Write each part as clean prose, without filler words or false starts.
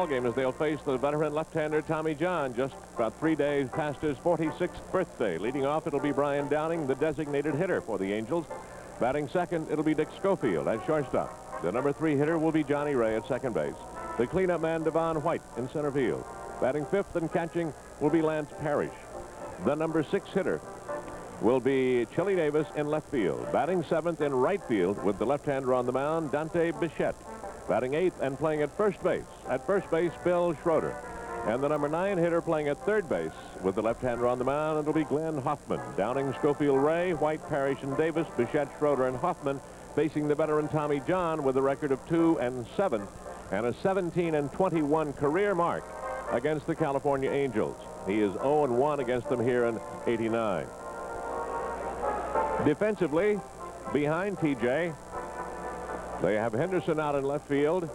Game as they'll face the veteran left-hander Tommy John, just about 3 days past his 46th birthday. Leading off, it'll be Brian Downing, the designated hitter for the Angels. Batting second, it'll be Dick Schofield at shortstop. The number 3 hitter will be Johnny Ray at second base. The cleanup man, Devon White, in center field. Batting fifth and catching will be Lance Parrish. The number 6 hitter will be Chili Davis in left field. Batting seventh in right field with the left-hander on the mound, Dante Bichette. Batting eighth and playing at first base. At first base, Bill Schroeder. And the number 9 hitter playing at third base with the left-hander on the mound, it'll be Glenn Hoffman. Downing, Schofield, Ray, White, Parrish, and Davis, Bichette, Schroeder, and Hoffman facing the veteran Tommy John with a record of 2-7 and a 17-21 career mark against the California Angels. He is 0-1 against them here in '89. Defensively, behind TJ, they have Henderson out in left field.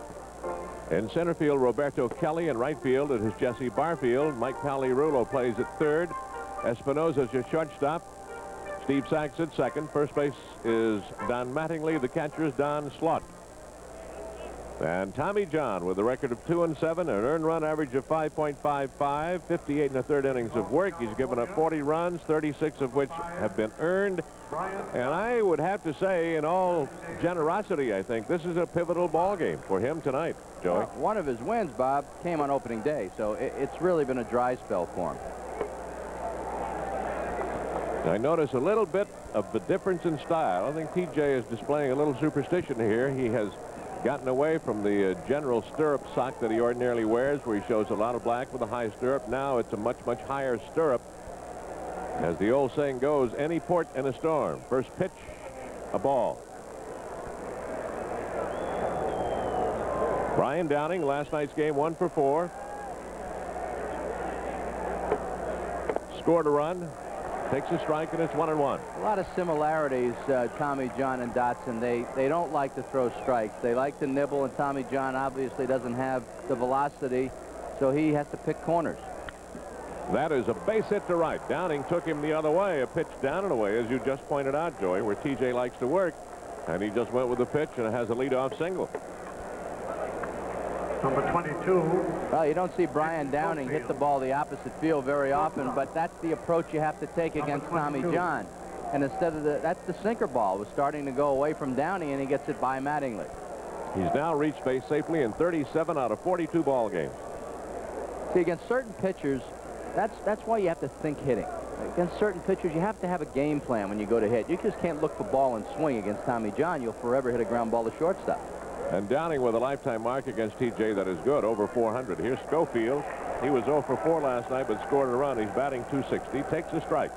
In center field, Roberto Kelly. In right field, it is Jesse Barfield. Mike Palirulo plays at third. Espinosa's your shortstop. Steve Sachs at second. First base is Don Mattingly. The catcher is Don Slott. And Tommy John with a record of 2-7, an earned run average of 5.55, 58 1/3 innings of work. He's given up 40 runs, 36 of which have been earned. And I would have to say, in all generosity, I think this is a pivotal ball game for him tonight, Joey. Well, one of his wins, Bob, came on opening day, so it's really been a dry spell for him. I notice a little bit of the difference in style. I think TJ is displaying a little superstition here. He has gotten away from the general stirrup sock that he ordinarily wears, where he shows a lot of black with a high stirrup. Now it's a much, much higher stirrup. As the old saying goes, any port in a storm. First pitch, a ball. Brian Downing, last night's game, 1 for 4. Scored a run. Takes a strike, and it's 1-1. A lot of similarities, Tommy John and Dotson. They don't like to throw strikes. They like to nibble, and Tommy John obviously doesn't have the velocity, so he has to pick corners. That is a base hit to right. Downing took him the other way, a pitch down and away, as you just pointed out, Joey, where TJ likes to work. And he just went with the pitch and has a leadoff single. Number 22. Well, you don't see Brian Downing hit the ball the opposite field very often, but that's the approach you have to take against Tommy John. And instead of that's the sinker ball was starting to go away from Downing, and he gets it by Mattingly. He's now reached base safely in 37 out of 42 ball games. See, against certain pitchers, that's why you have to think hitting. Against certain pitchers, you have to have a game plan when you go to hit. You just can't look for ball and swing against Tommy John. You'll forever hit a ground ball to shortstop. And Downing with a lifetime mark against TJ that is good, over 400. Here's Schofield. He was 0 for 4 last night, but scored a run. He's batting .260. Takes a strike.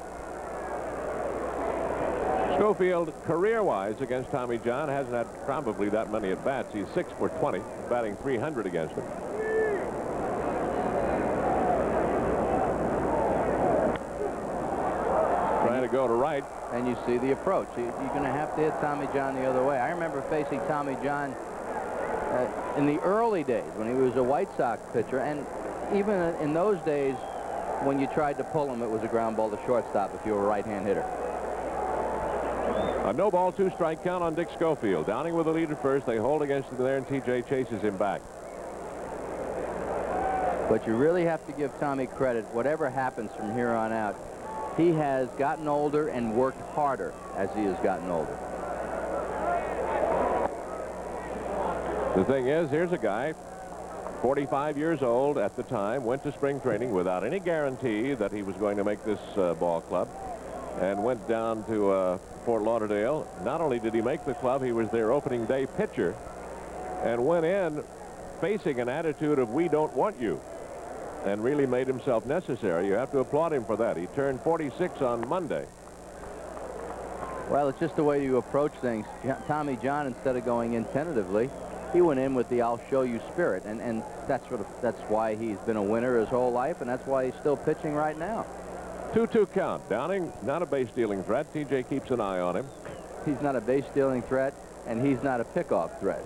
Schofield, career-wise against Tommy John, hasn't had probably that many at-bats. He's 6 for 20, batting .300 against him. Trying to go to right. And you see the approach. You're going to have to hit Tommy John the other way. I remember facing Tommy John in the early days when he was a White Sox pitcher, and even in those days when you tried to pull him, it was a ground ball to shortstop if you were a right-hand hitter. A no ball, 2-strike count on Dick Schofield. Downing with the lead at first. They hold against him there, and TJ chases him back. But you really have to give Tommy credit. Whatever happens from here on out, he has gotten older and worked harder as he has gotten older. The thing is, here's a guy, 45 years old at the time, went to spring training without any guarantee that he was going to make this ball club, and went down to Fort Lauderdale. Not only did he make the club, he was their opening day pitcher, and went in facing an attitude of "we don't want you," and really made himself necessary. You have to applaud him for that. He turned 46 on Monday. Well, it's just the way you approach things. Tommy John, instead of going in tentatively, he went in with the "I'll show you" spirit, and that's why he's been a winner his whole life, and that's why he's still pitching right now. 2-2 count. Downing, not a base-stealing threat. TJ keeps an eye on him. He's not a base-stealing threat, and he's not a pickoff threat.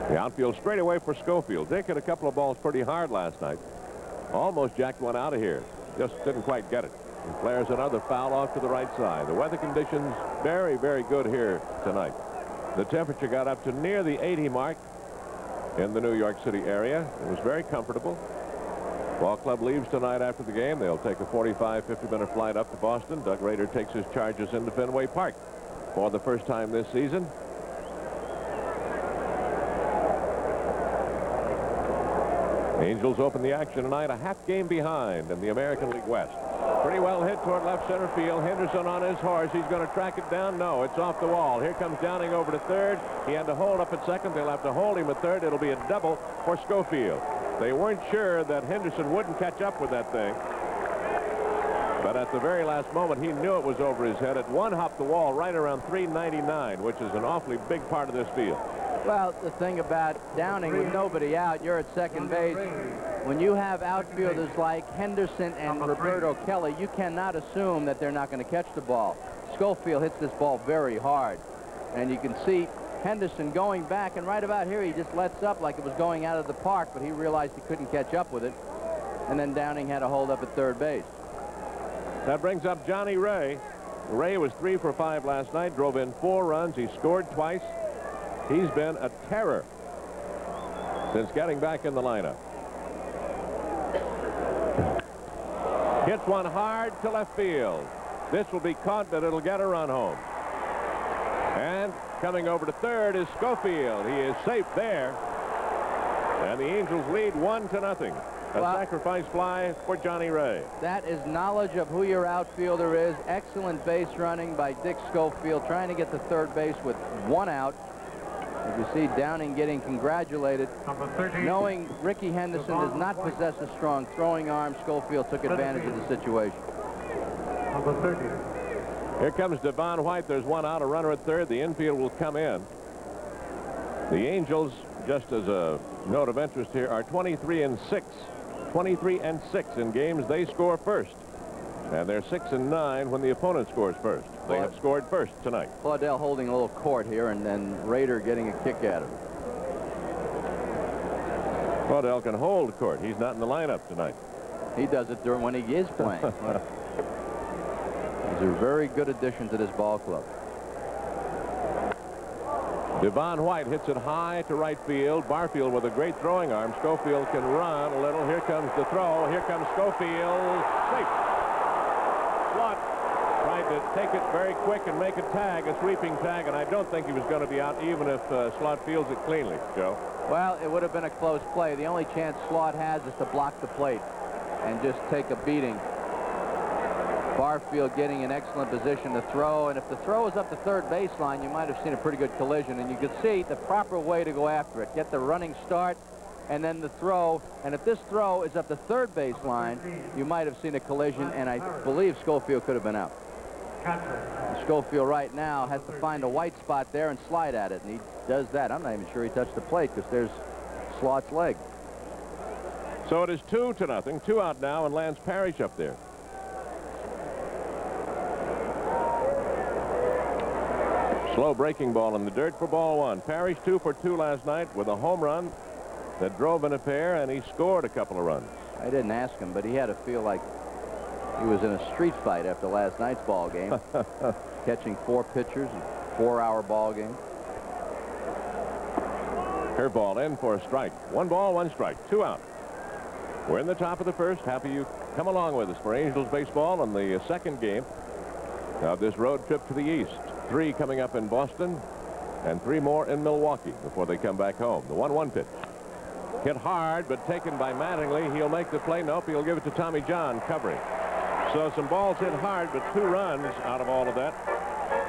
The outfield straight away for Schofield. Dick hit a couple of balls pretty hard last night. Almost jacked one out of here. Just didn't quite get it. And flares another foul off to the right side. The weather conditions very, very good here tonight. The temperature got up to near the 80 mark in the New York City area. It was very comfortable. Ball club leaves tonight after the game. They'll take a 45, 50-minute flight up to Boston. Doug Rader takes his Chargers into Fenway Park for the first time this season. Angels open the action tonight a half game behind in the American League West. Pretty well hit toward left center field. Henderson on his horse. He's going to track it down. No, it's off the wall. Here comes Downing over to third. He had to hold up at second. They'll have to hold him at third. It'll be a double for Schofield. They weren't sure that Henderson wouldn't catch up with that thing. But at the very last moment, he knew it was over his head. It one-hopped the wall right around 399, which is an awfully big part of this field. Well, the thing about Downing with nobody out, you're at second base. When you have outfielders like Henderson and Roberto Kelly, you cannot assume that they're not going to catch the ball. Schofield hits this ball very hard. And you can see Henderson going back, and right about here he just lets up like it was going out of the park, but he realized he couldn't catch up with it. And then Downing had to hold up at third base. That brings up Johnny Ray. Ray was 3 for 5 last night, drove in 4 runs. He scored twice. He's been a terror since getting back in the lineup. Hits one hard to left field. This will be caught, but it'll get a run home. And coming over to third is Schofield. He is safe there. And the Angels lead 1-0. A sacrifice fly for Johnny Ray. That is knowledge of who your outfielder is. Excellent base running by Dick Schofield, trying to get to third base with 1 out. As you see Downing getting congratulated. Knowing Ricky Henderson does not possess a strong throwing arm, Schofield took advantage of the situation. Here comes Devon White. There's 1 out, a runner at third. The infield will come in. The Angels, just as a note of interest here, are 23-6. 23-6 in games they score first. And they're 6-9 when the opponent scores first. They have scored first tonight. Claudel holding a little court here, and then Rader getting a kick at him. Claudel can hold court. He's not in the lineup tonight. He does it during when he is playing. He's a very good addition to this ball club. Devon White hits it high to right field. Barfield with a great throwing arm. Schofield can run a little. Here comes the throw. Here comes Schofield. Safe. Slot tried to take it very quick and make a tag, a sweeping tag, and I don't think he was going to be out even if Slot fields it cleanly, Joe. Well, it would have been a close play. The only chance Slot has is to block the plate and just take a beating. Barfield getting an excellent position to throw, and if the throw is up the third baseline, you might have seen a pretty good collision, and you could see the proper way to go after it. Get the running start and then the throw, and if this throw is up the third baseline, you might have seen a collision, and I believe Schofield could have been out. Schofield right now has to find a white spot there and slide at it, and he does that. I'm not even sure he touched the plate because there's Slot's leg. So it is 2-0. 2 out now, and Lance Parrish up there. Slow breaking ball in the dirt for ball 1. Parrish 2 for 2 last night with a home run that drove in a pair, and he scored a couple of runs. I didn't ask him, but he had to feel like he was in a street fight after last night's ball game. Catching 4 pitchers, a 4-hour ball game. Curveball in for a strike. 1 ball, 1 strike. 2 out. We're in the top of the first. Happy you come along with us for Angels baseball on the second game of this road trip to the east. 3 coming up in Boston and 3 more in Milwaukee before they come back home. The 1-1 pitch. Hit hard, but taken by Mattingly. He'll make the play. Nope, he'll give it to Tommy John covering. So some balls hit hard, but 2 runs out of all of that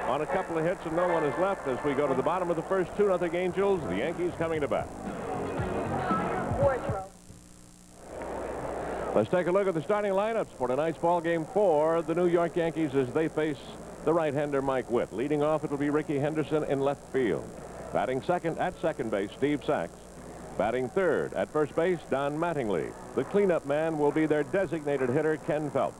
on a couple of hits, and no one is left as we go to the bottom of the first. 2-0 Angels. The Yankees coming to bat. Let's take a look at the starting lineups for tonight's ball game for the New York Yankees as they face the right-hander Mike Witt. Leading off, it'll be Ricky Henderson in left field. Batting second at second base, Steve Sachs. Batting third at first base, Don Mattingly. The cleanup man will be their designated hitter, Ken Phelps.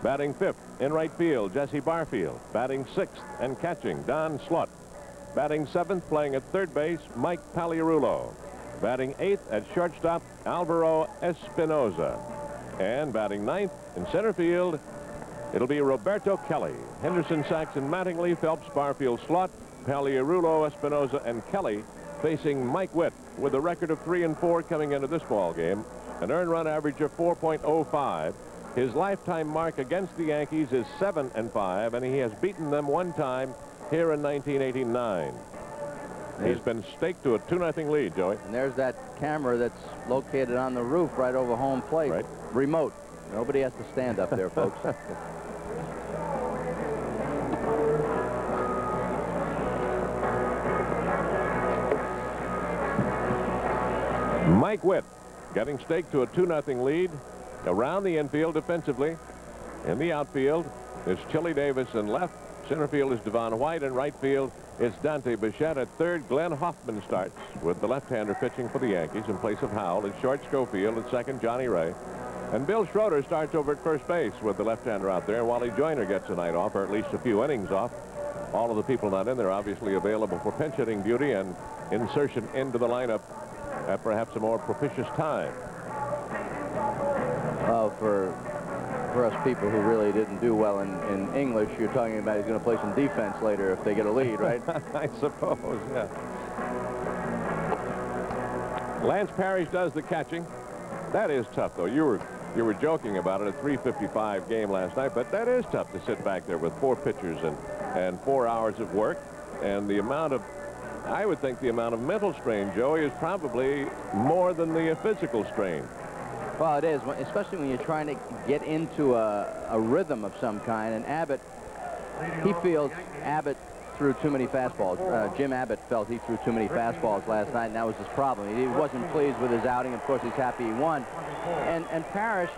Batting fifth in right field, Jesse Barfield. Batting sixth and catching, Don Slott. Batting seventh, playing at third base, Mike Pagliarulo. Batting eighth at shortstop, Alvaro Espinoza. And batting ninth in center field, it'll be Roberto Kelly. Henderson, Sachs, and Mattingly, Phelps, Barfield, Slott, Pagliarulo, Espinosa, and Kelly facing Mike Witt with a record of 3-4 coming into this ball game, an earned run average of 4.05. His lifetime mark against the Yankees is 7-5, and he has beaten them one time here in 1989. He's been staked to a 2-0 lead, Joey. And there's that camera that's located on the roof right over home plate. Right. Remote. Nobody has to stand up there, folks. Mike Witt getting staked to a 2-0 lead. Around the infield defensively. In the outfield is Chili Davis in left. Center field is Devon White, and right field it's Dante Bichette. At third, Glenn Hoffman starts with the left-hander pitching for the Yankees in place of Howell. At short, Schofield. At second, Johnny Ray. And Bill Schroeder starts over at first base with the left-hander out there. Wally Joyner gets a night off, or at least a few innings off. All of the people not in there obviously available for pinch hitting duty and insertion into the lineup at perhaps a more propitious time. Well, for us people who really didn't do well in English, you're talking about he's going to play some defense later if they get a lead, right? I suppose, yeah. Lance Parrish does the catching. That is tough, though. You were joking about it, a 3:55 game last night, but that is tough to sit back there with 4 pitchers and 4 hours of work. And the amount of, I would think the amount of mental strain, Joey, is probably more than the physical strain. Well, it is, especially when you're trying to get into a rhythm of some kind. And Abbott, he feels Abbott threw too many fastballs. Jim Abbott felt he threw too many fastballs last night, and that was his problem. He wasn't pleased with his outing. Of course, he's happy he won. And Parrish,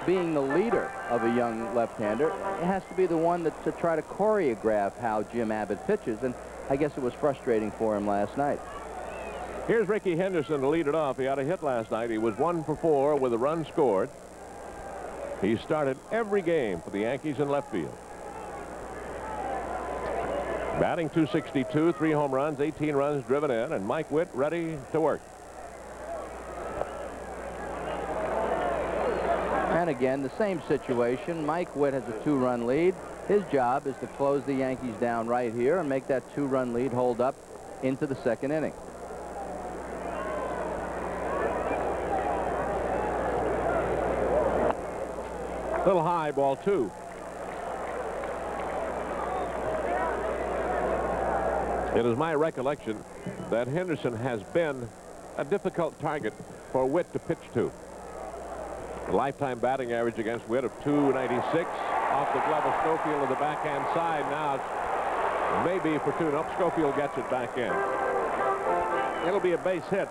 being the leader of a young left-hander, has to be the one to try to choreograph how Jim Abbott pitches. And I guess it was frustrating for him last night. Here's Ricky Henderson to lead it off. He had a hit last night. He was 1 for 4 with a run scored. He started every game for the Yankees in left field. Batting .262, 3 home runs, 18 runs driven in, and Mike Witt ready to work. And again, the same situation. Mike Witt has a 2-run lead. His job is to close the Yankees down right here and make that 2-run lead hold up into the second inning. Little high, ball 2. It is my recollection that Henderson has been a difficult target for Witt to pitch to. The lifetime batting average against Witt of .296 off the glove of Schofield to the backhand side. Now it's maybe for 2. Nope, Schofield gets it back in. It'll be a base hit.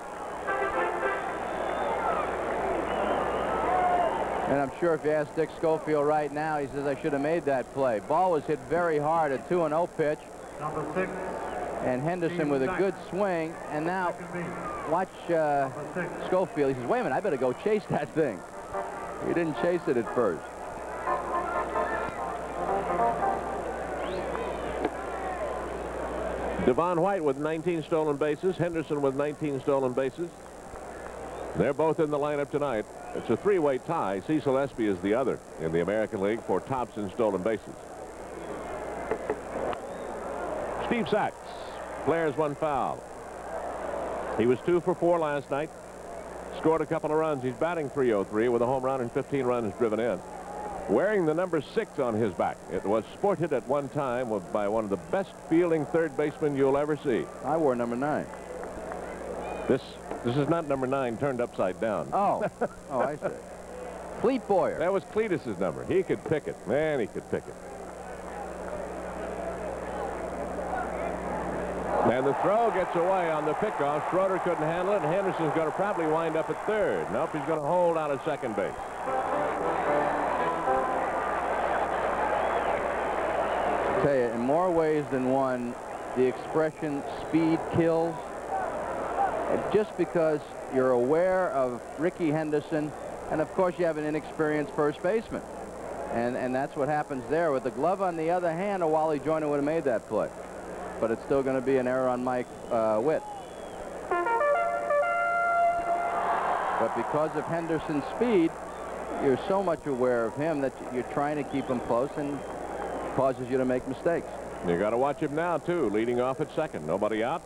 And I'm sure if you ask Dick Schofield right now, he says, I should have made that play. Ball was hit very hard, a 2-0 pitch. Number 6. And Henderson with a good swing. And now watch Schofield. He says, wait a minute, I better go chase that thing. He didn't chase it at first. Devon White with 19 stolen bases. Henderson with 19 stolen bases. They're both in the lineup tonight. It's a 3-way tie. Cecil Espy is the other in the American League for tops in stolen bases. Steve Sachs flares 1 foul. He was 2 for 4 last night. Scored a couple of runs. He's batting .303 with a home run and 15 runs driven in. Wearing the number 6 on his back. It was sported at one time by one of the best fielding third basemen you'll ever see. I wore number 9. This is not number 9 turned upside down. Oh, oh, I see. Cleat Boyer. That was Cletus's number. He could pick it. Man, he could pick it. And the throw gets away on the pickoff. Schroeder couldn't handle it, and Henderson's going to probably wind up at third. Nope, he's going to hold out at second base. I tell you, in more ways than one, the expression speed kills. Just because you're aware of Ricky Henderson, and of course you have an inexperienced first baseman. And that's what happens there. With the glove on the other hand, a Wally Joyner would have made that play. But it's still going to be an error on Mike Witt. But because of Henderson's speed, you're so much aware of him that you're trying to keep him close, and causes you to make mistakes. You got to watch him now, too, leading off at second. Nobody out.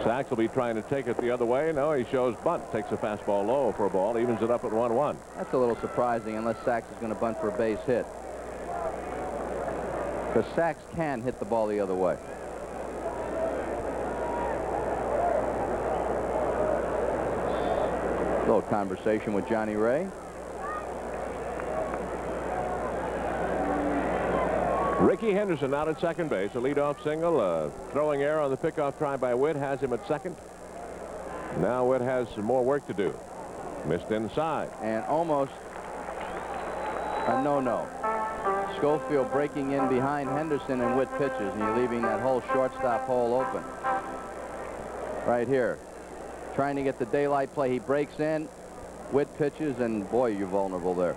Sachs will be trying to take it the other way. No, he shows bunt. Takes a fastball low for a ball. Evens it up at 1-1. That's a little surprising unless Sachs is going to bunt for a base hit. Because Sachs can hit the ball the other way. A little conversation with Johnny Ray. Ricky Henderson out at second base. A leadoff single. Throwing error on the pickoff try by Witt has him at second. Now Witt has some more work to do. Missed inside. And almost a no-no. Schofield breaking in behind Henderson, and Witt pitches, and you're leaving that whole shortstop hole open. Right here. Trying to get the daylight play. He breaks in. Witt pitches, and boy, you're vulnerable there.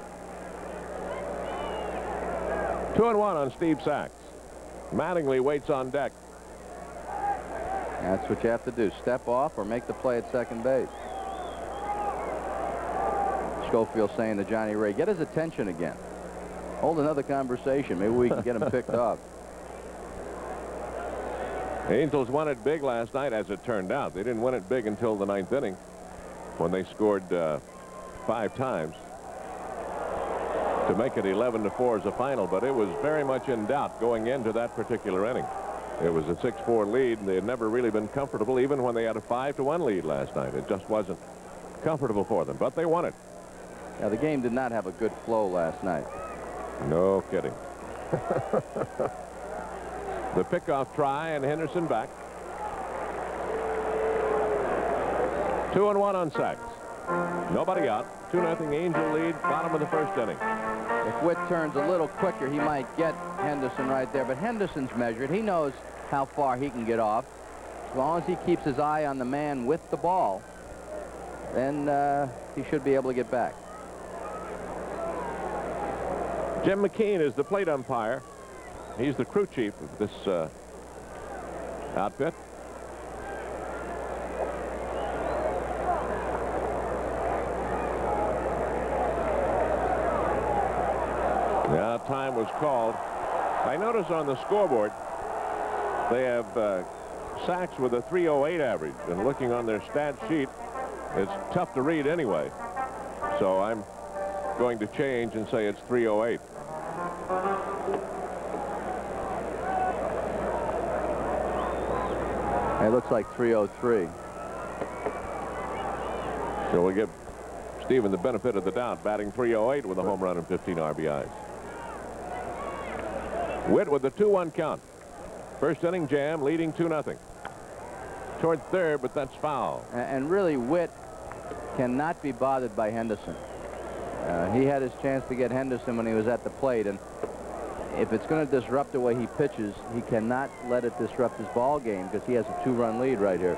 2-1 on Steve Sachs. Mattingly waits on deck. That's what you have to do. Step off or make the play at second base. Schofield saying to Johnny Ray, get his attention again. Hold another conversation. Maybe we can get him picked off. The Angels won it big last night, as it turned out. They didn't win it big until the 9th inning when they scored 5 times to make it 11-4 as a final, but it was very much in doubt going into that particular inning. It was a 6-4 lead, and they had never really been comfortable, even when they had a 5-1 lead last night. It just wasn't comfortable for them, but they won it. Yeah, the game did not have a good flow last night. No kidding. The pickoff try, and Henderson back. 2-1 on Sachs. Nobody out. 2-0 Angel lead, bottom of the first inning. If Witt turns a little quicker, he might get Henderson right there. But Henderson's measured. He knows how far he can get off. As long as he keeps his eye on the man with the ball, then he should be able to get back. Jim McKean is the plate umpire. He's the crew chief of this outfit. Now time was called. I notice on the scoreboard they have Sachs with a 308 average, and looking on their stat sheet, it's tough to read anyway. So I'm going to change and say it's 308. It looks like 303. So we'll give Steven the benefit of the doubt, batting 308 with a home run and 15 RBIs. Witt with the 2-1 count. First inning jam, leading 2-0. Toward third, but that's foul. And really, Witt cannot be bothered by Henderson. He had his chance to get Henderson when he was at the plate, and if it's going to disrupt the way he pitches, he cannot let it disrupt his ball game because he has a 2-run lead right here.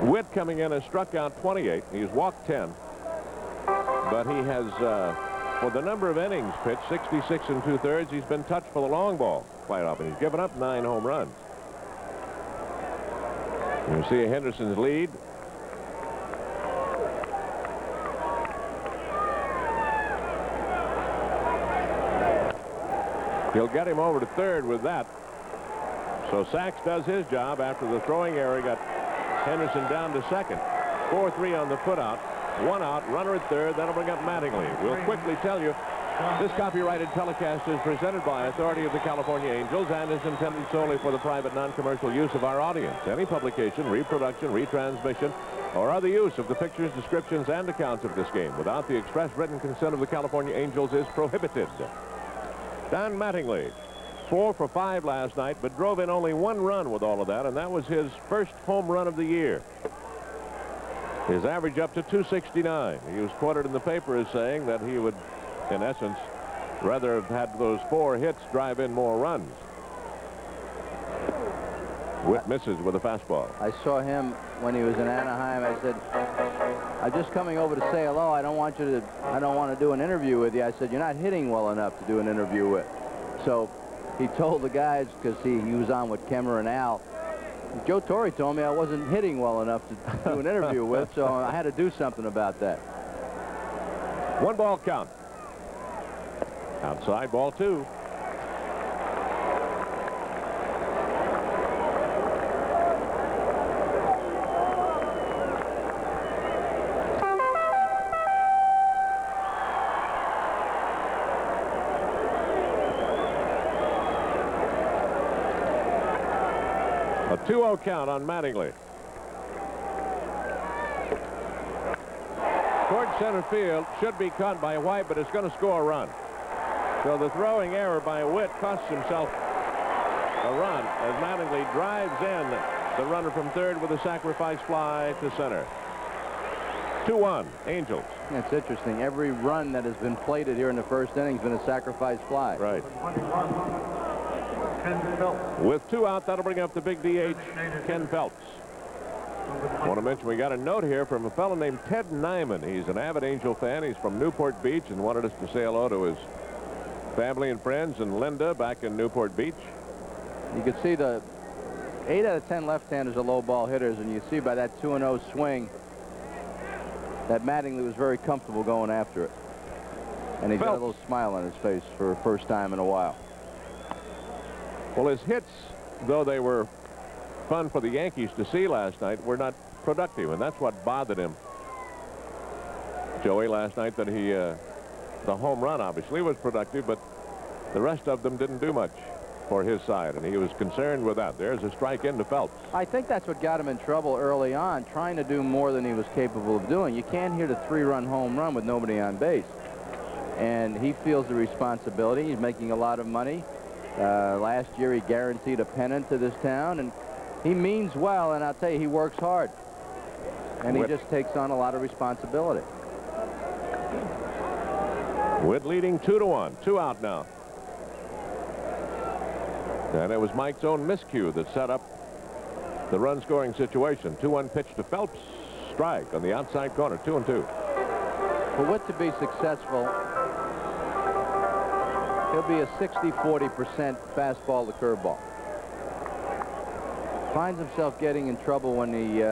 Witt coming in has struck out 28. He's walked 10. But he has, for the number of innings pitched, 66 2/3, he's been touched for the long ball quite often. He's given up 9 home runs. You see Henderson's lead. He'll get him over to third with that. So Sachs does his job after the throwing error. He got Henderson down to second. 4-3 on the putout. 1 out, runner at third. That'll bring up Mattingly. We'll quickly tell you this copyrighted telecast is presented by authority of the California Angels and is intended solely for the private non-commercial use of our audience. Any publication, reproduction, retransmission, or other use of the pictures, descriptions, and accounts of this game without the express written consent of the California Angels is prohibited. Don Mattingly, 4 for 5 last night, but drove in only 1 run with all of that, and that was his first home run of the year. His average up to 269. He was quoted in the paper as saying that he would, in essence, rather have had those 4 hits drive in more runs. Witt misses with a fastball. I saw him when he was in Anaheim. I said, I'm just coming over to say hello. I don't want to do an interview with you. I said, you're not hitting well enough to do an interview with. So he told the guys, because he was on with Kemmer and Al, Joe Torre told me I wasn't hitting well enough to do an interview with, so I had to do something about that. 1 ball count. Outside, ball 2. A 2-0 count on Mattingly. Toward center field, should be caught by White, but it's going to score a run. So the throwing error by Witt costs himself a run as Mattingly drives in the runner from third with a sacrifice fly to center. 2-1, Angels. It's interesting. Every run that has been plated here in the first inning has been a sacrifice fly. Right. With 2 out, that'll bring up the big DH, Ken Phelps. I want to mention we got a note here from a fellow named Ted Nyman. He's an avid Angel fan. He's from Newport Beach and wanted us to say hello to his family and friends and Linda back in Newport Beach. You can see the 8 out of 10 left-handers are low ball hitters, and you see by that 2-0 swing that Mattingly was very comfortable going after it. And he's got a little smile on his face for the first time in a while. Well, his hits, though they were fun for the Yankees to see last night, were not productive, and that's what bothered him, Joey, last night, that he, the home run obviously was productive, but the rest of them didn't do much for his side, and he was concerned with that. There's a strike into Phelps. I think that's what got him in trouble early on, trying to do more than he was capable of doing. You can't hit a 3-run home run with nobody on base, and he feels the responsibility. He's making a lot of money. Last year he guaranteed a pennant to this town, and he means well, and I'll tell you, he works hard, and he just takes on a lot of responsibility. Witt leading 2-1, 2 out now. And it was Mike's own miscue that set up the run-scoring situation. 2-1 pitch to Phelps, strike on the outside corner, 2-2. For Witt to be successful, he'll be a 60-40% fastball to curveball. Finds himself getting in trouble when he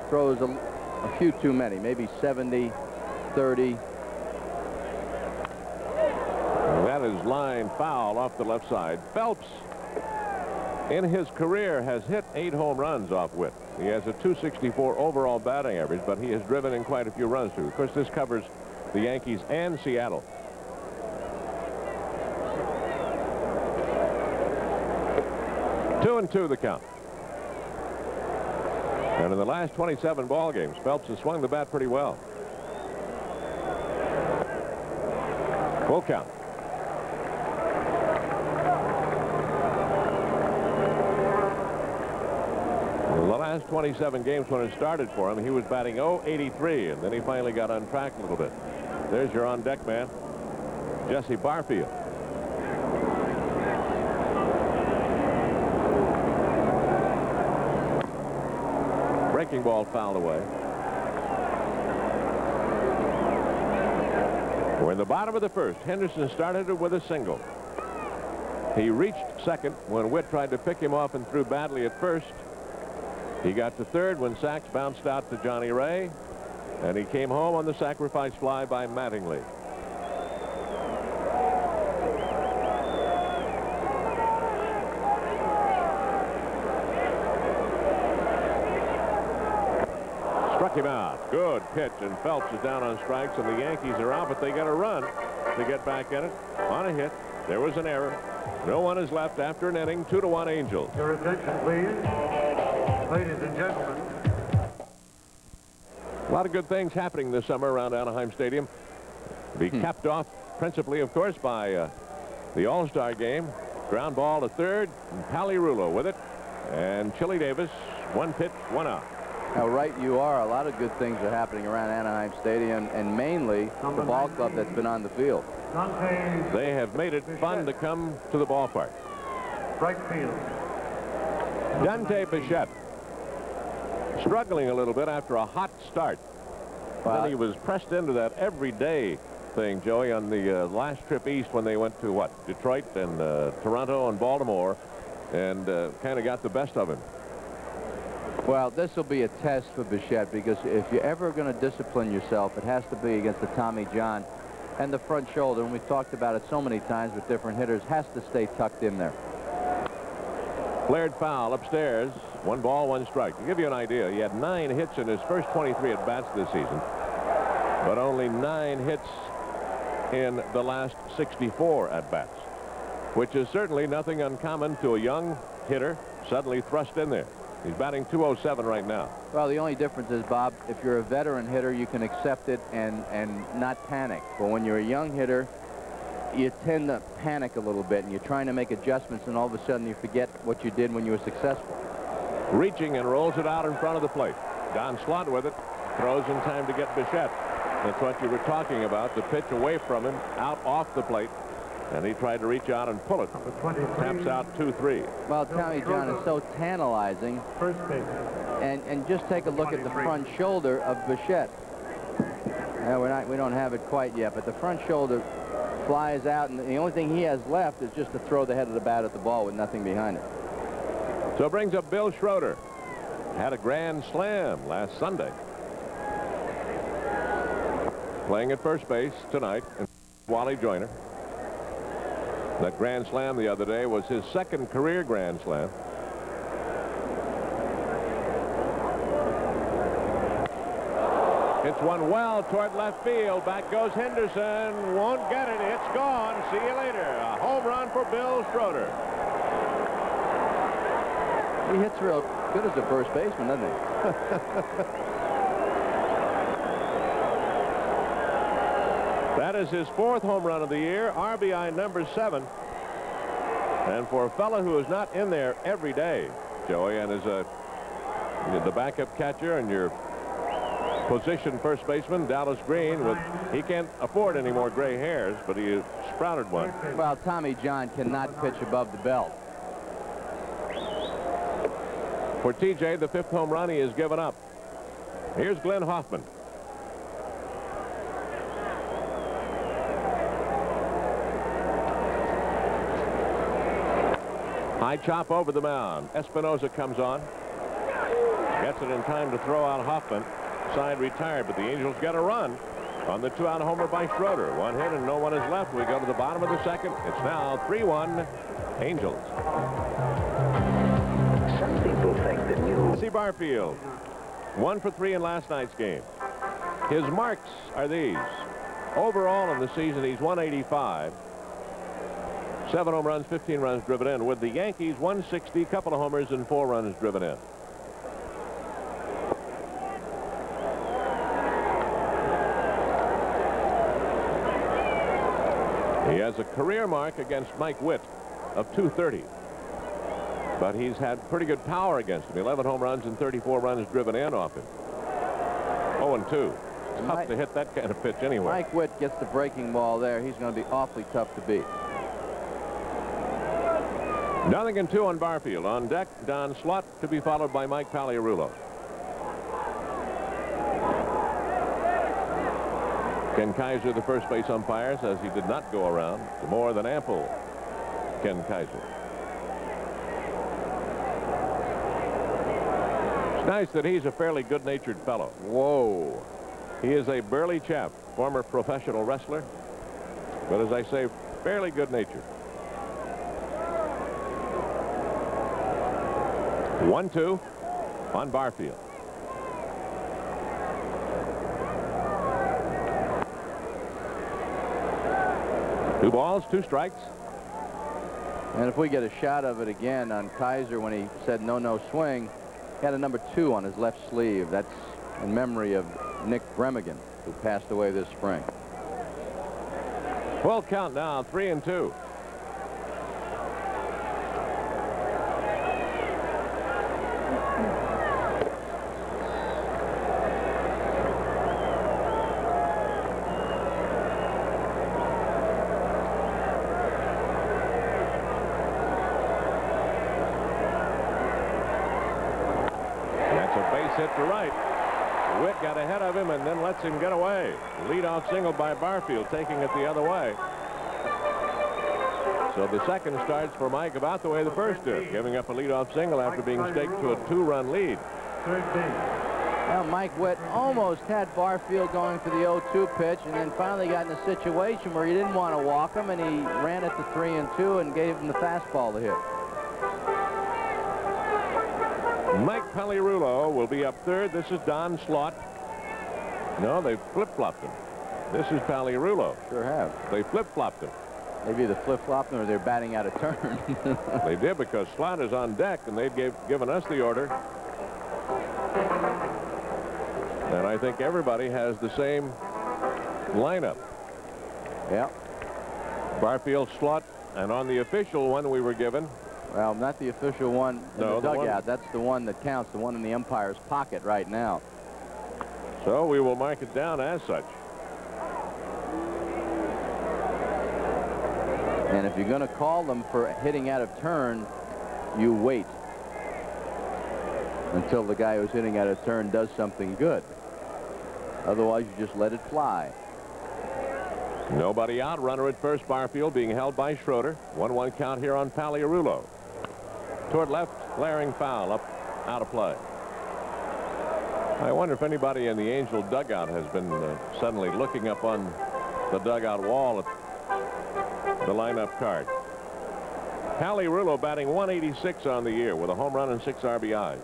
throws a few too many, maybe 70, 30. That is line foul off the left side. Phelps, in his career, has hit 8 home runs off Witt. He has a .264 overall batting average, but he has driven in quite a few runs, too. Of course, this covers the Yankees and Seattle. 2-2 the count. And in the last 27 ball games, Phelps has swung the bat pretty well. Full count. In the last 27 games when it started for him, he was batting .083, and then he finally got on track a little bit. There's your on-deck man, Jesse Barfield. Breaking ball fouled away. We're in the bottom of the first. Henderson started it with a single. He reached second when Witt tried to pick him off and threw badly at first. He got to third when Sachs bounced out to Johnny Ray, and he came home on the sacrifice fly by Mattingly. Struck him out. Good pitch, and Phelps is down on strikes, and the Yankees are out, but they got to run to get back in it on a hit. There was an error. No one is left after an inning. 2-1 Angels. Your attention, please. Ladies and gentlemen. A lot of good things happening this summer around Anaheim Stadium. Be capped off principally, of course, by the All-Star game. Ground ball to third, and Pally Rulo with it. And Chili Davis, 1 pitch, 1 out. How right you are. A lot of good things are happening around Anaheim Stadium, and mainly the ball club that's been on the field. They have made it fun to come to the ballpark. Right field. Dante Bichette struggling a little bit after a hot start. Then he was pressed into that everyday thing, Joey, on the last trip east when they went to, what, Detroit and Toronto and Baltimore, and kind of got the best of him. Well, this will be a test for Bichette, because if you're ever going to discipline yourself, it has to be against the Tommy John. and the front shoulder, and we've talked about it so many times with different hitters, has to stay tucked in there. Flared foul upstairs. 1 ball, 1 strike. To give you an idea, he had 9 hits in his first 23 at-bats this season, but only 9 hits in the last 64 at-bats, which is certainly nothing uncommon to a young hitter suddenly thrust in there. He's batting .207 right now. Well, the only difference is, Bob, if you're a veteran hitter, you can accept it and not panic. But when you're a young hitter, you tend to panic a little bit, and you're trying to make adjustments, and all of a sudden you forget what you did when you were successful. Reaching and rolls it out in front of the plate. Don Slott with it. Throws in time to get Bichette. That's what you were talking about, the pitch away from him, out off the plate. And he tried to reach out and pull it. Taps out 2-3. Well, Tommy John is so tantalizing. First base. And just take a look at the front shoulder of Bichette. We don't have it quite yet, but the front shoulder flies out, and the only thing he has left is just to throw the head of the bat at the ball with nothing behind it. So it brings up Bill Schroeder. Had a grand slam last Sunday. Playing at first base tonight, and Wally Joyner. That grand slam the other day was his 2nd career grand slam. It's one well toward left field. Back goes Henderson. Won't get it. It's gone. See you later. A home run for Bill Schroeder. He hits real good as a first baseman, doesn't he? That is his 4th home run of the year, RBI number 7. And for a fellow who is not in there every day, Joey, and is the backup catcher and your position first baseman, Dallas Green, he can't afford any more gray hairs, but he sprouted one. Well, Tommy John cannot pitch above the belt. For TJ, the 5th home run he has given up. Here's Glenn Hoffman. High chop over the mound. Espinosa comes on. Gets it in time to throw out Hoffman. Side retired, but the Angels get a run on the 2-out homer by Schroeder. 1 hit and no one is left. We go to the bottom of the 2nd. It's now 3-1 Angels. Some people think that you... See Barfield. 1 for 3 in last night's game. His marks are these. Overall in the season, he's 185. 7 home runs, 15 runs driven in. With the Yankees, 160, couple of homers and 4 runs driven in. He has a career mark against Mike Witt of 230. But he's had pretty good power against him. 11 home runs and 34 runs driven in off him. 0-2. It's tough to hit that kind of pitch anyway. Mike Witt gets the breaking ball there. He's going to be awfully tough to beat. 0-2 on Barfield. On deck, Don Slott, to be followed by Mike Paliarulo. Ken Kaiser, the first base umpire, says he did not go around. More than ample Ken Kaiser. It's nice that he's a fairly good-natured fellow. Whoa. He is a burly chap, former professional wrestler, but as I say, fairly good-natured. 1-2 on Barfield. Two balls, 2 strikes. And if we get a shot of it again on Kaiser when he said no swing, he had a number 2 on his left sleeve. That's in memory of Nick Bremigan, who passed away this spring. Full count now, 3-2. Hit to right. Witt got ahead of him and then lets him get away. Leadoff single by Barfield, taking it the other way. So the second starts for Mike about the way the first did, giving up a leadoff single after being staked to a 2-run lead. Third base. Well, Mike Witt almost had Barfield going for the 0-2 pitch, and then finally got in a situation where he didn't want to walk him, and he ran it to 3-2 and gave him the fastball to hit. Mike Pagliarulo will be up third. This is Don Slaught. No, they flip-flopped him. This is Pagliarulo. Sure have. They flip-flopped him. Maybe the flip-flopped him or they're batting out of turn. They did, because Slaught is on deck, and they've given us the order. And I think everybody has the same lineup. Yeah. Barfield, Slaught, and on the official one we were given. Well, not the official one in No, the the dugout. one. That's the one that counts, the one in the umpire's pocket right now. So we will mark it down as such. And if you're going to call them for hitting out of turn, you wait until the guy who's hitting out of turn does something good. Otherwise, you just let it fly. Nobody out. Runner at first. Barfield being held by Schroeder. 1-1 count here on Pagliarulo. Toward left, glaring foul up out of play. I wonder if anybody in the Angel dugout has been suddenly looking up on the dugout wall at the lineup card. Pagliarulo batting .186 on the year with a home run and 6 RBIs.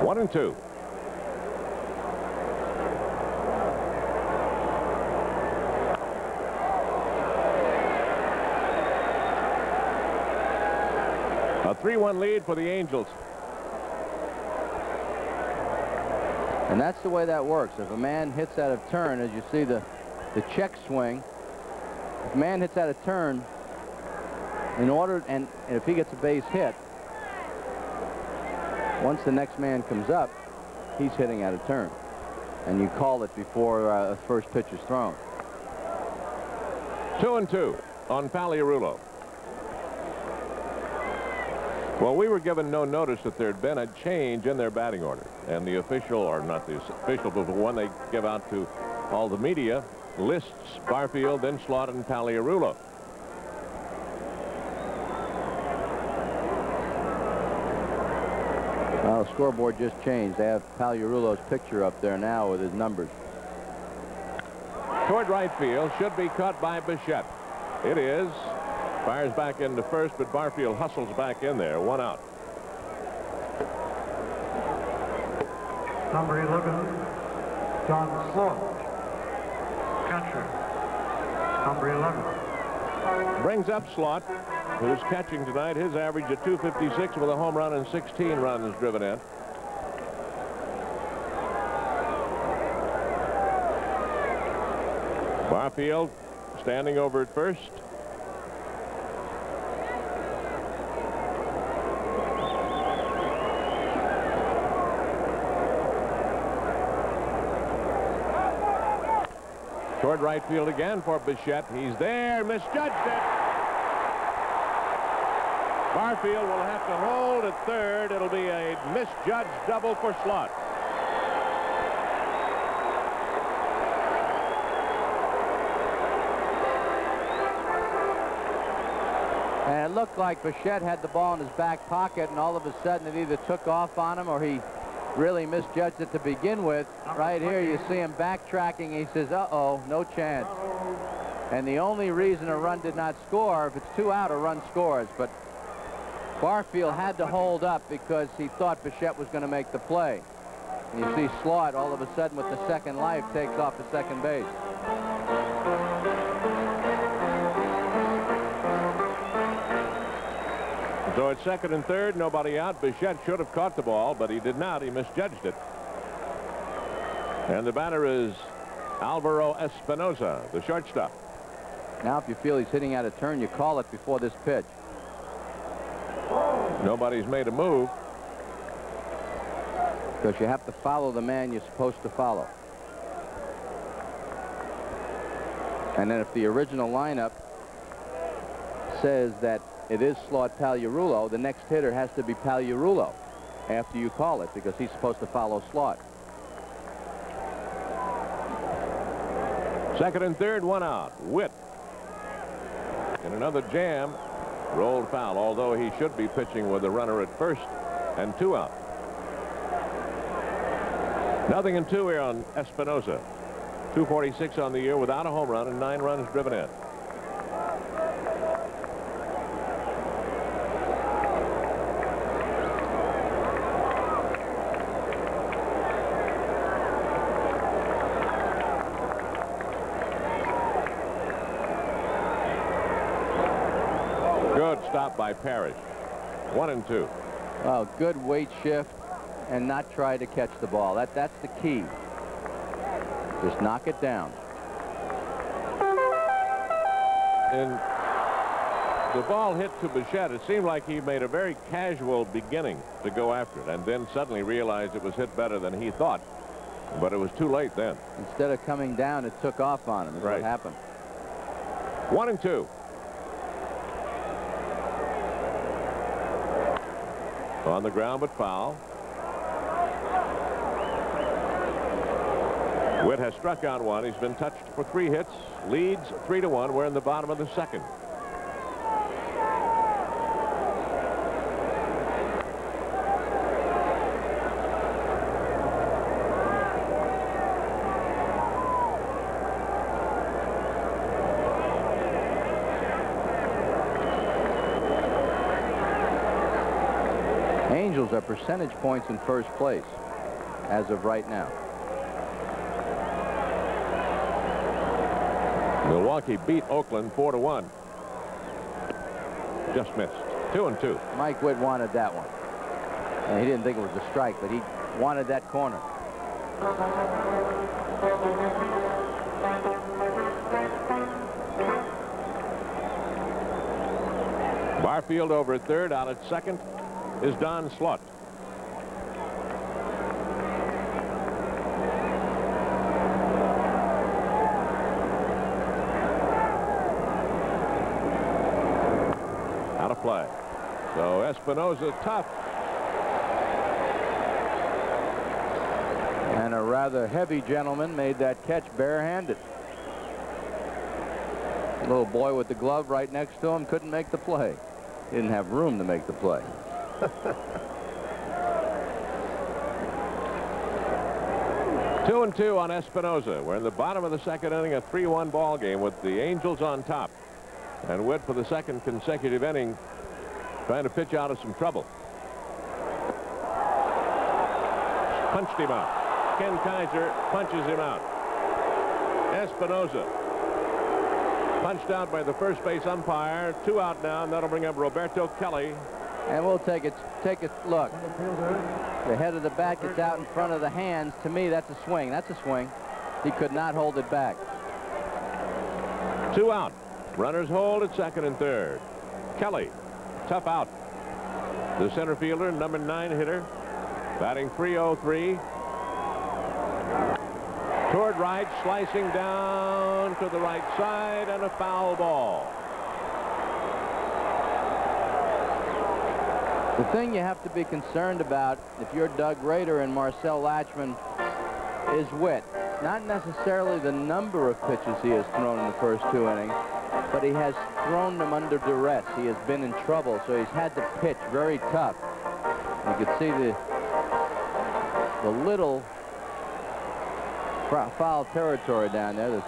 One and two. A 3-1 lead for the Angels. And that's the way that works. If a man hits out of turn, as you see the check swing, if a man hits out of turn, in order, and if he gets a base hit, once the next man comes up, he's hitting out of turn. And you call it before the first pitch is thrown. 2-2 on Pagliarulo. Well, we were given no notice that there had been a change in their batting order. And the official, or not the official, but the one they give out to all the media, lists Barfield, then Slaught, and Pagliarulo. Well, the scoreboard just changed. They have Pagliarulo's picture up there now with his numbers. Toward right field, should be caught by Bichette. It is. Fires back into first, but Barfield hustles back in there. 1 out. Number 11, John Slaught. Catcher, number 11. Brings up Slaught, who's catching tonight. His average at .256 with a home run and 16 runs driven in. Barfield standing over at first. Toward right field again for Bichette. He's there, misjudged it. Barfield will have to hold at third. It'll be a misjudged double for Slaught. And it looked like Bichette had the ball in his back pocket, and all of a sudden it either took off on him or he really misjudged it to begin with. Right here you see him backtracking. He says, uh-oh, no chance. And the only reason a run did not score, if it's 2 out, a run scores. But Barfield had to hold up because he thought Bichette was going to make the play. And you see Slaught all of a sudden with the second life takes off to second base. So at second and third, nobody out. Bichette should have caught the ball, but he did not. He misjudged it. And the batter is Alvaro Espinosa, the shortstop. Now, if you feel he's hitting out of turn, you call it before this pitch. Nobody's made a move. Because you have to follow the man you're supposed to follow. And then if the original lineup says that it is Slaught Pagliarulo, the next hitter has to be Pagliarulo after you call it, because he's supposed to follow Slaught. Second and third, 1 out. Witt. in another jam. Rolled foul, although he should be pitching with a runner at first and 2 out. 0-2 here on Espinosa. 246 on the year without a home run and 9 runs driven in. Good stop by Parrish. 1-2. Oh, good weight shift and not try to catch the ball. That's the key. Just knock it down. And the ball hit to Bichette. It seemed like he made a very casual beginning to go after it, and then suddenly realized it was hit better than he thought. But it was too late then. Instead of coming down, it took off on him. Is Right. what happened. 1-2. On the ground, but foul. Witt has struck out 1. He's been touched for 3 hits. Leads 3-1. We're in the bottom of the second. Angels are percentage points in first place as of right now. Milwaukee beat Oakland 4-1. Just missed. 2-2. Mike Witt wanted that one. And he didn't think it was a strike, but he wanted that corner. Barfield over at third. Out at second is Don Slaught. Out of play. So Espinosa tough. And a rather heavy gentleman made that catch barehanded. Little boy with the glove right next to him couldn't make the play. Didn't have room to make the play. 2-2 on Espinosa. We're in the bottom of the second inning, a 3-1 ball game with the Angels on top. And Witt, for the second consecutive inning, trying to pitch out of some trouble. Punched him out. Ken Kaiser punches him out. Espinosa punched out by the first base umpire. 2 out now, and that'll bring up Roberto Kelly. And we'll take a look. The head of the bat gets out in front of the hands. To me, that's a swing. That's a swing. He could not hold it back. 2 out. Runners hold at second and third. Kelly, tough out. The center fielder, number 9 hitter, batting .303. Toward right, slicing down to the right side, and a foul ball. The thing you have to be concerned about if you're Doug Rader and Marcel Latchman is Witt. Not necessarily the number of pitches he has thrown in the first 2 innings, but he has thrown them under duress. He has been in trouble, so he's had to pitch very tough. You can see the little foul territory down there. The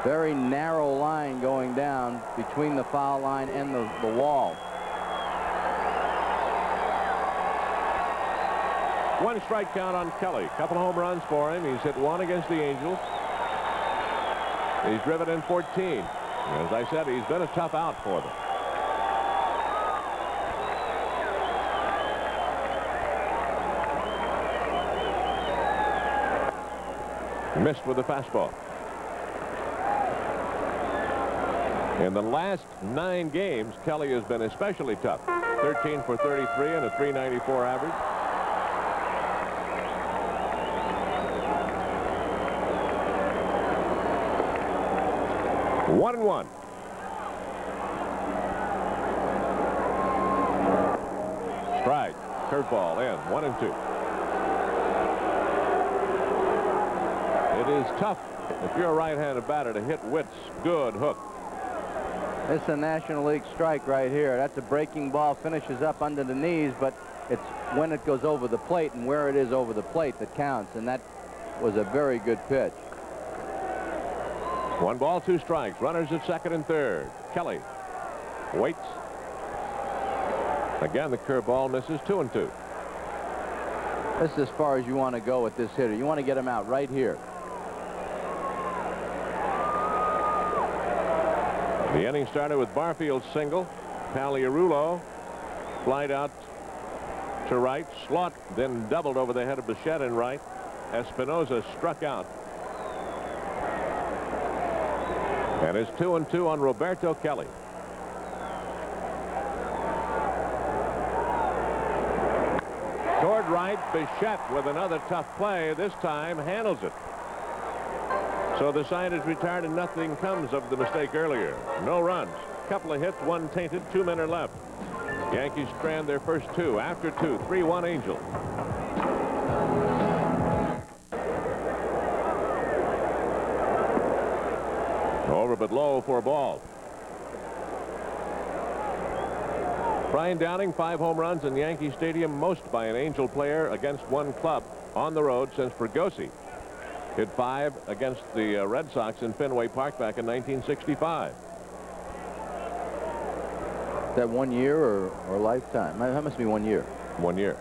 very narrow line going down between the foul line and the wall. 1 strike count on Kelly. Couple home runs for him. He's hit 1 against the Angels. He's driven in 14. As I said, he's been a tough out for them. Missed with a fastball. In the last 9 games, Kelly has been especially tough. 13 for 33 and a .394 average. One and 1. Strike. Curveball in. 1-2. It is tough if you're a right-handed batter to hit Witt's good hook. It's a National League strike right here. That's a breaking ball, finishes up under the knees, but it's when it goes over the plate and where it is over the plate that counts, and that was a very good pitch. 1 ball, 2 strikes. Runners at second and third. Kelly waits. Again, the curveball misses. 2-2. This is as far as you want to go with this hitter. You want to get him out right here. The inning started with Barfield's single. Paliarulo flied out to right. Slaught then doubled over the head of Bichette in right. Espinosa struck out. And it's 2-2 on Roberto Kelly. Toward right, Bichette with another tough play. This time handles it. So the side is retired and nothing comes of the mistake earlier. No runs. Couple of hits, 1 tainted, 2 men are left. Yankees strand their first 2 after 2. 3-1 Angels. Over but low for a ball. Brian Downing, 5 home runs in Yankee Stadium, most by an Angel player against one club on the road since Fregosi hit 5 against the Red Sox in Fenway Park back in 1965. Is that 1 year or lifetime? That must be 1 year. 1 year.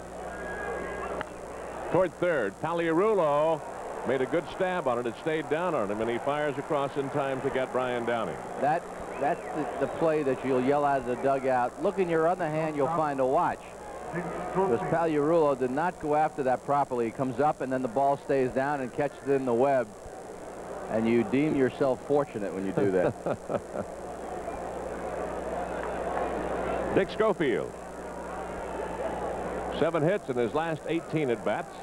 Toward third, Paliarulo made a good stab on it. It stayed down on him, and he fires across in time to get Brian Downing. That's the play that you'll yell out of the dugout. Look in your other hand, you'll find a watch. Because Paliarulo did not go after that properly. He comes up, and then the ball stays down and catches it in the web. And you deem yourself fortunate when you do that. Dick Schofield. 7 hits in his last 18 at-bats.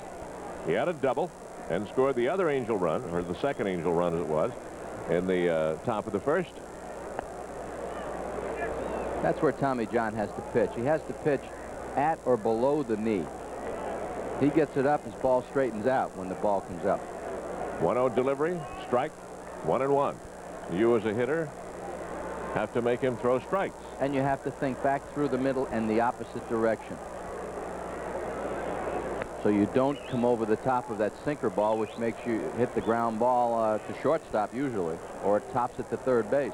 He had a double and scored the other Angel run, or the second Angel run as it was, in the top of the first. That's where Tommy John has to pitch. He has to pitch at or below the knee. He gets it up, his ball straightens out when the ball comes up. 1-0 delivery, strike, 1-1. You as a hitter have to make him throw strikes. And you have to think back through the middle and the opposite direction. So you don't come over the top of that sinker ball, which makes you hit the ground ball to shortstop usually, or it tops it to third base.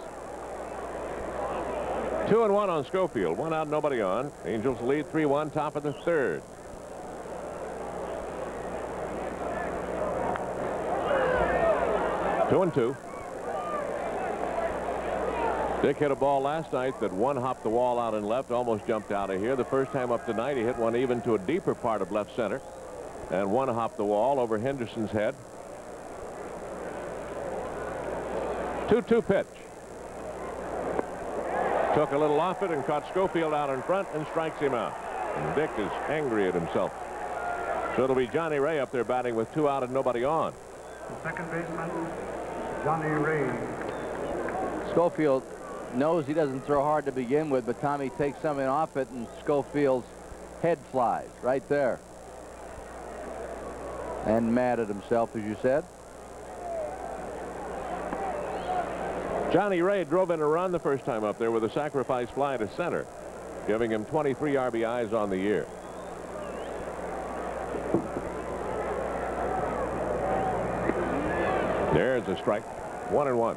2-1 on Schofield. 1 out, nobody on. Angels lead 3-1, top of the third. Two and 2. Dick hit a ball last night that one-hopped the wall out and left, almost jumped out of here. The first time up tonight, he hit one even to a deeper part of left center and one-hopped the wall over Henderson's head. 2-2 pitch. Took a little off it and caught Schofield out in front and strikes him out. And Dick is angry at himself. So it'll be Johnny Ray up there batting with 2 out and nobody on. The second baseman, Johnny Ray. Schofield knows he doesn't throw hard to begin with, but Tommy takes something off it, and Schofield's head flies right there. And mad at himself, as you said. Johnny Ray drove in a run the first time up there with a sacrifice fly to center, giving him 23 RBIs on the year. There's a strike. 1-1.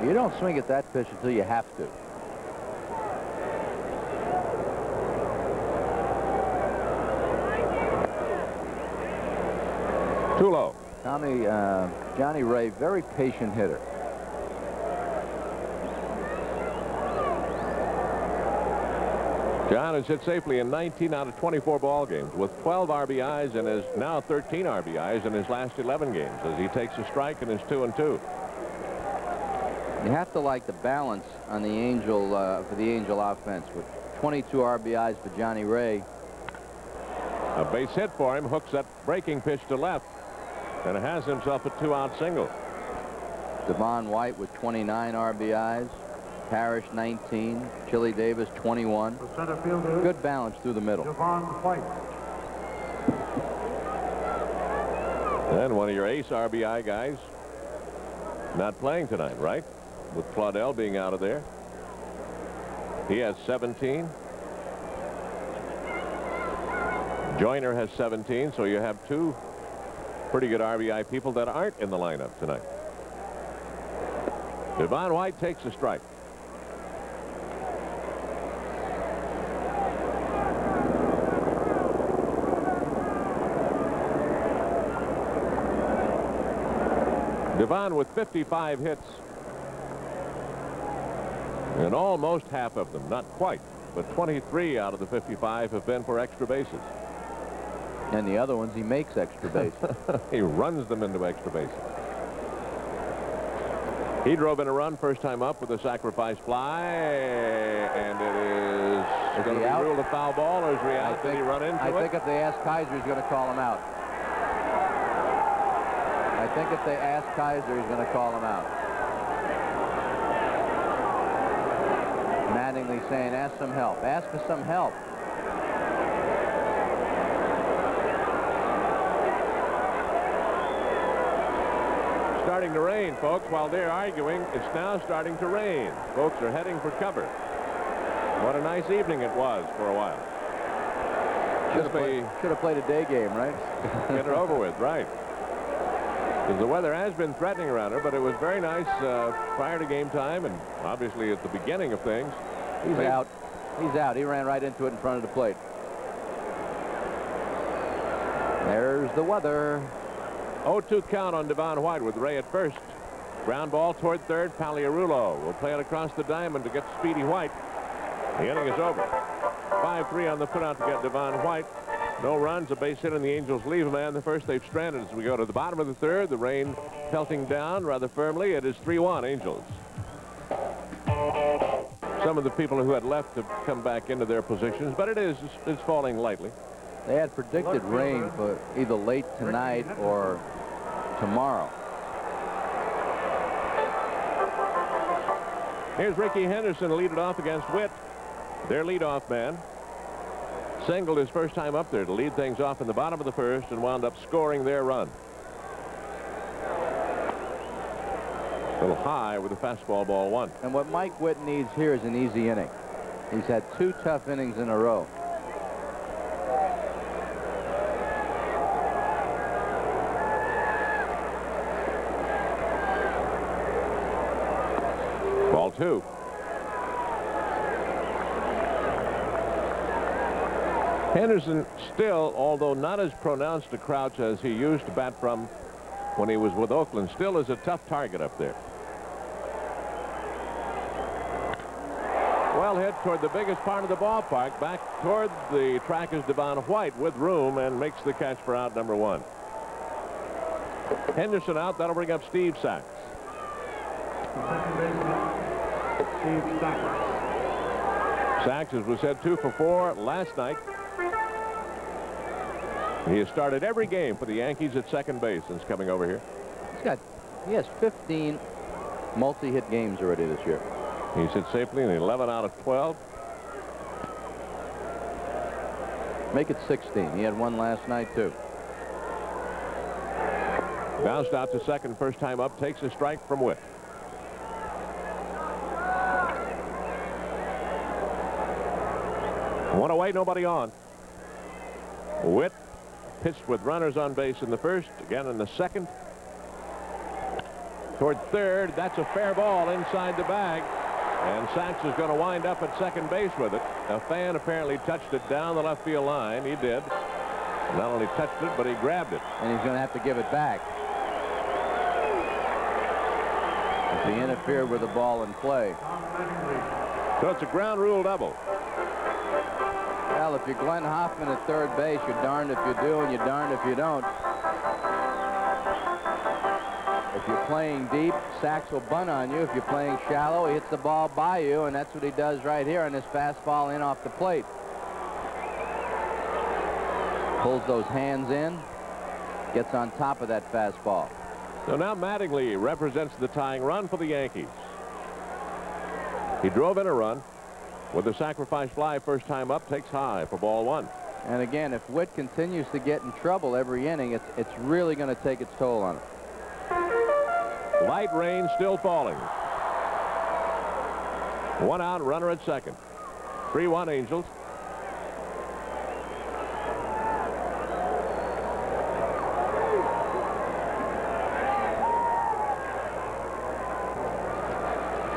You don't swing at that pitch until you have to. Too low. Johnny Ray, very patient hitter. John has hit safely in 19 out of 24 ball games with 12 RBIs and is now 13 RBIs in his last 11 games as he takes a strike and is 2-2. You have to like the balance on the Angel for the Angel offense with 22 RBIs for Johnny Ray. A base hit for him, hooks that breaking pitch to left and has himself a 2-out single. Devon White with 29 RBIs. Parrish 19, Chili Davis 21. The center fielder, good balance through the middle. Devon White. And one of your ace RBI guys not playing tonight, right? with Claudel being out of there. He has 17. Joyner has 17, so you have two pretty good RBI people that aren't in the lineup tonight. Devon White takes a strike. Devon with 55 hits, and almost half of them, not quite, but 23 out of the 55 have been for extra bases. And the other ones he makes extra bases. He runs them into extra bases. He drove in a run first time up with a sacrifice fly, and it is going to be ruled a foul ball, or is he out? Did he run into it? I think if they ask Kaiser, he's going to call him out. I think if they ask Kaiser, he's going to call him out. Mattingly saying, ask some help. Ask for some help. Starting to rain, folks. While they're arguing, it's now starting to rain. Folks are heading for cover. What a nice evening it was for a while. Should have played a day game, right? Get her over with, right. Because the weather has been threatening around her, but it was very nice prior to game time, and obviously at the beginning of things. He's out. He's out. He ran right into it in front of the plate. There's the weather. 0-2 count on Devon White with Ray at first. Ground ball toward third. Paliarulo will play it across the diamond to get Speedy White. The inning is over. 5-3 on the putout to get Devon White. No runs, a base hit, and the Angels leave a man. The first they've stranded as we go to the bottom of the third. The rain pelting down rather firmly. It is 3-1 Angels. Some of the people who had left have come back into their positions, but it's falling lightly. They had predicted rain for either late tonight or tomorrow. Here's Ricky Henderson to lead it off against Witt, their leadoff man. Singled his first time up there to lead things off in the bottom of the first and wound up scoring their run. A little high with a fastball, ball one. And what Mike Witt needs here is an easy inning. He's had two tough innings in a row. Ball two. Henderson still, although not as pronounced a crouch as he used to bat from when he was with Oakland, still is a tough target up there. Well hit toward the biggest part of the ballpark. Back toward the track is Devon White with room and makes the catch for out number one. Henderson out. That'll bring up Steve Sachs. Steve Sachs. Sachs, as was said, 2 for 4 last night. He has started every game for the Yankees at second base since coming over here. He has 15 multi-hit games already this year. He's hit safely in 11 out of 12. Make it 16. He had one last night, too. Bounced out to second first time up. Takes a strike from Witt. One away, nobody on. Witt pitched with runners on base in the first, again in the second. Toward third, that's a fair ball inside the bag. And Sachs is going to wind up at second base with it. A fan apparently touched it down the left field line. He did. Not only touched it, but he grabbed it. And he's going to have to give it back. If he interfered with the ball in play. So it's a ground rule double. Well, if you're Glenn Hoffman at third base, you're darned if you do and you're darned if you don't. If you're playing deep, Sachs will bunt on you. If you're playing shallow, he hits the ball by you, and that's what he does right here on this fastball in off the plate. Pulls those hands in, gets on top of that fastball. So now Mattingly represents the tying run for the Yankees. He drove in a run with a sacrifice fly first time up, takes high for ball one. And again, if Witt continues to get in trouble every inning, it's really going to take its toll on him. Light rain still falling. One out, runner at second. 3-1 Angels.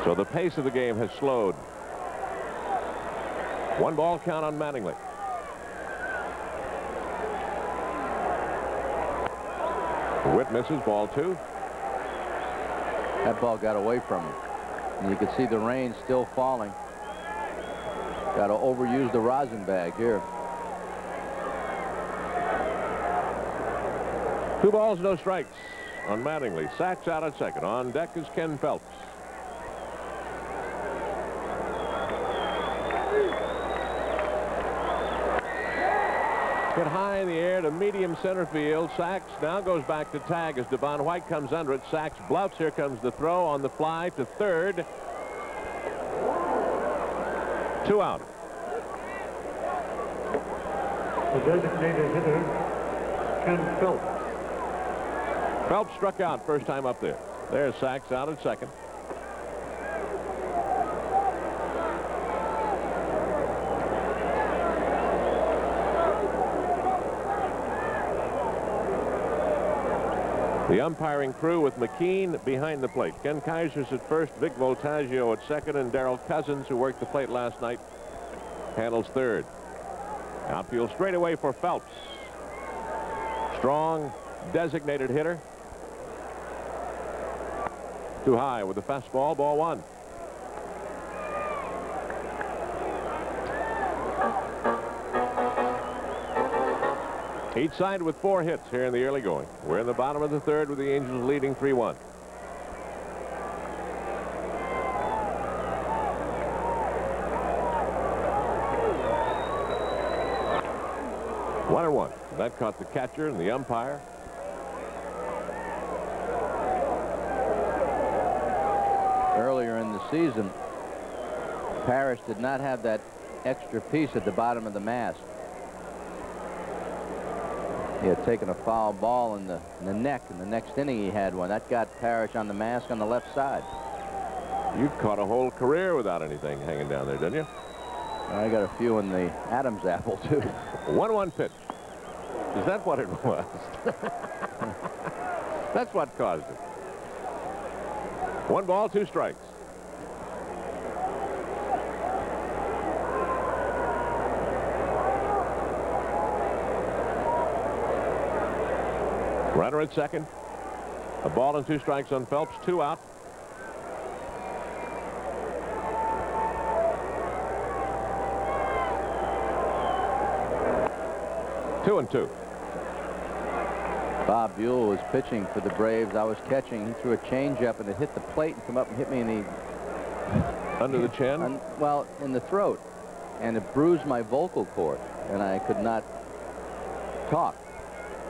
So the pace of the game has slowed. 1 ball count on Mattingly. Witt misses, ball 2. That ball got away from him. And you can see the rain still falling. Got to overuse the rosin bag here. 2 balls, no strikes on Mattingly. Sacks out at second. On deck is Ken Phelps. Hit high in the air to medium center field. Sachs now goes back to tag as Devon White comes under it. Sachs bluffs. Here comes the throw on the fly to third. 2 out. The designated hitter, Ken Phelps. Phelps struck out first time up there. There's Sachs out at second. The umpiring crew with McKean behind the plate. Ken Kaiser's at first, Vic Voltaggio at second, and Darrell Cousins, who worked the plate last night, handles third. Outfield straightaway for Phelps. Strong, designated hitter. Too high with the fastball, ball 1. Each side with 4 hits here in the early going. We're in the bottom of the third with the Angels leading 3-1. One and one. That caught the catcher and the umpire. Earlier in the season, Parrish did not have that extra piece at the bottom of the mask. He had taken a foul ball in the neck. In the next inning, he had one. That got Parrish on the mask on the left side. You caught a whole career without anything hanging down there, didn't you? I got a few in the Adam's apple, too. 1-1 pitch. Is that what it was? That's what caused it. 1 ball, 2 strikes. Runner at second. A ball and 2 strikes on Phelps. 2 out. Two and 2. Bob Buell was pitching for the Braves. I was catching. He threw a changeup and it hit the plate and come up and hit me in the under the chin. Well, in the throat, and it bruised my vocal cord, and I could not talk.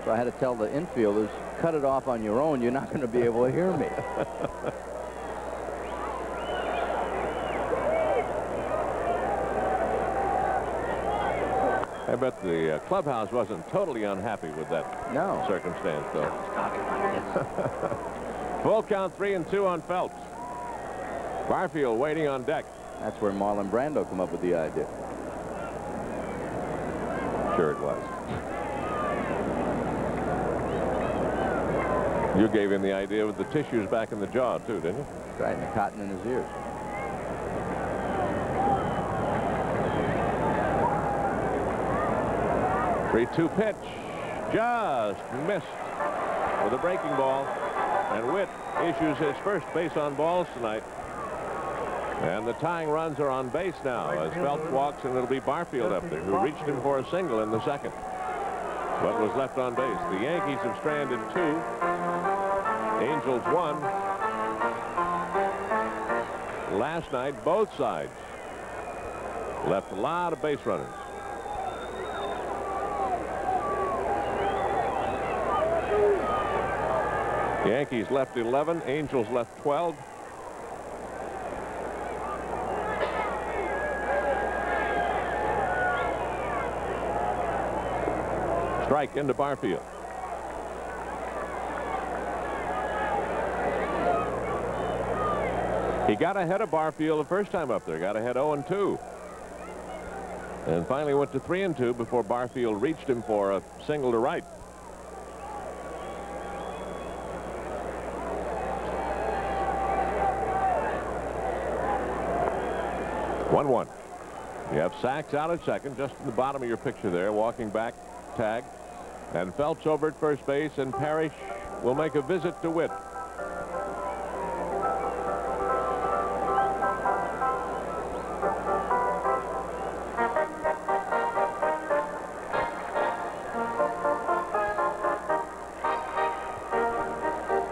So I had to tell the infielders, cut it off on your own. You're not going to be able to hear me. I bet the clubhouse wasn't totally unhappy with that circumstance, though. Full count, 3-2 on Phelps. Barfield waiting on deck. That's where Marlon Brando came up with the idea. Sure it was. You gave him the idea with the tissues back in the jaw, too, didn't you? Right, and the cotton in his ears. Three-two pitch. Just missed with a breaking ball. And Witt issues his first base on balls tonight. And the tying runs are on base now as Phelps walks, and it'll be Barfield up there, who reached him for a single in the second. But was left on base. The Yankees have stranded 2. Angels 1. Last night, both sides left a lot of base runners. Yankees left 11. Angels left 12. Strike into Barfield. He got ahead of Barfield the first time up there. Got ahead 0-2. And finally went to 3-2 before Barfield reached him for a single to right. One. You have Sachs out at second, just in the bottom of your picture there, walking back, tag. And Phelps over at first base, and Parrish will make a visit to Witt.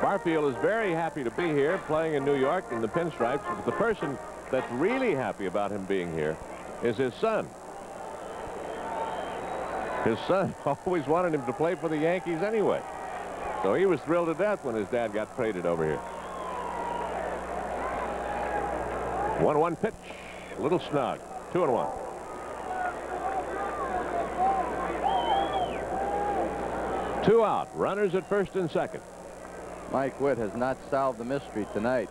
Barfield is very happy to be here, playing in New York in the pinstripes. But the person that's really happy about him being here is his son. His son always wanted him to play for the Yankees anyway. So he was thrilled to death when his dad got traded over here. 1-1 pitch. A little snug. 2-1. Two out. Runners at first and second. Mike Witt has not solved the mystery tonight.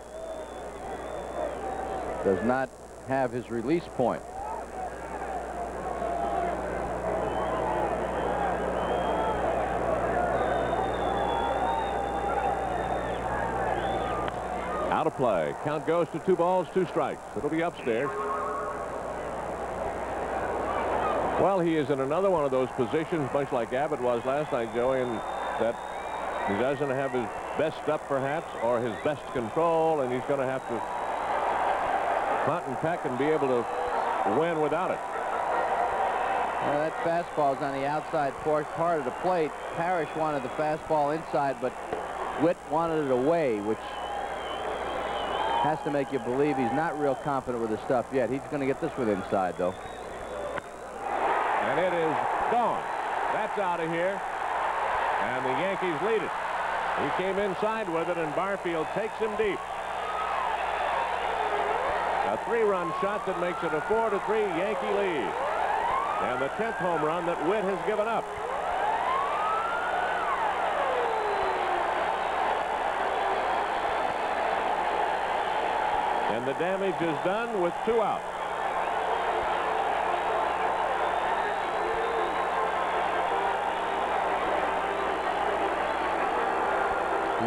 Does not have his release point. Out of play. Count goes to 2 balls, 2 strikes. It'll be upstairs. Well, he is in another one of those positions, much like Abbott was last night, Joey, in that he doesn't have his best stuff, perhaps, or his best control, and he's going to have to hunt and peck and be able to win without it. Well, that fastball is on the outside part of the plate. Parrish wanted the fastball inside, but Witt wanted it away, which has to make you believe he's not real confident with his stuff yet. He's going to get this with inside, though. And it is gone. That's out of here. And the Yankees lead it. He came inside with it, and Barfield takes him deep. A 3-run shot that makes it a 4-3 Yankee lead. And the 10th home run that Witt has given up. And the damage is done with 2 out.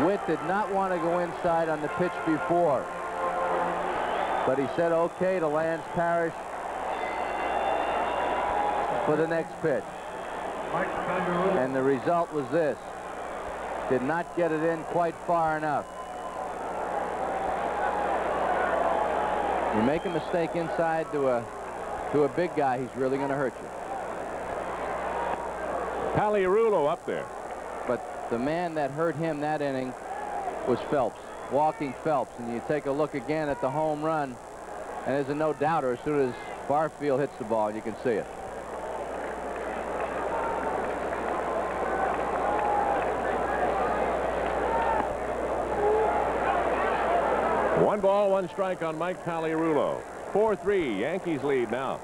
Witt did not want to go inside on the pitch before, but he said okay to Lance Parrish for the next pitch. And the result was this. Did not get it in quite far enough. You make a mistake inside to a big guy, he's really going to hurt you. Paliarulo up there. But the man that hurt him that inning was Phelps, walking Phelps. And you take a look again at the home run, and there's a no-doubter as soon as Barfield hits the ball, you can see it. One ball, 1 strike on Mike Paliarulo. 4-3, Yankees lead now.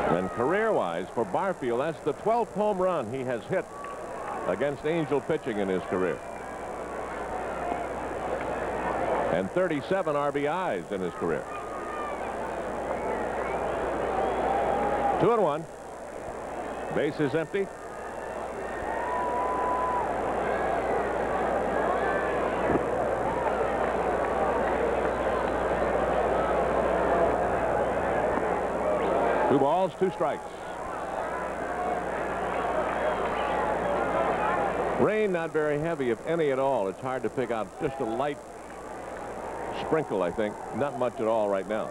And career-wise for Barfield, that's the 12th home run he has hit against Angel pitching in his career. And 37 RBIs in his career. 2-1. Base is empty. Two balls, 2 strikes. Rain not very heavy, if any at all. It's hard to pick out. Just a light sprinkle, I think. Not much at all right now.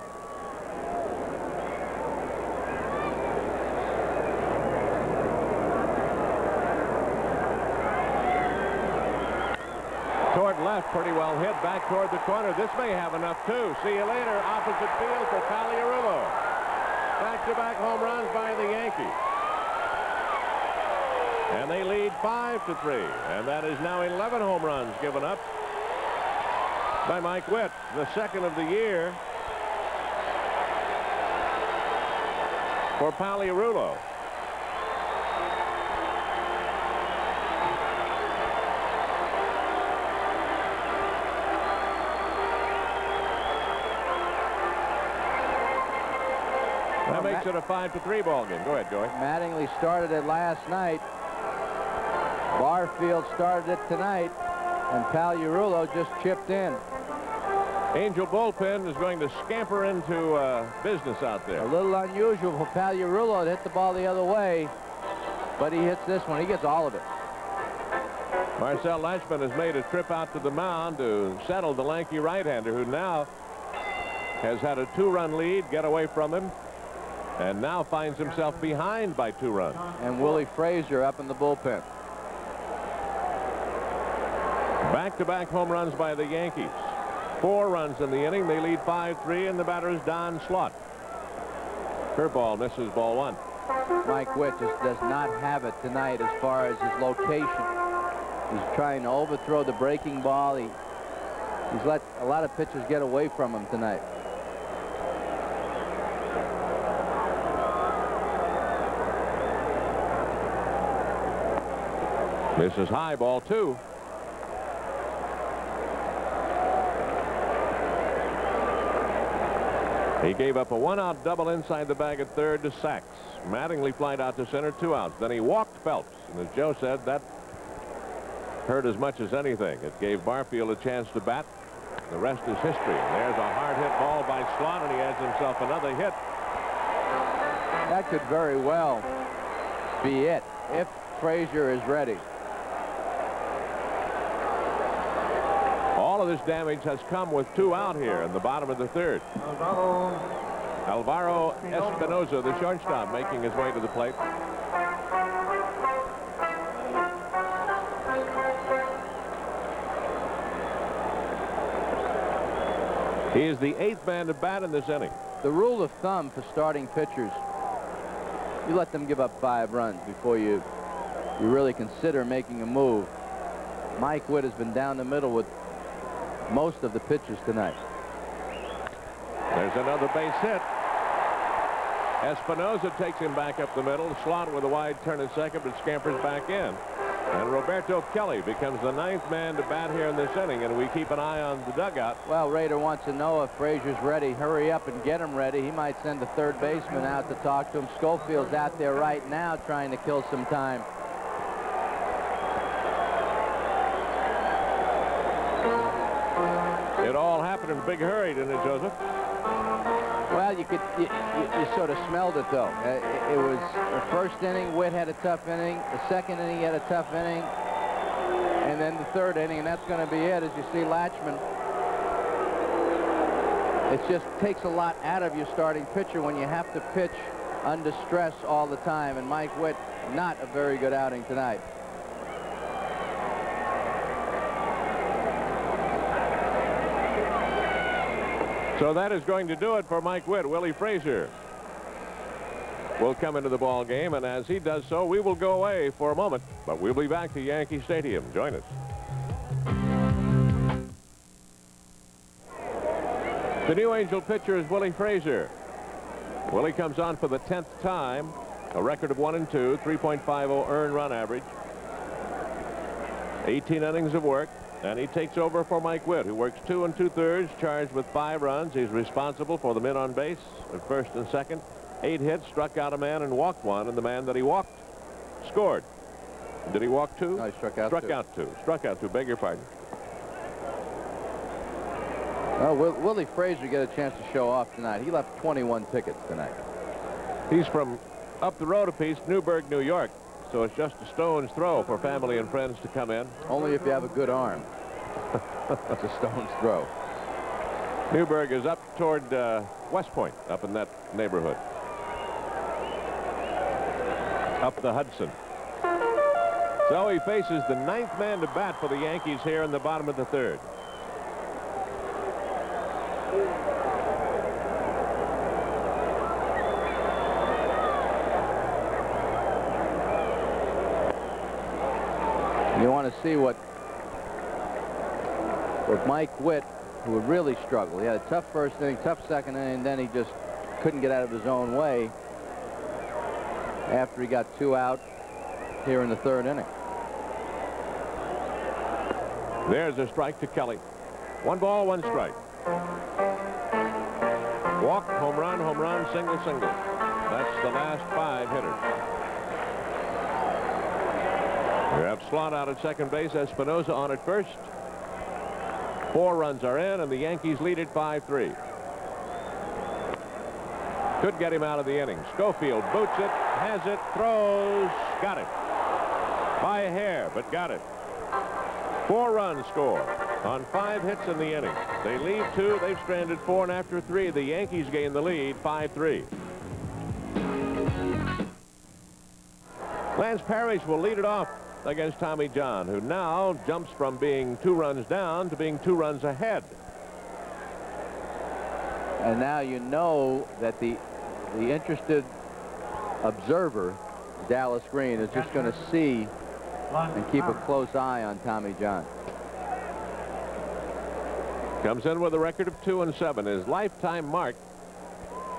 Toward left, pretty well hit. Back toward the corner. This may have enough, too. See you later. Opposite field for Paliarulo. Back-to-back home runs by the Yankees. And they lead 5-3. And that is now 11 home runs given up by Mike Witt, the second of the year for Paliarulo. That makes it a 5-3 ball game. Go ahead, Joey. Mattingly started it last night. Barfield started it tonight. And Pagliarulo just chipped in. Angel bullpen is going to scamper into business out there. A little unusual for Pagliarulo to hit the ball the other way, but he hits this one. He gets all of it. Marcel Lachman has made a trip out to the mound to settle the lanky right-hander, who now has had a 2-run lead, get away from him, and now finds himself behind by 2 runs. And Willie Frazier up in the bullpen. Back-to-back home runs by the Yankees. 4 runs in the inning. They lead 5-3, and the batter is Don Slaught. Curveball misses, ball 1. Mike Witt just does not have it tonight as far as his location. He's trying to overthrow the breaking ball. He's let a lot of pitchers get away from him tonight. Misses high, ball 2. He gave up a 1-out double inside the bag at third to Sachs. Mattingly flied out to center, 2 outs. Then he walked Phelps, and as Joe said, that hurt as much as anything. It gave Barfield a chance to bat. The rest is history. There's a hard hit ball by Slaught, and he adds himself another hit. That could very well be it if Frazier is ready. All of this damage has come with 2 out here in the bottom of the 3rd. Alvaro Espinoza, the shortstop, making his way to the plate. He is the 8th man to bat in this inning. The rule of thumb for starting pitchers, you let them give up 5 runs before you really consider making a move. Mike Witt has been down the middle with most of the pitches tonight. There's another base hit. Espinoza takes him back up the middle. Slaught with a wide turn at second, but scampers back in. And Roberto Kelly becomes the 9th man to bat here in this inning, and we keep an eye on the dugout. Well, Rader wants to know if Frazier's ready. Hurry up and get him ready. He might send the 3rd baseman out to talk to him. Schofield's out there right now trying to kill some time. It all happened in a big hurry, didn't it, Joseph? Well, you sort of smelled it, though. It was the 1st inning, Witt had a tough inning. The 2nd inning, he had a tough inning. And then the 3rd inning, and that's going to be it. As you see, Lachman, it just takes a lot out of your starting pitcher when you have to pitch under stress all the time. And Mike Witt, not a very good outing tonight. So that is going to do it for Mike Witt. Willie Frazier will come into the ball game, and as he does so, we will go away for a moment, but we'll be back to Yankee Stadium. Join us. The new Angel pitcher is Willie Frazier. Willie comes on for the 10th time, a record of 1-2, 3.50 earned run average, 18 innings of work. And he takes over for Mike Witt, who works 2 2/3, charged with 5 runs. He's responsible for the men on base at 1st and 2nd. 8 hits, struck out a man and walked 1, and the man that he walked scored. Did he walk 2? No, he struck out 2. Struck out 2, beg your pardon. Well, Willie Frazier get a chance to show off tonight. He left 21 tickets tonight. He's from up the road a piece, Newburgh, New York. So it's just a stone's throw for family and friends to come in. Only if you have a good arm. It's a stone's throw. Newburgh is up toward West Point, up in that neighborhood. Up the Hudson. So he faces the 9th man to bat for the Yankees here in the bottom of the 3rd. You want to see what Mike Witt, who would really struggle. He had a tough 1st inning, tough 2nd inning, and then he just couldn't get out of his own way after he got 2 out here in the 3rd inning. There's a strike to Kelly. 1 ball, 1 strike. Walk, home run, single, single. That's the last 5 hitters. We have Slot out at second base, Espinosa on at first. 4 runs are in, and the Yankees lead it 5-3. Could get him out of the inning. Schofield boots it, has it, throws, got it. By a hair, but got it. 4 runs scored on 5 hits in the inning. They lead 2, they've stranded 4, and after 3, the Yankees gain the lead 5-3. Lance Parrish will lead it off against Tommy John, who now jumps from being 2 runs down to being 2 runs ahead. And now you know that the interested observer, Dallas Green, is just going to see and keep a close eye on Tommy John. Comes in with a record of 2-7, his lifetime mark,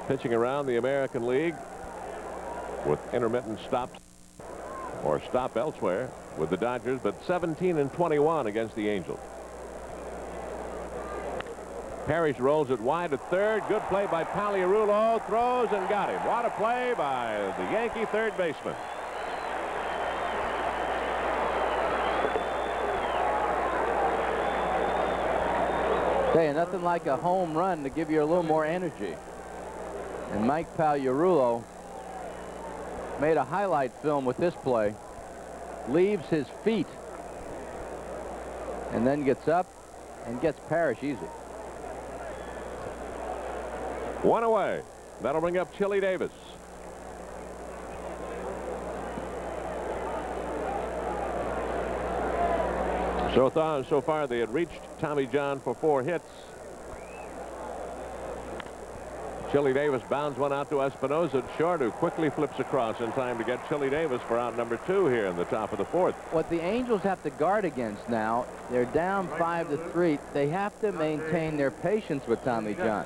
pitching around the American League with intermittent stops or stop elsewhere with the Dodgers, but 17-21 against the Angels. Parrish rolls it wide at third. Good play by Paliarulo. Throws and got him. What a play by the Yankee third baseman. Hey, nothing like a home run to give you a little more energy. And Mike Paliarulo made a highlight film with this play. Leaves his feet and then gets up and gets Parrish easy. 1 away. That'll bring up Chili Davis. So far they had reached Tommy John for 4 hits. Chili Davis bounds one out to Espinosa at short, who quickly flips across in time to get Chili Davis for out number 2 here in the top of the 4th. What the Angels have to guard against now, they're down 5-3. They have to maintain their patience with Tommy John.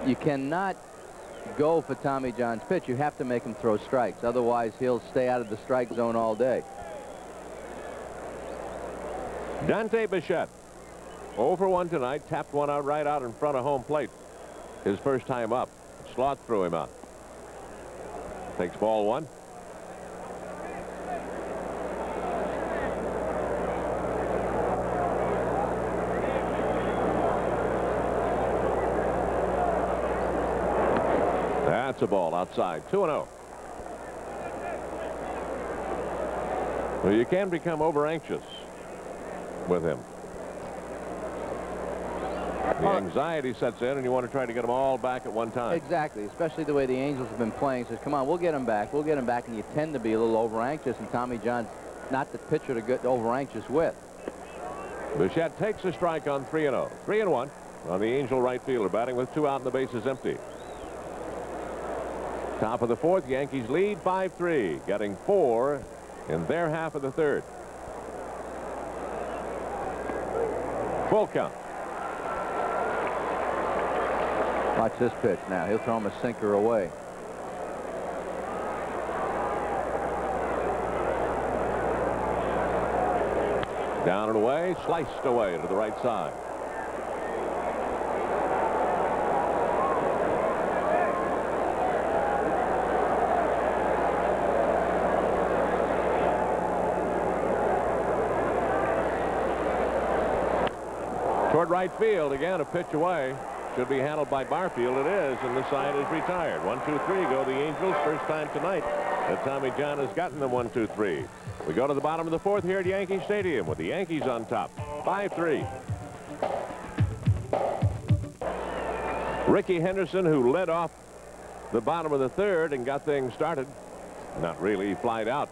You cannot go for Tommy John's pitch. You have to make him throw strikes. Otherwise, he'll stay out of the strike zone all day. Dante Bichette, 0 for 1 tonight, tapped one out right out in front of home plate. His first time up. Slot threw him out. Takes ball 1. That's a ball outside. 2-0. Well, you can become over anxious with him. The anxiety sets in, and you want to try to get them all back at one time. Exactly, especially the way the Angels have been playing. Says, come on, we'll get him back. We'll get him back, and you tend to be a little over anxious, and Tommy John's not the pitcher to get over anxious with. Bichette takes a strike on 3-0. 3-1 on the Angel right fielder, batting with 2 out and the bases empty. Top of the 4th, Yankees lead 5-3, getting 4 in their half of the 3rd. Full count. Watch this pitch now. He'll throw him a sinker away. Down and away, sliced away to the right side. Toward right field, again a pitch away. Should be handled by Barfield. It is, and the side is retired. 1-2-3 go the Angels. First time tonight that Tommy John has gotten them 1-2-3. We go to the bottom of the 4th here at Yankee Stadium with the Yankees on top. 5-3. Ricky Henderson, who led off the bottom of the 3rd and got things started. Not really, he flied out.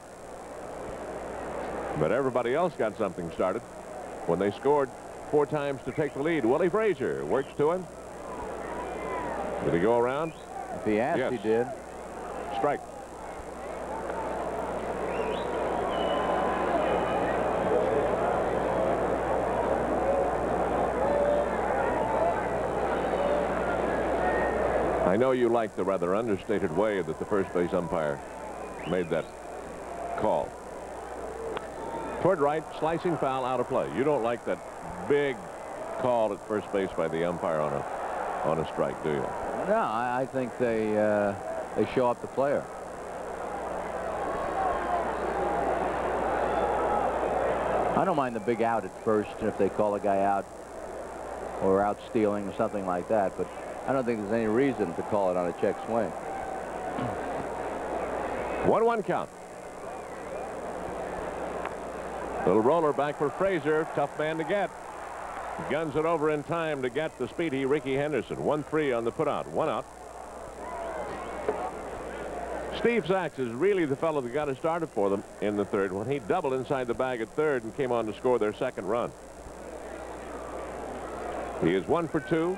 But everybody else got something started when they scored 4 times to take the lead. Willie Frazier works to him. Did he go around? If he asked, yes. He did. Strike. I know you like the rather understated way that the first base umpire made that call. Toward right, slicing foul, out of play. You don't like that big call at first base by the umpire on a on a strike, do you? No, I think they show up the player. I don't mind the big out at first if they call a guy out or out stealing or something like that, but I don't think there's any reason to call it on a check swing. 1-1 count. Little roller back for Frazier. Tough man to get. Guns it over in time to get the speedy Ricky Henderson. 1-3 on the putout. 1 out. Steve Sachs is really the fellow that got it started for them in the third when he doubled inside the bag at third and came on to score their second run. He is 1 for 2.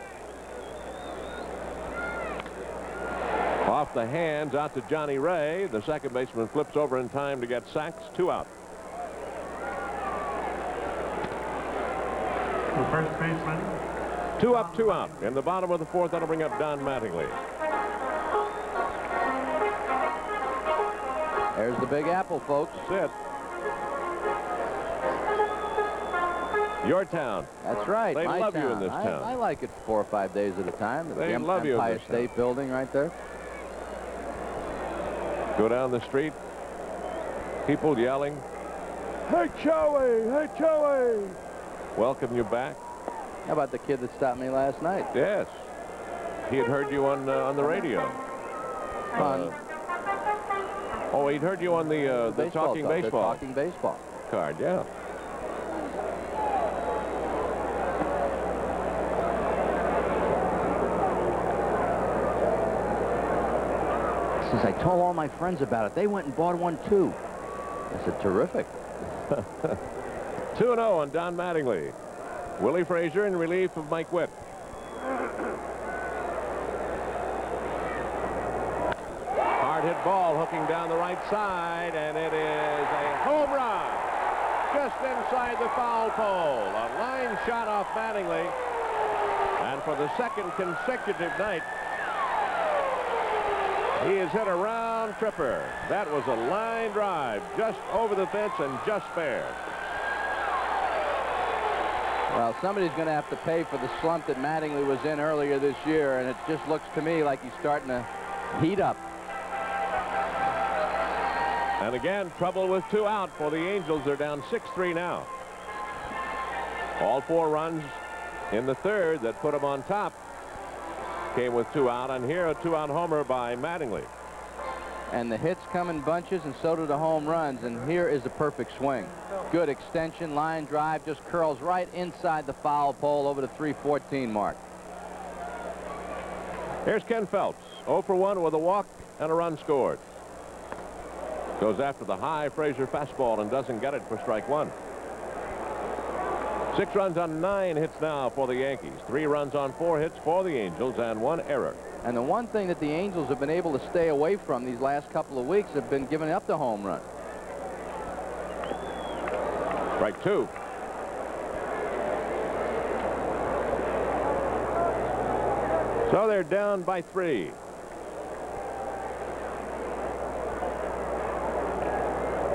Off the hands out to Johnny Ray. The second baseman flips over in time to get Sachs. 2 out. The first baseman. 2 up, 2 out. In the bottom of the fourth, that'll bring up Don Mattingly. There's the Big Apple, folks. That's it. Your town. That's right. They my love town. you in this town. I like it 4 or 5 days at a time. They the love you in Empire this State town. Building right there. Go down the street. People yelling, "Hey, Joey! Hey, Joey!" Welcome you back. How about the kid that stopped me last night? Yes. He had heard you on the radio. Oh, he'd heard you on the Talking Baseball. The Talking Baseball Card, yeah. Since I told all my friends about it, they went and bought one too. I said, terrific. 2-0 on Don Mattingly. Willie Frazier in relief of Mike Witt. Hard hit ball hooking down the right side, and it is a home run just inside the foul pole. A line shot off Mattingly, and for the second consecutive night, he has hit a round tripper. That was a line drive just over the fence and just fair. Well, somebody's going to have to pay for the slump that Mattingly was in earlier this year, and it just looks to me like he's starting to heat up. And again, trouble with 2 out for the Angels. They're down 6-3 now. All 4 runs in the third that put them on top came with 2 out, and here a 2-out homer by Mattingly. And the hits come in bunches, and so do the home runs, and here is the perfect swing. Good extension, line drive, just curls right inside the foul pole over the 314 mark. Here's Ken Phelps, 0 for 1 with a walk and a run scored. Goes after the high Frazier fastball and doesn't get it for strike 1. 6 runs on 9 hits now for the Yankees. 3 runs on 4 hits for the Angels and 1 error. And the one thing that the Angels have been able to stay away from these last couple of weeks have been giving up the home run. Strike 2. So they're down by 3.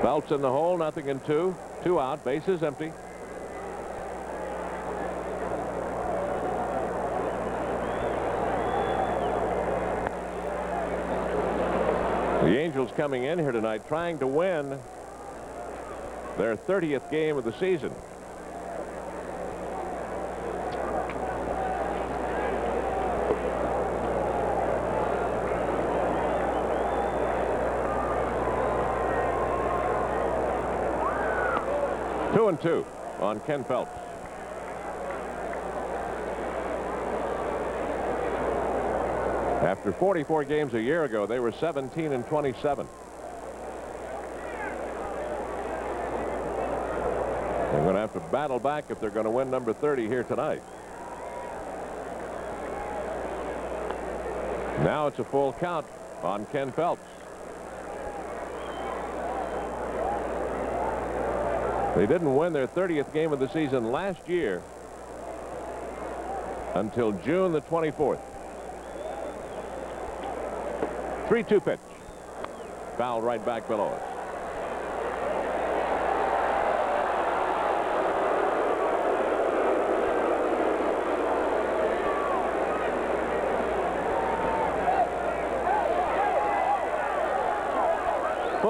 Phelps in the hole, 0-2. 2 out, bases empty. The Angels coming in here tonight trying to win their 30th game of the season. Two and 2 on Ken Phelps. After 44 games a year ago, they were 17 and 27. They're going to have to battle back if they're going to win number 30 here tonight. Now it's a full count on Ken Phelps. They didn't win their 30th game of the season last year until June the 24th. 3-2 pitch. Foul right back below us.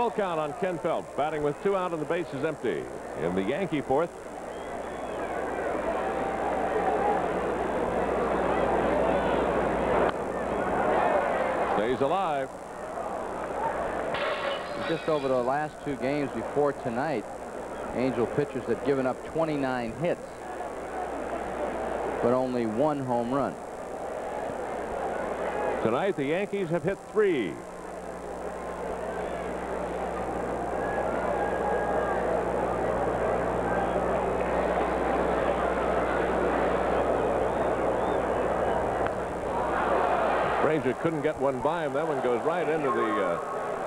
Full count on Ken Phelps, batting with 2 out and the bases empty in the Yankee fourth. Stays alive. Just over the last 2 games before tonight, Angel pitchers have given up 29 hits, but only 1 home run. Tonight, the Yankees have hit 3. Ranger couldn't get one by him. That one goes right into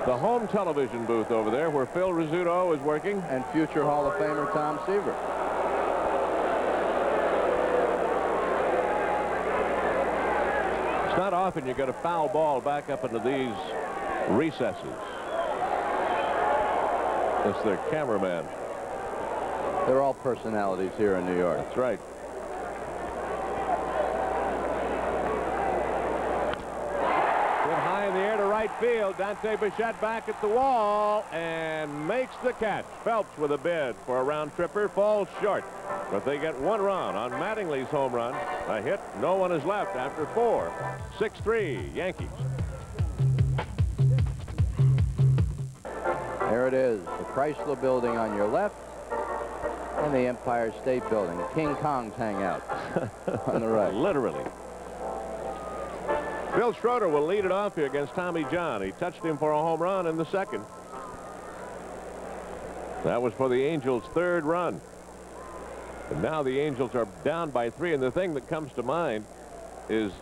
the home television booth over there where Phil Rizzuto is working. And future Hall of Famer Tom Seaver. It's not often you get a foul ball back up into these recesses. That's their cameraman. They're all personalities here in New York. That's right. Field. Dante Bichette back at the wall and makes the catch. Phelps with a bid for a round tripper, falls short, but they get 1 run on Mattingly's home run. A hit. No one is left after 4. 6-3 Yankees. There it is, the Chrysler Building on your left and the Empire State Building. King Kong's hangout on the right. Literally. Bill Schroeder will lead it off here against Tommy John. He touched him for a home run in the second. That was for the Angels' 3rd run. And now the Angels are down by 3. And the thing that comes to mind is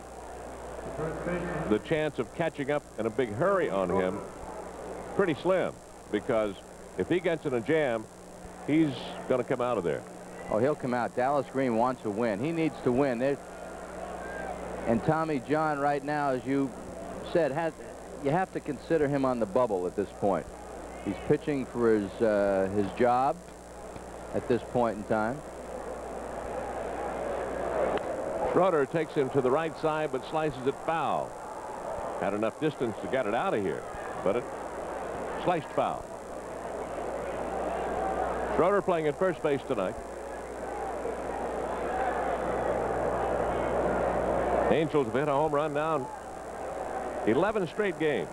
the chance of catching up in a big hurry on him. Pretty slim, because if he gets in a jam, he's going to come out of there. Oh, he'll come out. Dallas Green wants to win. He needs to win. And Tommy John right now, as you said, you have to consider him on the bubble at this point. He's pitching for his job at this point in time. Schroeder takes him to the right side but slices it foul. Had enough distance to get it out of here, but it sliced foul. Schroeder playing at first base tonight. Angels have hit a home run now 11 straight games.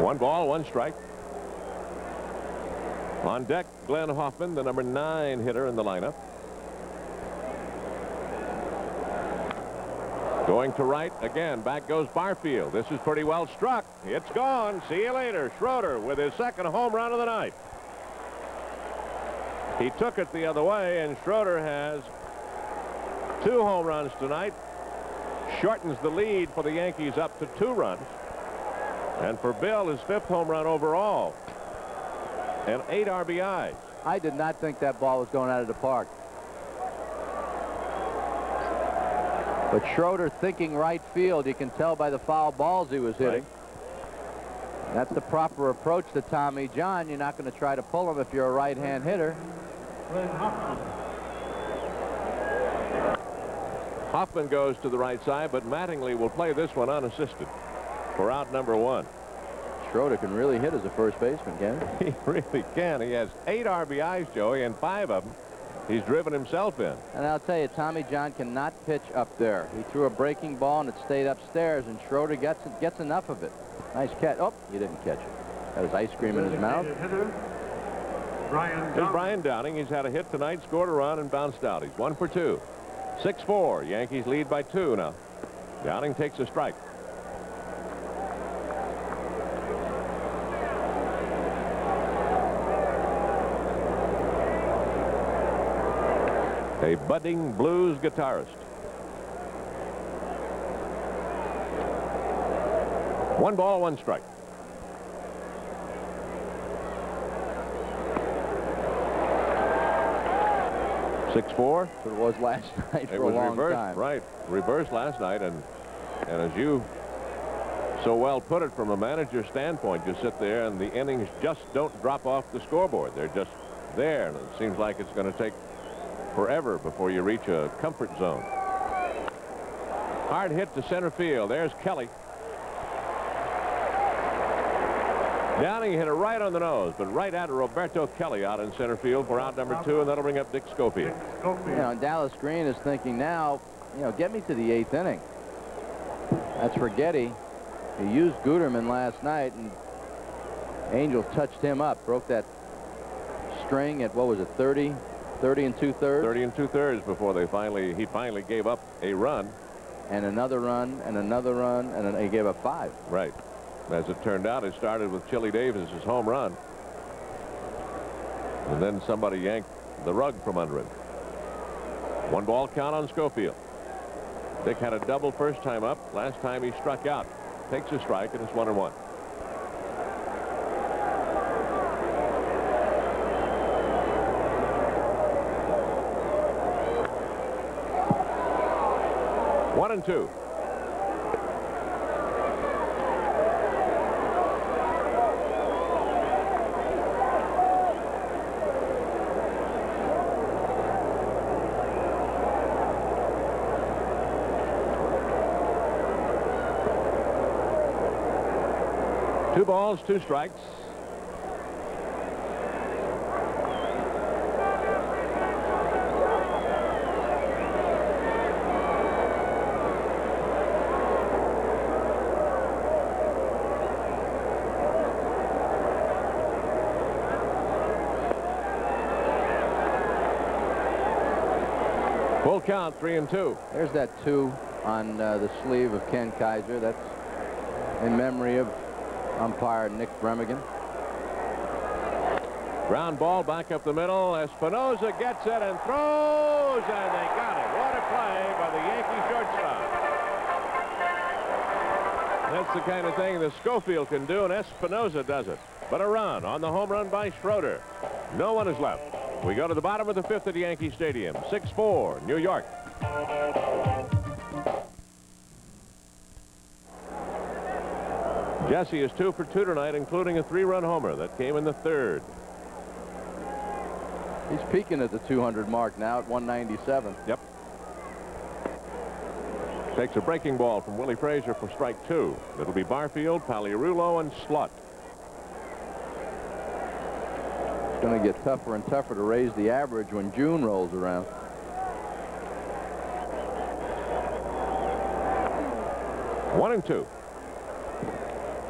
One ball, 1 strike. On deck, Glenn Hoffman, the number 9 hitter in the lineup. Going to right again. Back goes Barfield. This is pretty well struck. It's gone. See you later. Schroeder with his 2nd home run of the night. He took it the other way, and Schroeder has 2 home runs tonight. Shortens the lead for the Yankees up to 2 runs. And for Bill, his 5th home run overall. And 8 RBIs. I did not think that ball was going out of the park. But Schroeder thinking right field. You can tell by the foul balls he was hitting. Right. That's the proper approach to Tommy John. You're not going to try to pull him if you're a right-hand hitter. Hoffman goes to the right side, but Mattingly will play this one unassisted for out number 1. Schroeder can really hit as a first baseman, can he? He really can. He has 8 RBIs, Joey, and 5 of them he's driven himself in. And I'll tell you, Tommy John cannot pitch up there. He threw a breaking ball and it stayed upstairs, and Schroeder gets enough of it. Nice catch. Oh, he didn't catch it. Got his ice cream in his mouth. Here's Brian Downing. He's had a hit tonight, scored a run, and bounced out. He's 1 for 2. 6-4. Yankees lead by 2 now. Downing takes a strike. A budding blues guitarist. 1 ball, 1 strike. Six-4. So it was last night for a long time. Right. Reversed last night, and as you so well put it, from a manager's standpoint, you sit there and the innings just don't drop off the scoreboard. They're just there, and it seems like it's going to take forever before you reach a comfort zone. Hard hit to center field. There's Kelly. Downing hit it right on the nose, but right at Roberto Kelly out in center field for out number 2, and that'll bring up Dick Schofield. You know, Dallas Green is thinking now, you know, get me to the 8th inning. That's for Getty. He used Guterman last night, and Angels touched him up, broke that string at, what was it, 30 and 2/3? 30 and 2/3 before he finally gave up a run. And another run, and another run, and then he gave up 5. Right. As it turned out, it started with Chili Davis's home run. And then somebody yanked the rug from under him. 1 ball count on Schofield. Dick had a double first time up. Last time he struck out. Takes a strike, and it's 1-1. One and 2. Two balls, 2 strikes. Full count, 3-2. There's that 2 on the sleeve of Ken Kaiser. That's in memory of umpire Nick Bremigan. Ground ball back up the middle. Espinosa gets it and throws, and they got it. What a play by the Yankee shortstop. That's the kind of thing that Schofield can do, and Espinosa does it. But a run on the home run by Schroeder. No one is left. We go to the bottom of the 5th at Yankee Stadium. 6-4, New York. Jesse is 2 for 2 tonight, including a 3-run homer that came in the 3rd. He's peaking at the 200 mark now at 197. Yep. Takes a breaking ball from Willie Frazier for strike 2. It'll be Barfield, Paliarulo, and Slott. It's going to get tougher and tougher to raise the average when June rolls around. One and 2.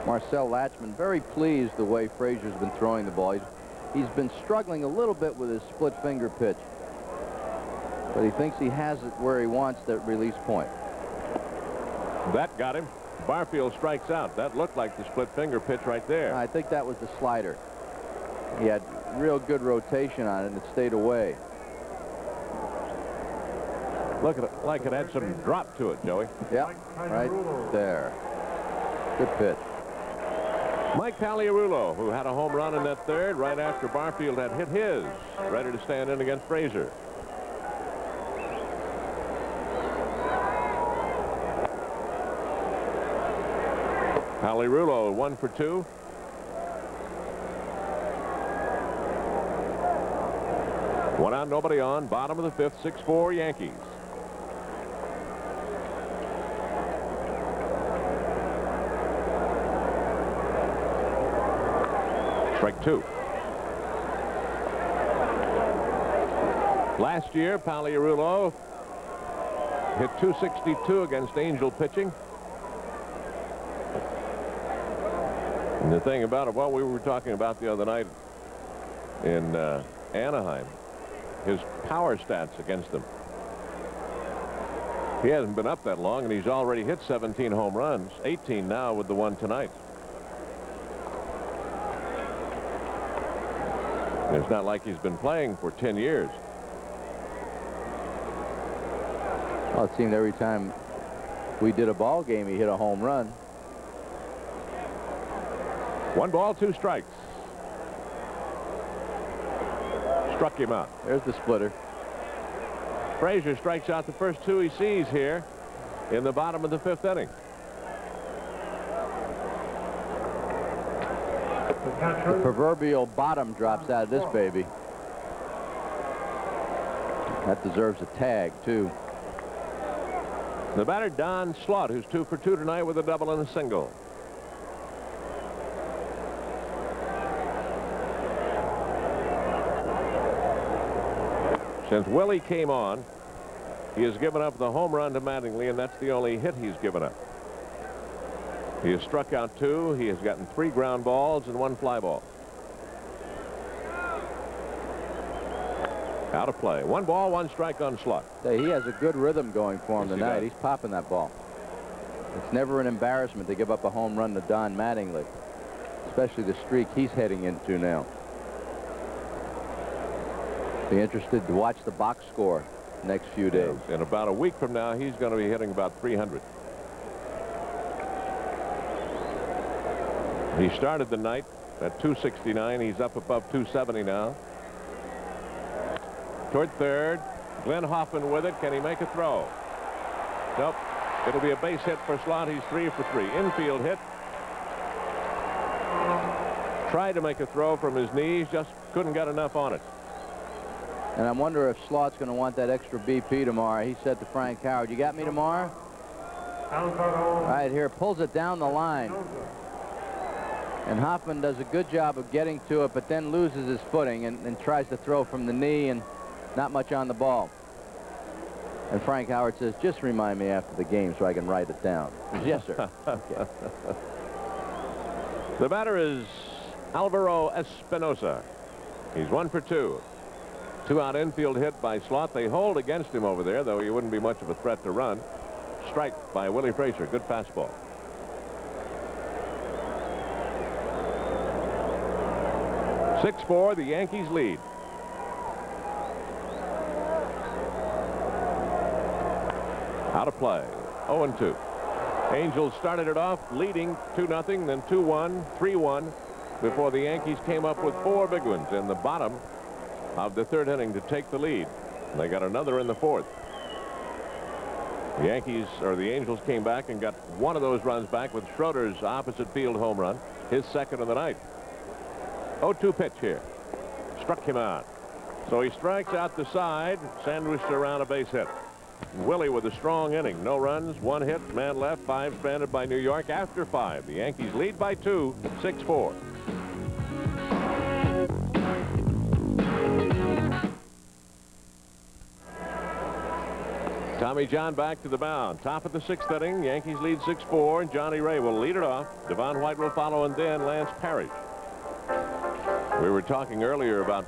Marcel Latchman very pleased the way Frazier's been throwing the ball. He's been struggling a little bit with his split finger pitch, but he thinks he has it where he wants that release point. That got him. Barfield strikes out. That looked like the split finger pitch right there. I think that was the slider. He had real good rotation on it, and it stayed away. Look at it, like it had some drop to it, Joey. Yep, right there. Good pitch. Mike Paliarulo, who had a home run in that 3rd right after Barfield had hit his, ready to stand in against Frazier. Paliarulo 1 for 2. One out, nobody on. Bottom of the 5th, 6-4 Yankees. Strike 2. Last year, Paliarulo hit .262 against Angel pitching. And the thing about it, what we were talking about the other night in Anaheim, his power stats against them. He hasn't been up that long, and he's already hit 17 home runs, 18 now with the one tonight. It's not like he's been playing for 10 years. Well, it seemed every time we did a ball game, he hit a home run. 1 ball, 2 strikes. Struck him out. There's the splitter. Frazier strikes out the first 2 he sees here in the bottom of the 5th inning. The proverbial bottom drops out of this baby. That deserves a tag, too. The batter, Don Slaught, who's 2 for 2 tonight with a double and a single. Since Willie came on, he has given up the home run to Mattingly, and that's the only hit he's given up. He has struck out 2. He has gotten 3 ground balls and 1 fly ball. Out of play. 1 ball, 1 strike on Slaught. He has a good rhythm going for him Yes, tonight. He's popping that ball. It's never an embarrassment to give up a home run to Don Mattingly, especially the streak he's heading into now. Be interested to watch the box score next few days. In about a week from now, he's going to be hitting about 300. He started the night at 269. He's up above 270 now. Toward third. Glenn Hoffman with it. Can he make a throw? Nope. It'll be a base hit for Slaught. He's 3 for 3. Infield hit. Tried to make a throw from his knees. Just couldn't get enough on it. And I wonder if Slaught's going to want that extra BP tomorrow. He said to Frank Howard, "You got me tomorrow?" Right here. Pulls it down the line. And Hoffman does a good job of getting to it, but then loses his footing and tries to throw from the knee, and not much on the ball. And Frank Howard says, "Just remind me after the game so I can write it down." He says, "Yes, sir." Okay. The batter is Alvaro Espinosa. He's 1 for 2. 2-out infield hit by Slaught. They hold against him over there, though he wouldn't be much of a threat to run. Strike by Willie Frazier. Good fastball. "6-4, the Yankees lead. Out of play. 0-2. Angels started it off leading 2-0, then 2-1, 3-1, before the Yankees came up with 4 big ones in the bottom of the 3rd inning to take the lead. And they got another in the 4th. The Angels came back and got 1 of those runs back with Schroeder's opposite field home run, his 2nd of the night. 0-2 pitch here. Struck him out. So he strikes out the side, sandwiched around a base hit. Willie with a strong inning. No runs, 1 hit, man left, 5 stranded by New York. After 5, the Yankees lead by 2, 6-4. Tommy John back to the mound. Top of the 6th inning. Yankees lead 6-4. And Johnny Ray will lead it off. Devon White will follow, and then Lance Parrish. We were talking earlier about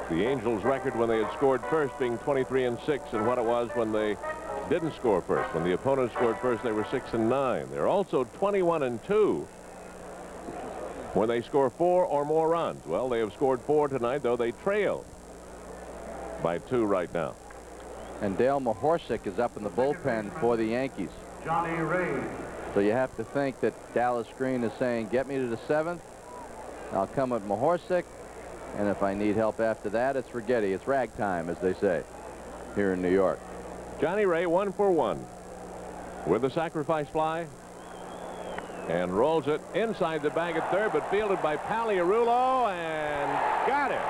the Angels' record when they had scored first being 23-6, and what it was when they didn't score first. When the opponents scored first, they were 6-9. They're also 21-2 when they score 4 or more runs. Well, they have scored 4 tonight, though they trail by 2 right now. And Dale Mahorsic is up in the bullpen for the Yankees. Johnny Ray. So you have to think that Dallas Green is saying, "Get me to the 7th. I'll come with Mahorsic. And if I need help after that, it's Rigetti. It's ragtime," as they say here in New York. Johnny Ray 1 for 1 with a sacrifice fly, and rolls it inside the bag at third, but fielded by Paliarulo, and got it.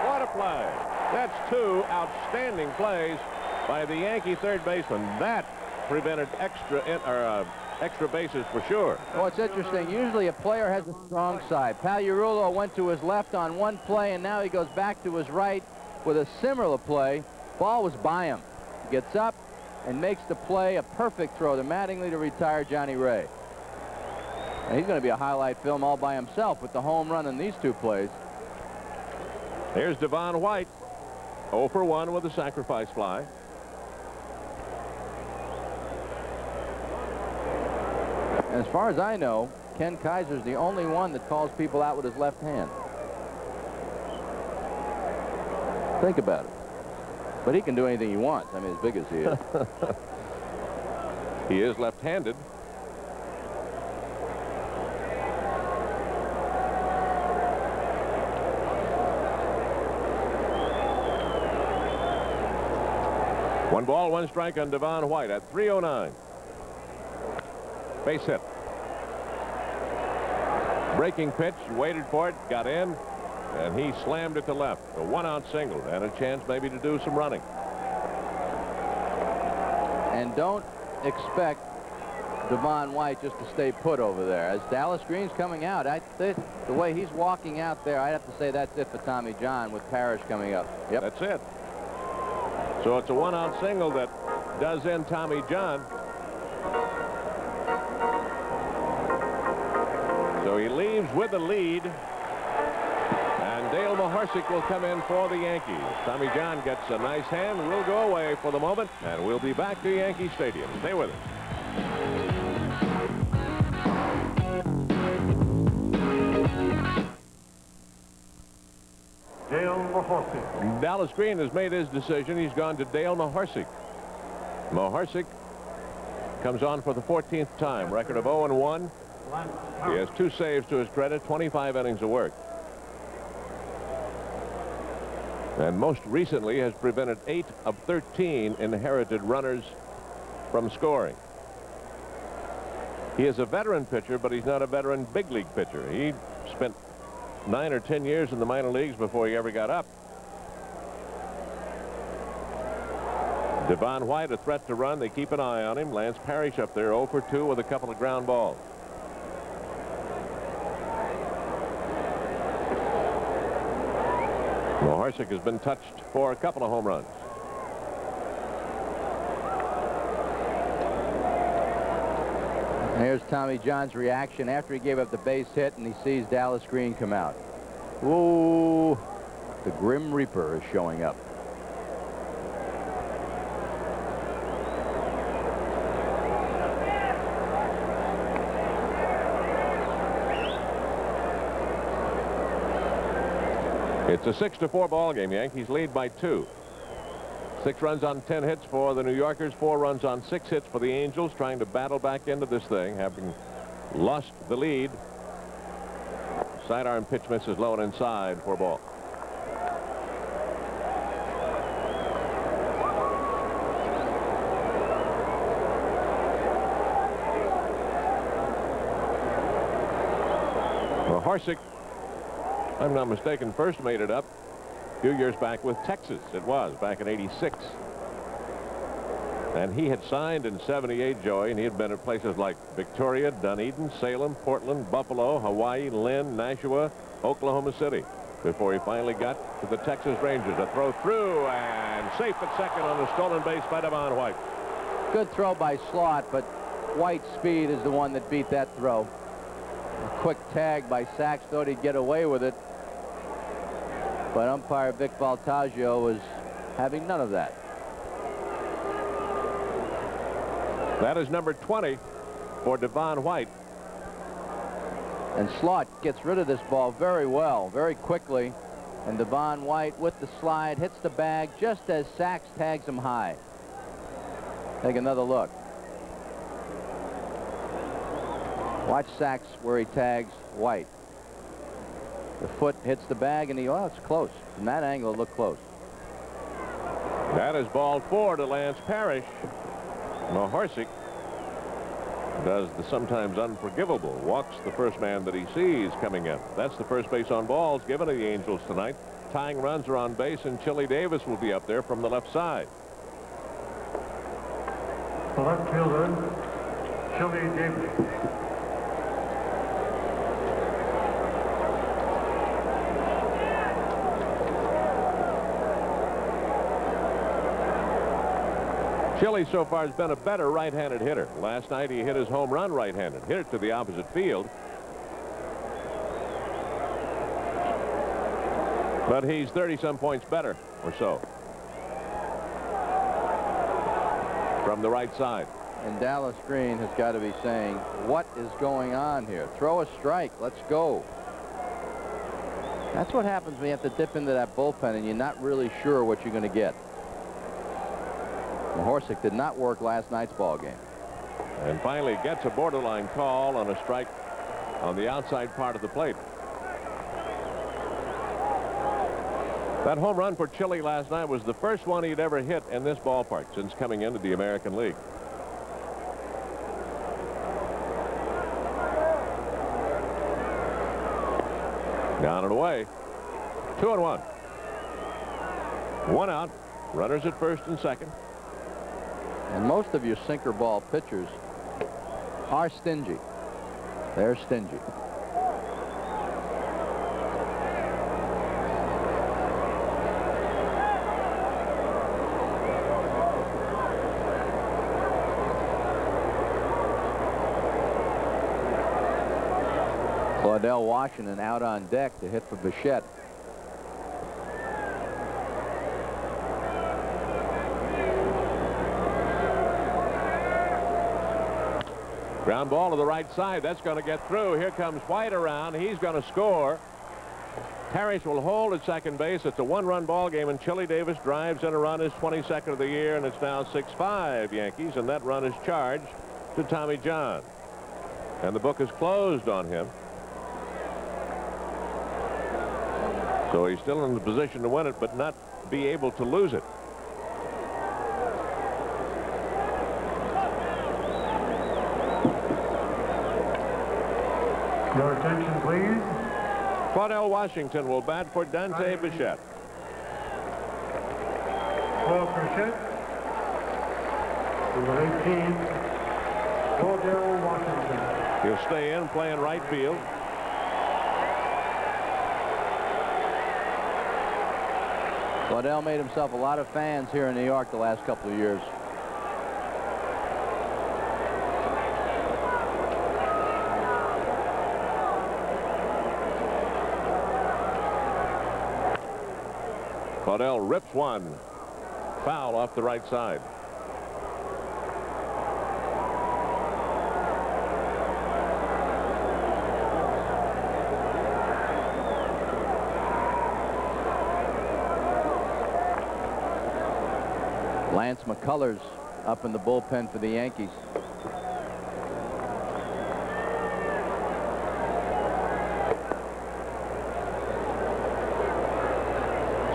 What a play. That's 2 outstanding plays by the Yankee third baseman. That prevented extra bases for sure. Oh, it's interesting. Usually a player has a strong side. Paliarulo went to his left on 1 play, and now he goes back to his right with a similar play. Ball was by him. He gets up and makes the play, a perfect throw to Mattingly to retire Johnny Ray. And he's going to be a highlight film all by himself with the home run in these 2 plays. Here's Devon White, 0 for 1 with a sacrifice fly. And as far as I know, Ken Kaiser's the only one that calls people out with his left hand. Think about it. But he can do anything he wants. I mean, as big as he is. He is left-handed. One ball, 1 strike on Devon White at 3:09. Base hit. Breaking pitch, waited for it, got in, and he slammed it to left. A 1-out single and a chance maybe to do some running. And don't expect Devon White just to stay put over there. As Dallas Green's coming out, the way he's walking out there, I'd have to say that's it for Tommy John with Parrish coming up. Yep. That's it. So it's a one-out single that does end Tommy John. So he leaves with the lead. And Dale Mahorsik will come in for the Yankees. Tommy John gets a nice hand. We'll go away for the moment, and we'll be back to Yankee Stadium. Stay with us. Dale Mahorsik. Dallas Green has made his decision. He's gone to Dale Mahorsik. Mahorsik comes on for the 14th time. Record of 0-1. He has 2 saves to his credit, 25 innings of work. And most recently has prevented 8 of 13 inherited runners from scoring. He is a veteran pitcher, but he's not a veteran big league pitcher. He spent 9 or 10 years in the minor leagues before he ever got up. Devon White, a threat to run. They keep an eye on him. Lance Parrish up there 0 for 2 with a couple of ground balls. Mahorsik has been touched for a couple of home runs. Here's Tommy John's reaction after he gave up the base hit and he sees Dallas Green come out. Whoa, the Grim Reaper is showing up. It's a 6-4 ball game. Yankees lead by 2. 6 runs on 10 hits for the New Yorkers, 4 runs on 6 hits for the Angels, trying to battle back into this thing, having lost the lead. Sidearm pitch misses low and inside for a ball. Mahorsik, I'm not mistaken, first made it up a few years back with Texas. It was back in '86. And he had signed in '78, Joey, and he had been at places like Victoria, Dunedin, Salem, Portland, Buffalo, Hawaii, Lynn, Nashua, Oklahoma City, before he finally got to the Texas Rangers. A throw through and safe at second on the stolen base by Devon White. Good throw by Slot, but White's speed is the one that beat that throw. A quick tag by Sachs, thought he'd get away with it. But umpire Vic Voltaggio was having none of that. That is number 20 for Devon White. And Slot gets rid of this ball very well, very quickly. And Devon White with the slide hits the bag just as Sachs tags him high. Take another look. Watch Sachs where he tags White. The foot hits the bag and oh, it's close. From that angle, it looked close. That is ball 4 to Lance Parrish. Mahorsik does the sometimes unforgivable. Walks the first man that he sees coming in. That's the first base on balls given to the Angels tonight. Tying runs are on base, and Chili Davis will be up there from the left side. The left fielder, Chili Davis. Chili so far has been a better right-handed hitter. Last night he hit his home run right-handed, hit it to the opposite field. But he's 30-some points better or so from the right side. And Dallas Green has got to be saying, what is going on here? Throw a strike. Let's go. That's what happens when you have to dip into that bullpen and you're not really sure what you're going to get. Mahorsik did not work last night's ball game. And finally gets a borderline call on a strike on the outside part of the plate. That home run for Chili last night was the first one he'd ever hit in this ballpark since coming into the American League. Down and away. 2-1. 1 out. Runners at first and second. And most of your sinker ball pitchers are stingy. They're stingy. Claudell Washington out on deck to hit for Bichette. Ground ball to the right side. That's going to get through. Here comes White around. He's going to score. Parrish will hold at second base. It's a one-run ball game, and Chili Davis drives in a run, his 22nd of the year, and it's now 6-5 Yankees, and that run is charged to Tommy John. And the book is closed on him. So he's still in the position to win it, but not be able to lose it. Your attention, please. Claudell Washington will bat for Dante Bichette. For Bichette. Number 18, Claudell Washington. He'll stay in, play in right field. Claudell made himself a lot of fans here in New York the last couple of years. Claudell rips one. Foul off the right side. Lance McCullers up in the bullpen for the Yankees.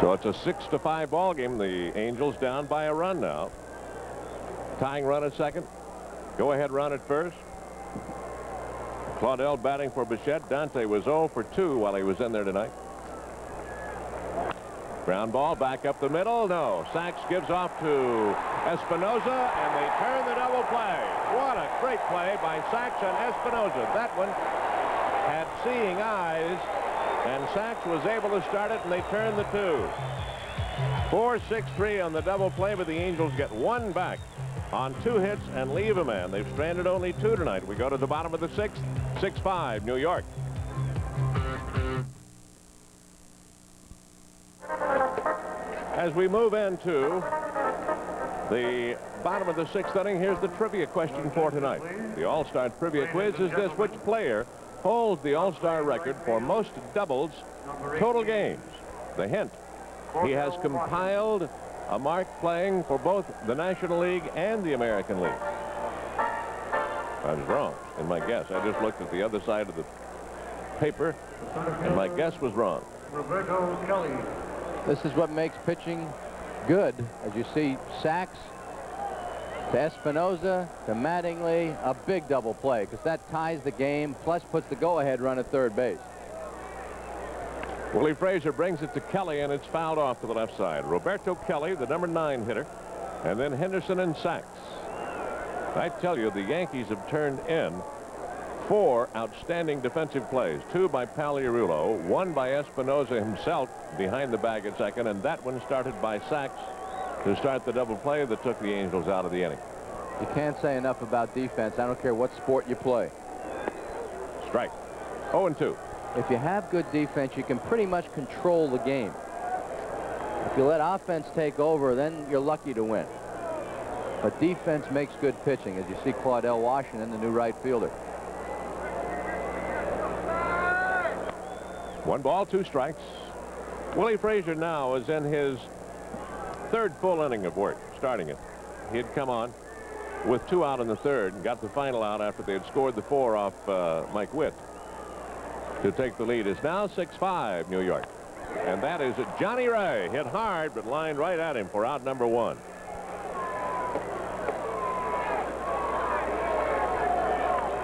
So it's a 6-5 ball game. The Angels down by a run now. Tying run at second. Go ahead run at first. Claudell batting for Bichette. Dante was 0 for 2 while he was in there tonight. Ground ball back up the middle. No. Sachs gives off to Espinoza, and they turn the double play. What a great play by Sachs and Espinoza. That one had seeing eyes, and Sachs was able to start it, and they turned the 2. 4-6-3 on the double play, but the Angels get one back on 2 hits and leave a man. They've stranded only 2 tonight. We go to the bottom of the 6th. 6-5 New York. As we move into the bottom of the 6th inning, here's the trivia question for tonight. The All-Star trivia quiz is this: which player holds the All-Star record for most doubles total games? The hint: he has compiled a mark playing for both the National League and the American League. I was wrong in my guess. I just looked at the other side of the paper, and my guess was wrong. Roberto Kelly. This is what makes pitching good. As you see, Sachs to Espinoza to Mattingly, a big double play, because that ties the game, plus puts the go-ahead run at third base. Willie Frazier brings it to Kelly, and it's fouled off to the left side. Roberto Kelly, the number 9 hitter, and then Henderson and Sachs. I tell you, the Yankees have turned in 4 outstanding defensive plays. 2 by Paliarulo, 1 by Espinoza himself behind the bag at second, and that one started by Sachs to start the double play that took the Angels out of the inning. You can't say enough about defense. I don't care what sport you play. Strike. 0-2. If you have good defense, you can pretty much control the game. If you let offense take over, then you're lucky to win. But defense makes good pitching, as you see Claudell Washington, the new right fielder. 1 ball, 2 strikes. Willie Frazier now is in his 3rd full inning of work, starting it. He had come on with 2 out in the 3rd and got the final out after they had scored the 4 off Mike Witt to take the lead. It's now 6-5 New York. And that is Johnny Ray, hit hard but lined right at him for out number 1.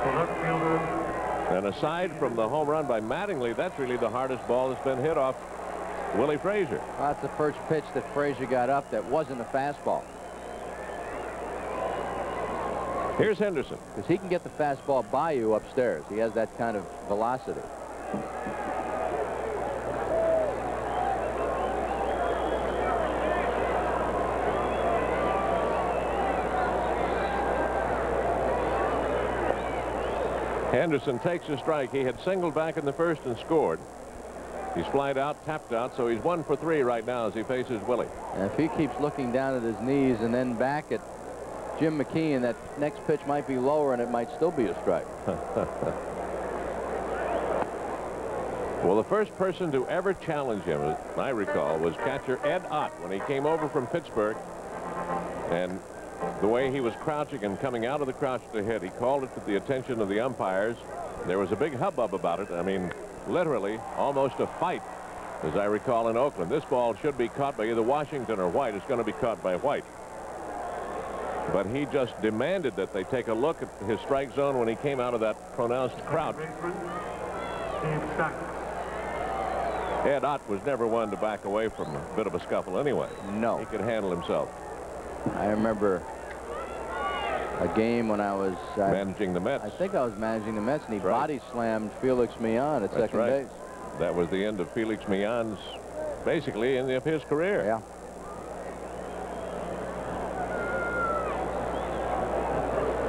The left fielder. And aside from the home run by Mattingly, that's really the hardest ball that's been hit off Willie Frazier. Well, that's the first pitch that Frazier got up that wasn't a fastball. Here's Henderson. Because he can get the fastball by you upstairs. He has that kind of velocity. Henderson takes a strike. He had singled back in the first and scored. He's flied out, tapped out, so he's 1 for 3 right now as he faces Willie. And if he keeps looking down at his knees and then back at Jim McKeon, that next pitch might be lower and it might still be a strike. Well, the first person to ever challenge him, as I recall, was catcher Ed Ott when he came over from Pittsburgh. And the way he was crouching and coming out of the crouch to hit, he called it to the attention of the umpires. There was a big hubbub about it. I mean, literally almost a fight, as I recall, in Oakland. This ball should be caught by either Washington or White. It's going to be caught by White. But he just demanded that they take a look at his strike zone when he came out of that pronounced crouch. Ed Ott was never one to back away from a bit of a scuffle anyway. No. He could handle himself. I remember a game when I was managing the Mets. I think I was managing the Mets, and he That's right. body slammed Felix Millan at second right. base. That was the end of Felix Millan's, basically, end of his career. Yeah.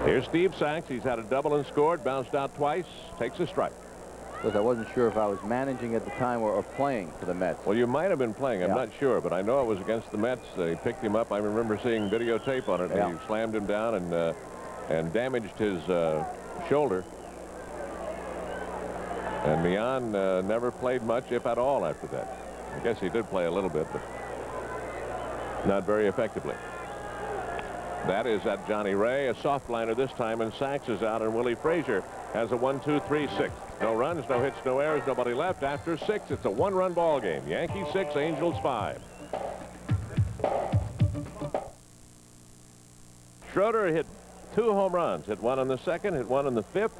Here's Steve Sachs. He's had a double and scored, bounced out twice, takes a strike. Because I wasn't sure if I was managing at the time or playing for the Mets. Well, you might have been playing. I'm Yeah. not sure, but I know it was against the Mets. He picked him up. I remember seeing videotape on it. Yeah. He slammed him down and damaged his shoulder. And Millan never played much, if at all, after that. I guess he did play a little bit, but not very effectively. That is at Johnny Ray, a soft liner this time, and Sachs is out, and Willie Frazier has a 1-2-3-6. No runs, no hits, no errors, nobody left. After 6, it's a 1-run ball game. Yankees 6, Angels 5. Schroeder hit 2 home runs, hit 1 in the 2nd, hit 1 in the 5th.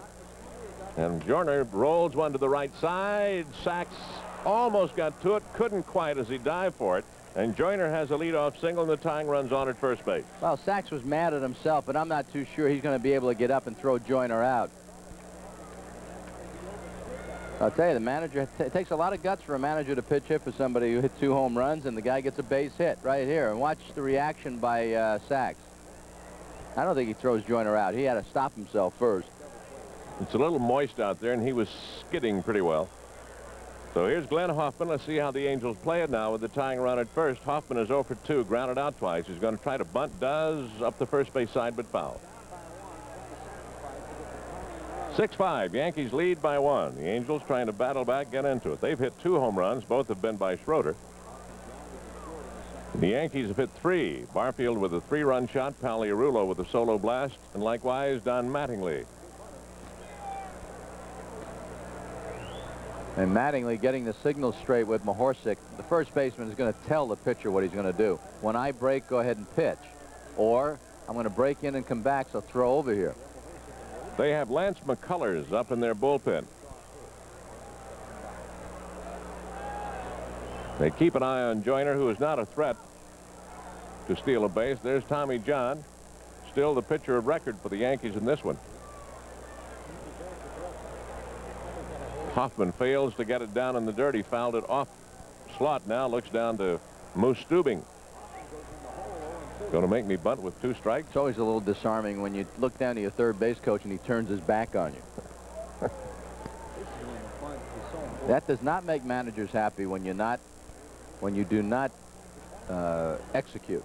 And Joyner rolls one to the right side. Sachs almost got to it, couldn't quite as he dived for it. And Joyner has a leadoff single, and the tying run's on at first base. Well, Sachs was mad at himself, but I'm not too sure he's going to be able to get up and throw Joyner out. I'll tell you, the manager, it takes a lot of guts for a manager to pitch hit for somebody who hit 2 home runs, and the guy gets a base hit right here. And watch the reaction by Sachs. I don't think he throws Joyner out. He had to stop himself first. It's a little moist out there, and he was skidding pretty well. So here's Glenn Hoffman. Let's see how the Angels play it now with the tying run at first. Hoffman is 0 for 2, grounded out twice. He's going to try to bunt, does, up the first base side, but foul. 6-5, Yankees lead by 1. The Angels trying to battle back, get into it. They've hit 2 home runs. Both have been by Schroeder. The Yankees have hit 3. Barfield with a 3-run shot, Paliarulo with a solo blast, and likewise Don Mattingly. And Mattingly getting the signal straight with Mahorsic. The first baseman is going to tell the pitcher what he's going to do. When I break, go ahead and pitch. Or I'm going to break in and come back, so throw over here. They have Lance McCullers up in their bullpen. They keep an eye on Joyner, who is not a threat to steal a base. There's Tommy John, still the pitcher of record for the Yankees in this one. Hoffman fails to get it down in the dirt. He fouled it off slot. Now looks down to Moose Stubing. Going to make me bunt with 2 strikes. It's always a little disarming when you look down to your third base coach and he turns his back on you. That does not make managers happy when you do not execute.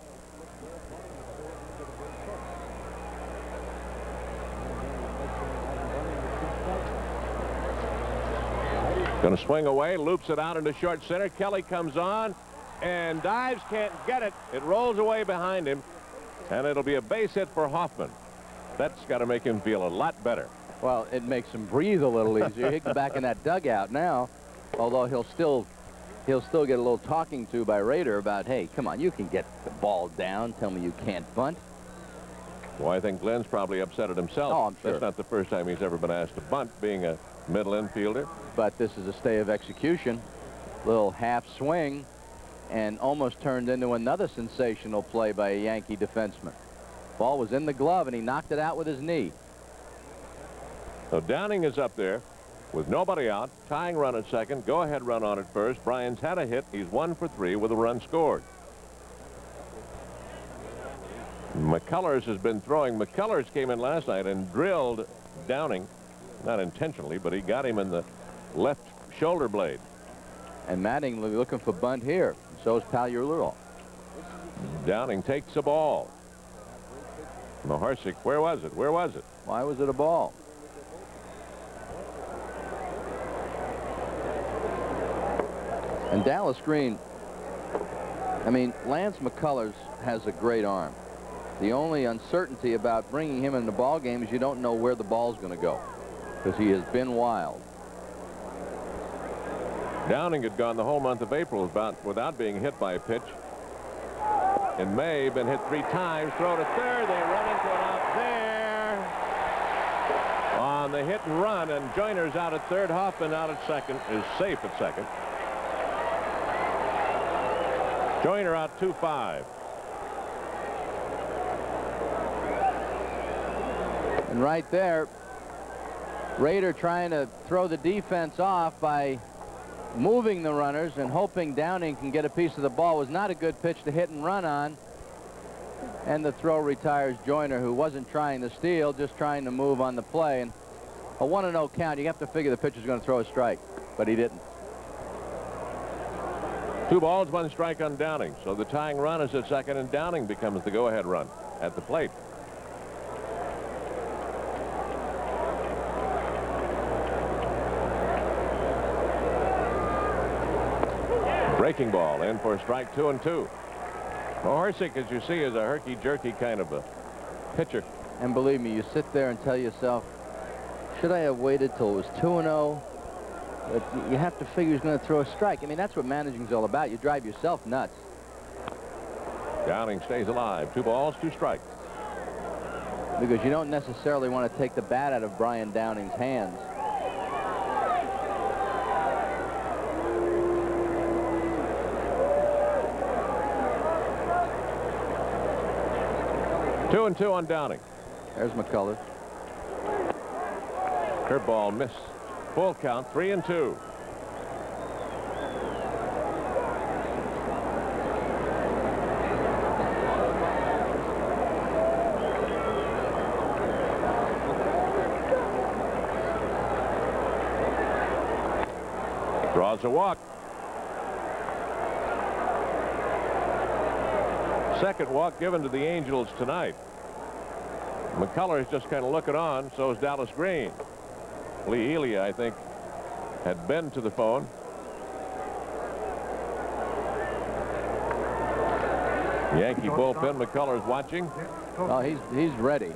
Going to swing away, loops it out into short center. Kelly comes on and dives, can't get it. It rolls away behind him, and it'll be a base hit for Hoffman. That's got to make him feel a lot better. Well, it makes him breathe a little easier. He can back in that dugout now, although he'll still get a little talking to by Rader about, hey, come on, you can get the ball down. Tell me you can't bunt. Well, I think Glenn's probably upset at himself. Oh, I'm sure. That's not the first time he's ever been asked to bunt, being a middle infielder. But this is a stay of execution. Little half swing, and almost turned into another sensational play by a Yankee defenseman. Ball was in the glove, and he knocked it out with his knee. So Downing is up there with nobody out, tying run at second, go-ahead run on at first. Bryan's had a hit. He's 1 for 3 with a run scored. McCullers has been throwing. McCullers came in last night and drilled Downing, not intentionally, but he got him in the left shoulder blade. And Manning looking for bunt here. So is Palurulo. Downing takes a ball. Maharsic, where was it? Where was it? Why was it a ball? And Dallas Green, I mean, Lance McCullers has a great arm. The only uncertainty about bringing him in the ball game is you don't know where the ball's going to go, because he has been wild. Downing had gone the whole month of April without being hit by a pitch. In May, been hit 3 times. Throw to third. They run into it out there on the hit and run, and Joyner's out at third. Hoffman out at second, is safe at second. Joyner out 2-5. And right there, Rader trying to throw the defense off by moving the runners and hoping Downing can get a piece of the ball. Was not a good pitch to hit and run on. And the throw retires Joyner, who wasn't trying to steal, just trying to move on the play. And a 1-0 count, you have to figure the pitcher's going to throw a strike, but he didn't. 2 balls, 1 strike on Downing. So the tying run is at second, and Downing becomes the go-ahead run at the plate. Breaking ball in for a strike, 2-2. Maharsic, as you see, is a herky-jerky kind of a pitcher. And believe me, you sit there and tell yourself, should I have waited till it was 2-0? But you have to figure he's going to throw a strike. I mean, that's what managing's all about. You drive yourself nuts. Downing stays alive. 2 balls, 2 strikes. Because you don't necessarily want to take the bat out of Brian Downing's hands. Two and 2 on Downing. There's McCullers. Curveball missed. Full count, 3-2. Draws a walk. Second walk given to the Angels tonight. McCullers just kind of looking on. So is Dallas Green. Lee Ely, I think, had been to the phone. Yankee bullpen. McCullers watching. Oh, he's ready.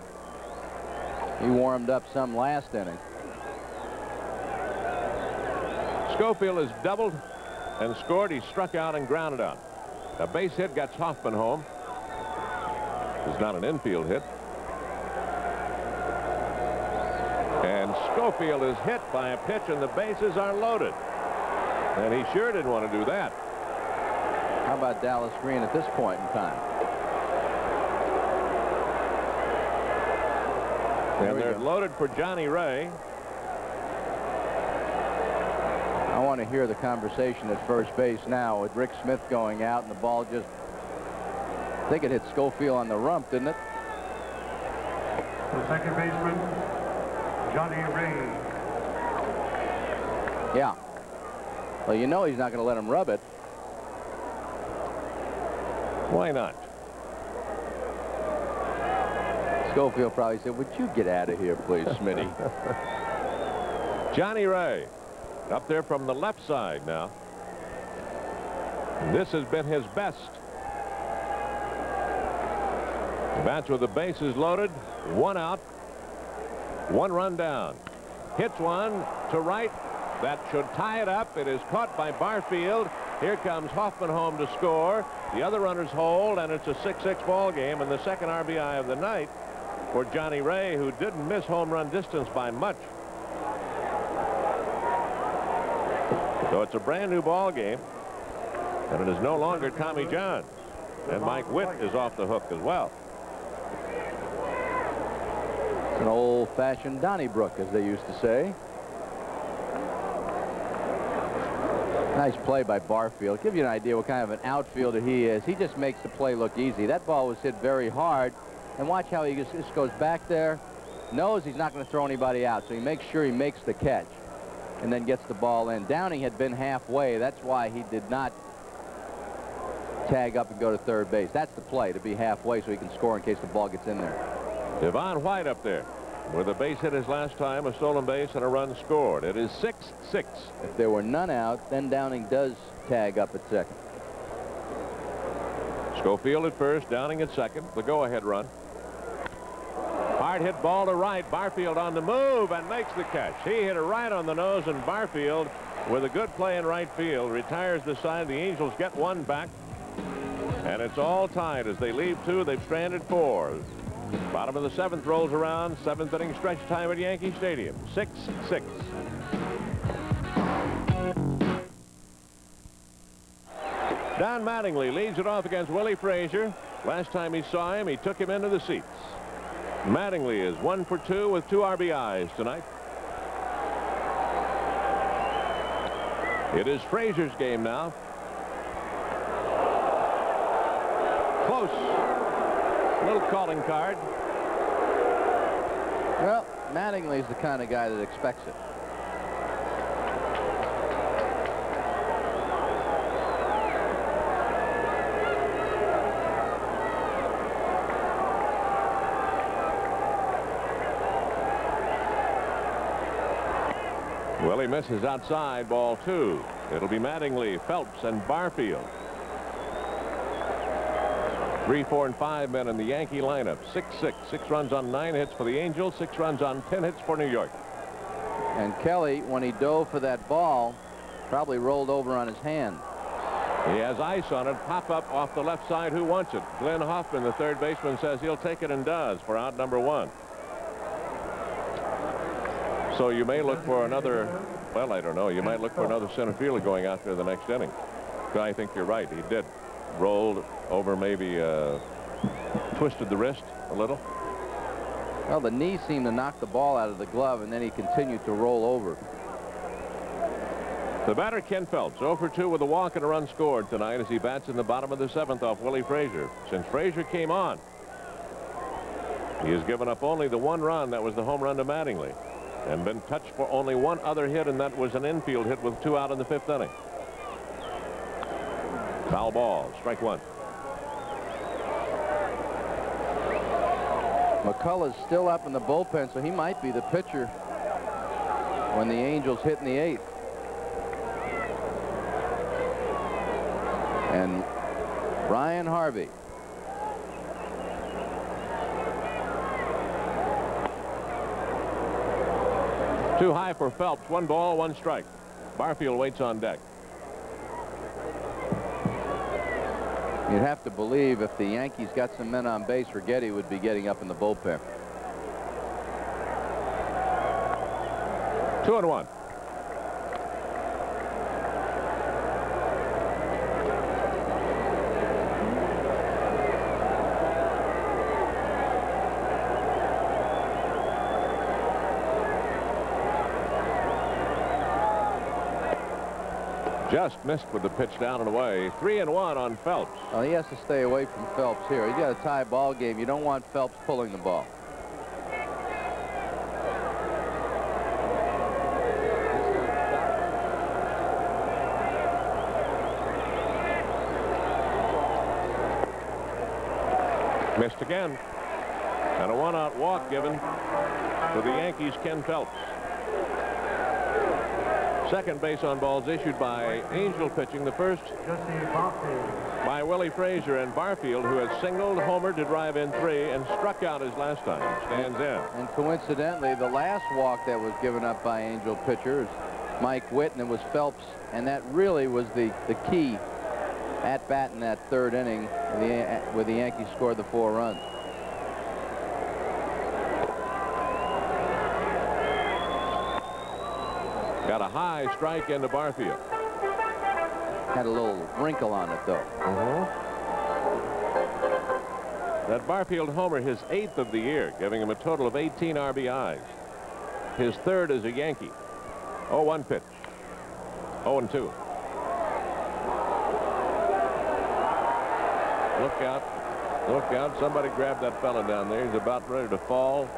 He warmed up some last inning. Schofield has doubled and scored. He struck out and grounded out. A base hit gets Hoffman home. It's not an infield hit. And Schofield is hit by a pitch, and the bases are loaded. And he sure didn't want to do that. How about Dallas Green at this point in time? And they're loaded for Johnny Ray. I want to hear the conversation at first base now with Rick Smith going out, and the ball just, I think it hit Schofield on the rump, didn't it? The second baseman, Johnny Ray. Yeah. Well, you know he's not going to let him rub it. Why not? Schofield probably said, would you get out of here, please, Smitty? Johnny Ray up there from the left side now. This has been his best. Bats with the bases loaded. 1 out. 1 run down. Hits one to right. That should tie it up. It is caught by Barfield. Here comes Hoffman home to score. The other runners hold, and it's a 6-6 ball game, and the second RBI of the night for Johnny Ray, who didn't miss home run distance by much. So it's a brand new ball game, and it is no longer Tommy John. And Mike Witt is off the hook as well. It's an old-fashioned Donnybrook, as they used to say. Nice play by Barfield. Give you an idea what kind of an outfielder he is. He just makes the play look easy. That ball was hit very hard. And watch how he just goes back there. Knows he's not going to throw anybody out, so he makes sure he makes the catch and then gets the ball in. Downing had been halfway. That's why he did not tag up and go to third base. That's the play, to be halfway so he can score in case the ball gets in there. Devon White up there with a base hit his last time, a stolen base, and a run scored. It is 6-6. If there were none out, then Downing does tag up at second. Schofield at first, Downing at second, the go-ahead run. Hard hit ball to right. Barfield on the move and makes the catch. He hit it right on the nose, and Barfield, with a good play in right field, retires the side. The Angels get one back, and it's all tied as they leave two. They've stranded four. Bottom of the seventh rolls around. Seventh inning stretch time at Yankee Stadium. 6-6. Don Mattingly leads it off against Willie Frazier. Last time he saw him, he took him into the seats. Mattingly is 1 for 2 with 2 RBIs tonight. It is Frazier's game now. Close. Little calling card. Well, Mattingly's the kind of guy that expects it. Willie misses outside, ball 2. It'll be Mattingly, Phelps, and Barfield. 3, 4, and 5 men in the Yankee lineup. 6-6. 6 runs on 9 hits for the Angels. 6 runs on 10 hits for New York. And Kelly, when he dove for that ball, probably rolled over on his hand. He has ice on it. Pop up off the left side. Who wants it? Glenn Hoffman, the third baseman, says he'll take it and does for out number 1. So you may look for another, well, I don't know. You might look for another center fielder going out there the next inning. I think you're right. He did. Rolled over, maybe twisted the wrist a little. Well, the knee seemed to knock the ball out of the glove, and then he continued to roll over. The batter, Ken Phelps, 0 for 2 with a walk and a run scored tonight as he bats in the bottom of the 7th off Willie Frazier. Since Frazier came on, he has given up only the 1 run. That was the home run to Mattingly, and been touched for only 1 other hit, and that was an infield hit with 2 out in the 5th inning. Foul ball, strike 1. McCullough's still up in the bullpen, so he might be the pitcher when the Angels hit in the 8th. And Ryan Harvey. Too high for Phelps. 1 ball, 1 strike. Barfield waits on deck. You'd have to believe if the Yankees got some men on base, Righetti would be getting up in the bullpen. 2-1. Just missed with the pitch down and away. 3-1 on Phelps. Well, he has to stay away from Phelps here. He's got a tie ball game. You don't want Phelps pulling the ball. Missed again. And a 1-out walk given to the Yankees, Ken Phelps. Second base on balls issued by Angel pitching. The first by Willie Frazier, and Barfield, who has singled, homered to drive in 3, and struck out his last time, stands in. And coincidentally, the last walk that was given up by Angel pitcher is Mike Witt, and it was Phelps, and that really was the key at bat in that 3rd inning where the Yankees scored the 4 runs. Got a high strike into Barfield. Had a little wrinkle on it, though. That Barfield homer, his 8th of the year, giving him a total of 18 RBIs. His 3rd as a Yankee. 0-1 pitch. 0-2. Look out. Look out. Somebody grab that fella down there. He's about ready to fall.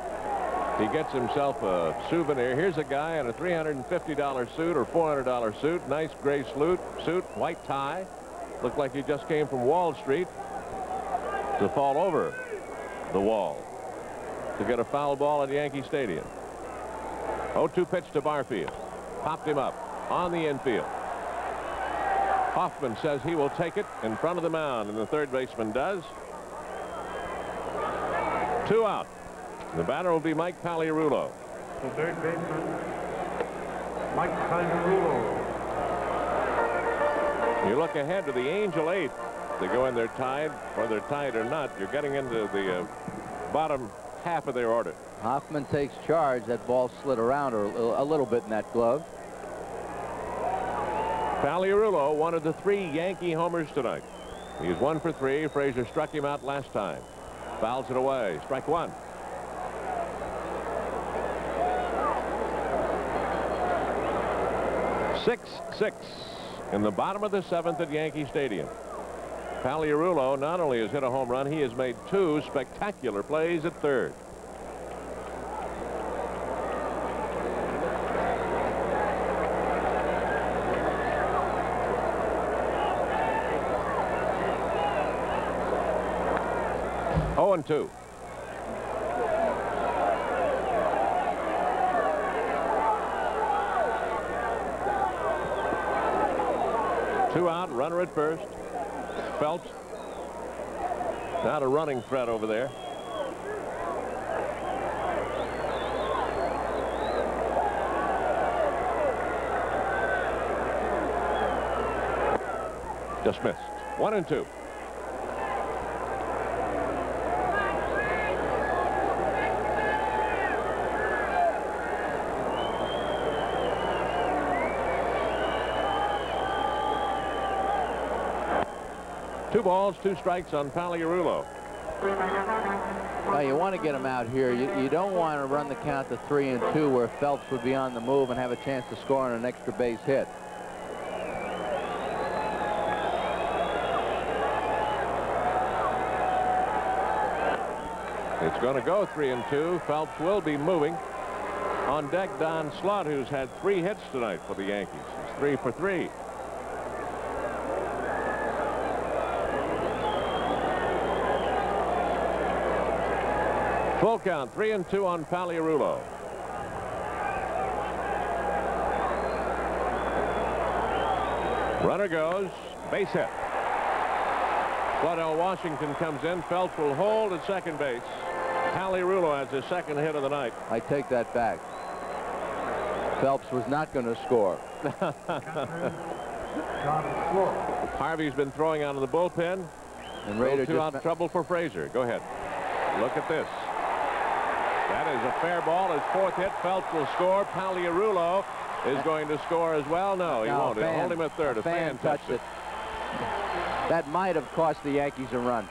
He gets himself a souvenir. Here's a guy in a $350 suit or $400 suit. Nice gray suit, white tie. Looked like he just came from Wall Street to fall over the wall to get a foul ball at Yankee Stadium. 0-2 pitch to Barfield. Popped him up on the infield. Hoffman says he will take it in front of the mound, and the third baseman does. 2 out. The batter will be Mike Pagliarulo. The third baseman, Mike Pagliarulo. You look ahead to the Angel 8th. They go in there tied, whether they're tied or not. You're getting into the bottom half of their order. Hoffman takes charge. That ball slid around a little bit in that glove. Pagliarulo, one of the 3 Yankee homers tonight. He's 1 for 3. Frazier struck him out last time. Fouls it away. Strike 1. Six in the bottom of the 7th at Yankee Stadium. Pagliarulo not only has hit a home run, he has made 2 spectacular plays at third. Oh, and 2. Two out, runner at first. Phelps. Not a running threat over there. Just missed. 1 and 2. Two balls, 2 strikes on Pagliarulo. Well, you want to get him out here. You don't want to run the count to 3 and 2 where Phelps would be on the move and have a chance to score on an extra base hit. It's going to go 3 and 2. Phelps will be moving. On deck, Don Slott, who's had 3 hits tonight for the Yankees. He's 3 for 3. Full count, 3 and 2 on Pagliarulo. Runner goes, base hit. Claudell Washington comes in. Phelps will hold at second base. Pagliarulo has his 2nd hit of the night. I take that back. Phelps was not going to score. Harvey's been throwing out of the bullpen. And Rader 2 out trouble for Frazier. Go ahead. Look at this. That is a fair ball. His 4th hit. Phelps will score. Pagliarulo is going to score as well. No, he won't. He'll hold him at third. A fan touched it. That might have cost the Yankees a run.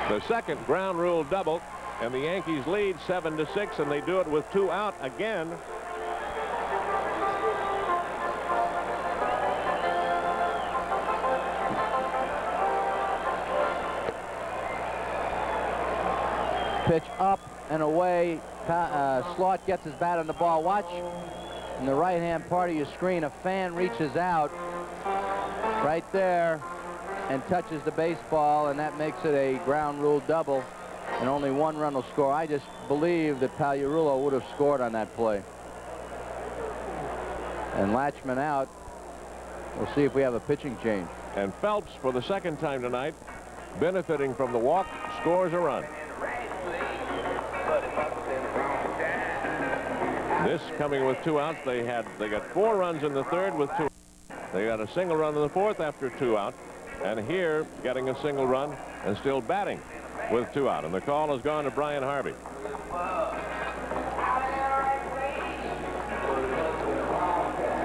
The 2nd ground rule double, and the Yankees lead 7-6, and they do it with 2 out again. Pitch up and away. Slott gets his bat on the ball. Watch in the right-hand part of your screen, a fan reaches out right there and touches the baseball, and that makes it a ground rule double, and only 1 run will score. I just believe that Pagliarulo would have scored on that play. And Latchman out. We'll see if we have a pitching change. And Phelps, for the 2nd time tonight, benefiting from the walk, scores a run. This coming with 2 outs. They got 4 runs in the 3rd with 2. They got a single run in the 4th after 2 out. And here, getting a single run and still batting with 2 out. And the call has gone to Brian Harvey.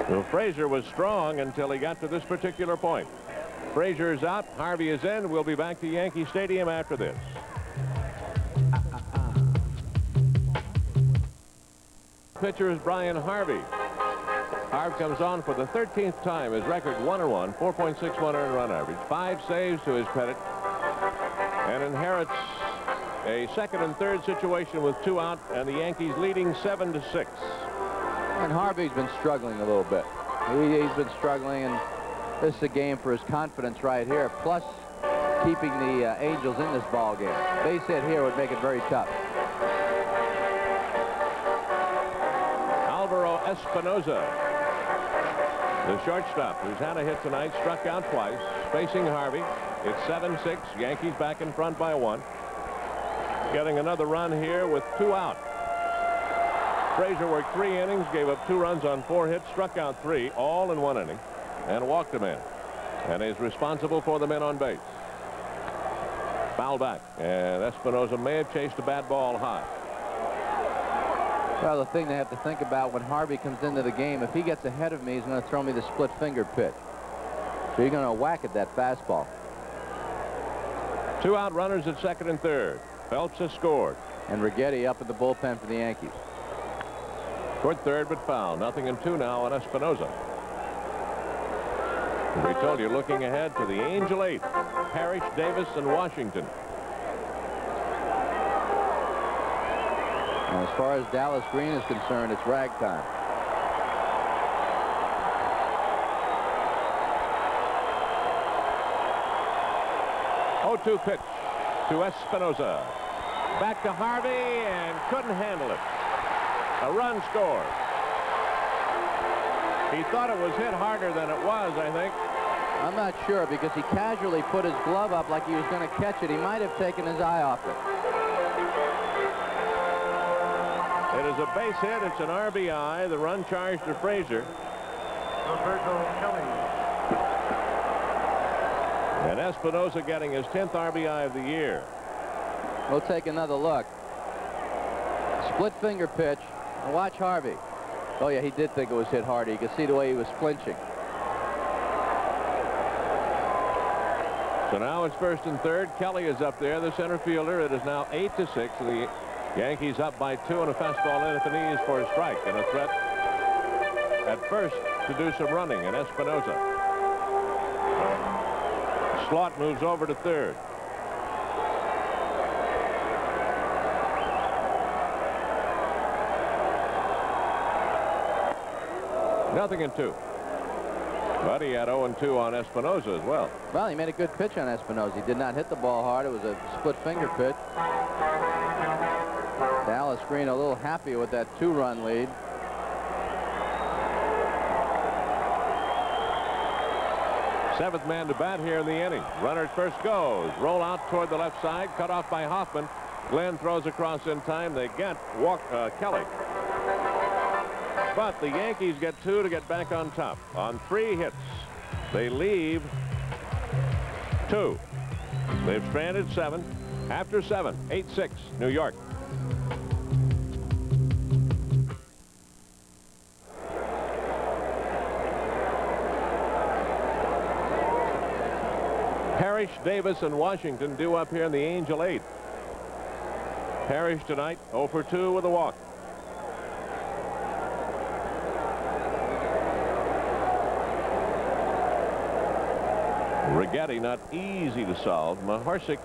Well, Frazier was strong until he got to this particular point. Frazier is out. Harvey is in. We'll be back to Yankee Stadium after this. Pitcher is Brian Harvey. Harv comes on for the 13th time. His record 1-1, 4.61 earned run average, 5 saves to his credit, and inherits a second and third situation with 2 out, and the Yankees leading 7-6. And Harvey's been struggling a little bit. He's been struggling, and this is a game for his confidence right here, plus keeping the Angels in this ball game. Base hit here would make it very tough. Alvaro Espinoza, the shortstop, who's had a hit tonight, struck out twice, facing Harvey. It's 7-6. Yankees back in front by 1. Getting another run here with 2 out. Frazier worked 3 innings, gave up 2 runs on 4 hits, struck out 3, all in 1 inning, and walked a man, and is responsible for the men on base. Foul back, and Espinoza may have chased a bad ball high. Well, the thing they have to think about when Harvey comes into the game, if he gets ahead of me, he's going to throw me the split finger pitch. So you're going to whack at that fastball. 2 out runners at second and third. Phelps has scored. And Righetti up at the bullpen for the Yankees. Toward third, but foul. 0-2 now on Espinoza. We told you, looking ahead to the Angel 8, Parrish, Davis, and Washington. And as far as Dallas Green is concerned, it's ragtime. 0-2 pitch to Espinoza. Back to Harvey, and couldn't handle it. A run scored. He thought it was hit harder than it was, I think. I'm not sure, because he casually put his glove up like he was going to catch it. He might have taken his eye off it. It is a base hit. It's an RBI. The run charged to Frazier. Roberto Kelly. And Espinoza getting his 10th RBI of the year. We'll take another look. Split finger pitch. And watch Harvey. Oh, yeah, he did think it was hit harder. You can see the way he was flinching. So now it's first and third. Kelly is up there, the center fielder. It is now 8-6. The Yankees up by 2, and a fastball in at the knees for a strike, and a threat at first to do some running. And Espinoza. Slot moves over to third. Nothing in 2. But he had 0-2 on Espinoza as well. Well, he made a good pitch on Espinoza. He did not hit the ball hard. It was a split finger pitch. Dallas Green a little happy with that 2-run lead. Seventh man to bat here in the inning. Runner at first goes. Roll out toward the left side. Cut off by Hoffman. Glenn throws across in time. They get Kelly. But the Yankees get 2 to get back on top. On 3 hits, they leave 2. They've stranded 7. After 7, 8-6, New York. Parrish, Davis, and Washington due up here in the Angel 8. Parrish tonight 0 for 2 with a walk. Righetti not easy to solve. Maharsic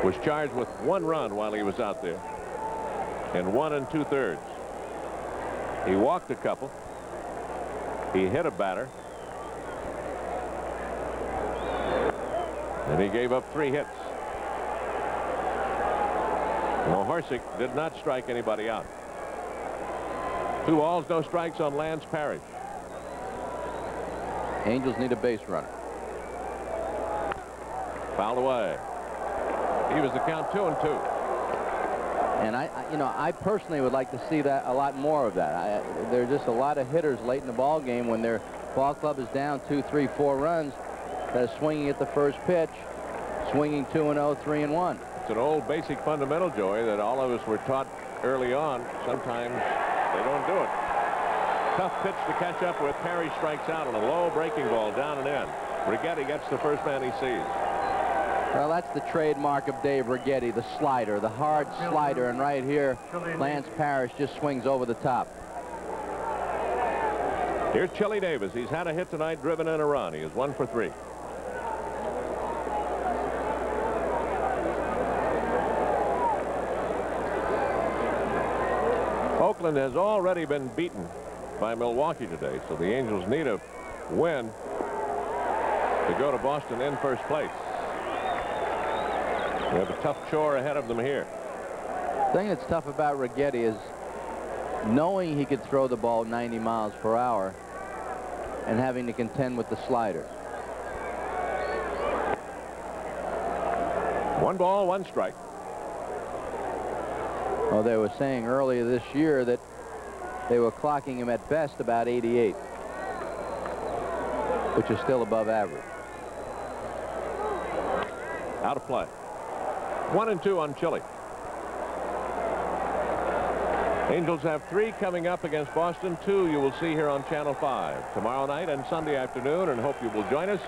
was charged with 1 run while he was out there in 1 2/3. He walked a couple. He hit a batter. And he gave up 3 hits. Maharsic did not strike anybody out. 2 balls, no strikes on Lance Parrish. Angels need a base runner. Fouled away. He was the count 2-2. And I personally would like to see that, a lot more of that. There are just a lot of hitters late in the ball game when their ball club is down 2, 3, 4 runs that are swinging at the first pitch, swinging 2-0, 3-1. It's an old basic fundamental, Joey, that all of us were taught early on. Sometimes they don't do it. Tough pitch to catch up with. Perry strikes out on a low breaking ball down and in. Righetti gets the first man he sees. Well, that's the trademark of Dave Righetti, the slider, the hard slider. And right here, Lance Parrish just swings over the top. Here's Chili Davis. He's had a hit tonight, driven in a run. He is 1 for 3. Oakland has already been beaten by Milwaukee today, so the Angels need a win to go to Boston in first place. They have a tough chore ahead of them here. The thing that's tough about Righetti is knowing he could throw the ball 90 miles per hour and having to contend with the slider. 1 ball, 1 strike. Well, they were saying earlier this year that they were clocking him at best about 88, which is still above average. Out of play. 1 and 2 on Chili. Angels have 3 coming up against Boston. 2 you will see here on Channel 5 tomorrow night and Sunday afternoon, and hope you will join us.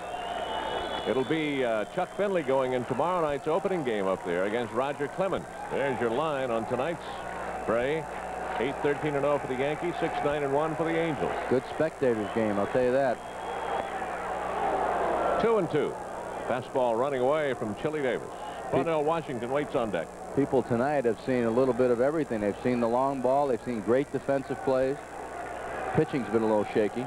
It'll be Chuck Finley going in tomorrow night's opening game up there against Roger Clemens. There's your line on tonight's fray. 8-13-0 for the Yankees, 6-9-1 for the Angels. Good spectators game, I'll tell you that. 2 and 2. Fastball running away from Chili Davis. Claudell Washington waits on deck. People tonight have seen a little bit of everything. They've seen the long ball. They've seen great defensive plays. Pitching's been a little shaky,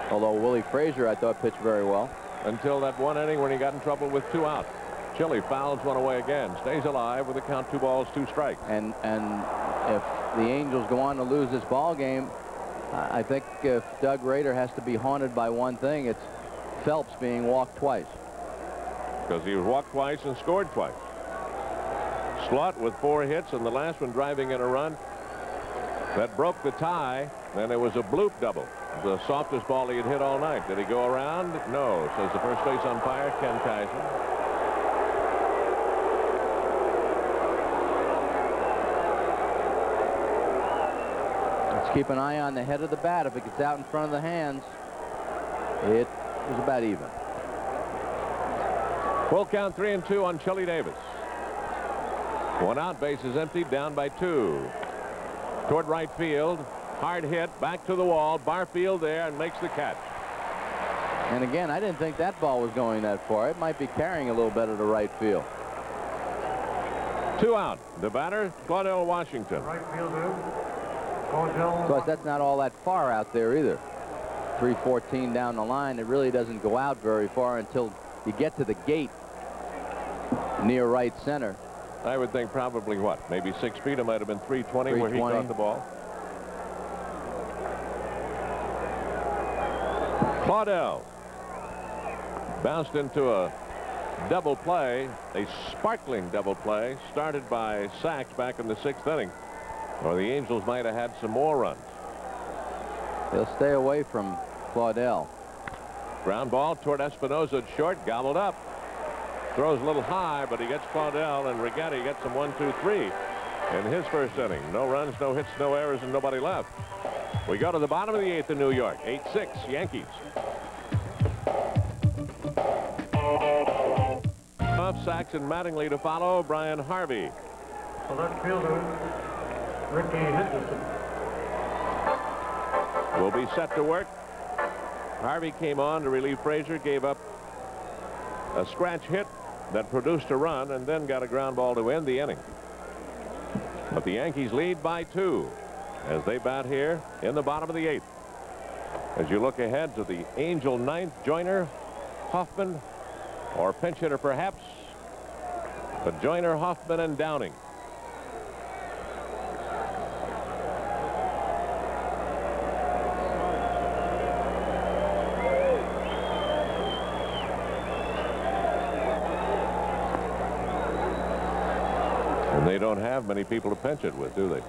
although Willie Frazier, I thought, pitched very well. Until that 1 inning when he got in trouble with 2 out. Chili fouls one away again. Stays alive with a count 2 balls, 2 strikes. And if the Angels go on to lose this ball game, I think if Doug Rader has to be haunted by one thing, it's Phelps being walked twice. Because he was walked twice and scored twice. Slot with 4 hits, and the last one driving in a run that broke the tie. Then it was a bloop double, the softest ball he had hit all night. Did he go around? No, says the first base umpire, Ken Kaiser. Let's keep an eye on the head of the bat. If it gets out in front of the hands, it was about even. Full count, 3 and 2 on Chili Davis. 1 out, base is empty, down by 2. Toward right field, hard hit, back to the wall. Barfield there and makes the catch. And again, I didn't think that ball was going that far. It might be carrying a little better to right field. 2 out. The batter, Claudell Washington. Right fielder, Claudell. Of course, that's not all that far out there either. 314 down the line. It really doesn't go out very far until you get to the gate near right center. I would think probably what, maybe 6 feet. It might have been 320 where he caught the ball. Claudell bounced into a double play, a sparkling double play, started by Sachs back in the 6th inning, or the Angels might have had some more runs. They'll stay away from Claudell. Ground ball toward Espinosa at short, gobbled up. Throws a little high, but he gets Claudell, and Righetti gets him 1, 2, 3 in his first inning. No runs, no hits, no errors, and nobody left. We go to the bottom of the 8th in New York. 8-6 Yankees. Sachs and Mattingly to follow. Brian Harvey. The left fielder, Ricky Henderson. Will be set to work. Harvey came on to relieve Frazier, gave up a scratch hit that produced a run, and then got a ground ball to end the inning. But the Yankees lead by 2 as they bat here in the bottom of the 8th. As you look ahead to the Angel 9th, Joyner, Hoffman, or pinch hitter perhaps, but Joyner, Hoffman, and Downing. And they don't have many people to pinch it with, do they?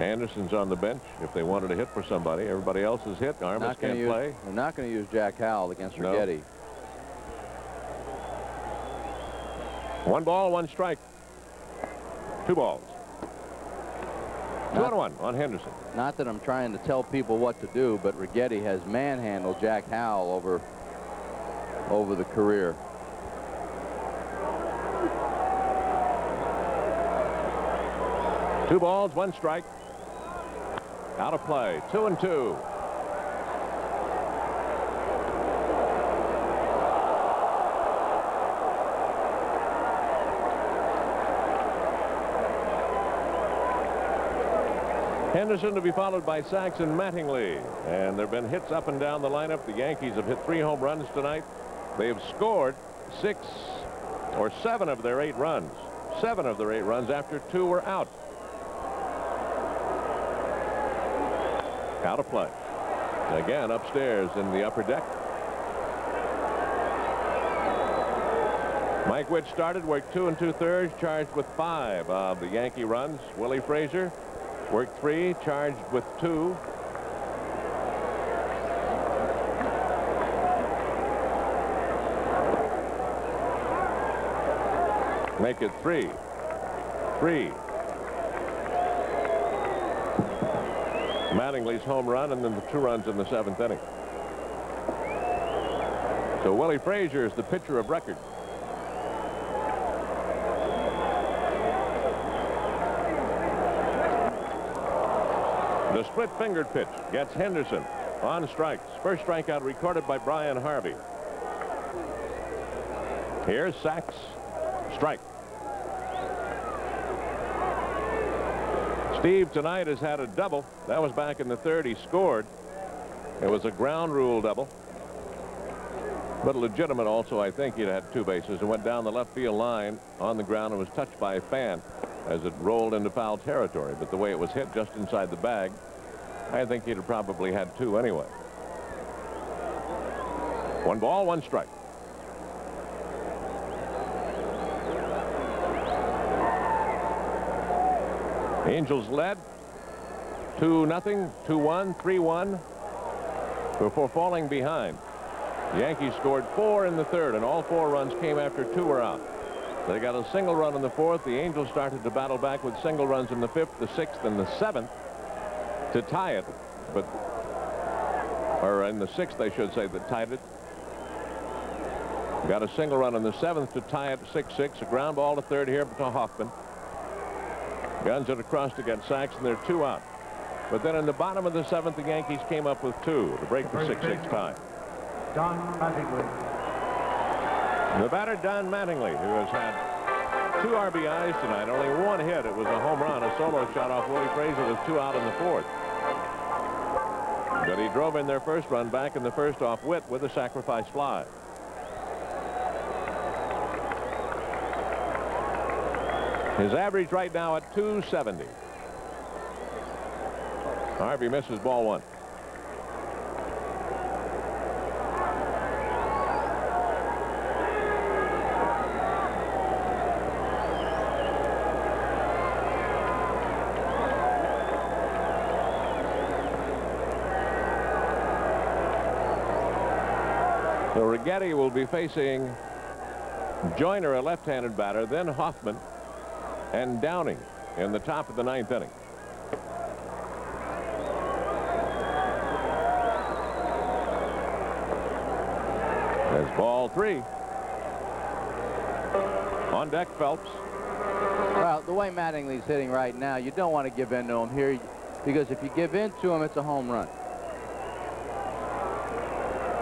Anderson's on the bench if they wanted to hit for somebody. Everybody else is hit. Armas can't play. They're not going to use Jack Howell against Righetti. 1 ball, 1 strike. 2 balls. 2-1 on Henderson. Not that I'm trying to tell people what to do, but Rigetti has manhandled Jack Howell over the career. Two balls, one strike. Out of play. 2-2. Henderson to be followed by Sachs and Mattingly. And there have been hits up and down the lineup. The Yankees have hit 3 home runs tonight. They have scored 6 or 7 of their 8 runs. 7 of their 8 runs after 2 were out. Out of play. Again, upstairs in the upper deck. Mike Witt started, worked 2 2/3, charged with 5 of the Yankee runs. Willie Frazier worked 3, charged with 2. Make it 3. Mattingly's home run and then the 2 runs in the 7th inning. So Willie Frazier is the pitcher of record. The split-fingered pitch gets Henderson on strikes. First strikeout recorded by Brian Harvey. Here's Sachs. Strike. Steve tonight has had a double. That was back in the 3rd. He scored. It was a ground rule double. But legitimate also. I think he'd had 2 bases and went down the left field line on the ground and was touched by a fan as it rolled into foul territory. But the way it was hit just inside the bag, I think he'd have probably had 2 anyway. 1 ball, 1 strike. Angels led 2-0, 2-1, 3-1 before falling behind. The Yankees scored 4 in the 3rd, and all 4 runs came after 2 were out. They got a single run in the 4th. The Angels started to battle back with single runs in the 5th, the 6th, and the 7th to tie it. Or in the 6th, I should say, that tied it. Got a single run in the 7th to tie it 6-6. A ground ball to 3rd here to Hoffman. Guns it across to get Sachs, and they're 2 out. But then in the bottom of the 7th, the Yankees came up with 2 to break the 6-6 tie. Don Mattingly. The batter, Don Mattingly, who has had 2 RBIs tonight, only 1 hit. It was a home run, a solo shot off Willie Frazier with 2 out in the 4th. But he drove in their first run back in the 1st off Witt with a sacrifice fly. His average right now at 270. Harvey misses ball 1. So Rigetti will be facing Joyner, a left-handed batter, then Hoffman and Downing in the top of the 9th inning. There's ball 3. On deck, Phelps. Well, the way Mattingly's hitting right now, you don't want to give in to him here, because if you give in to him, it's a home run.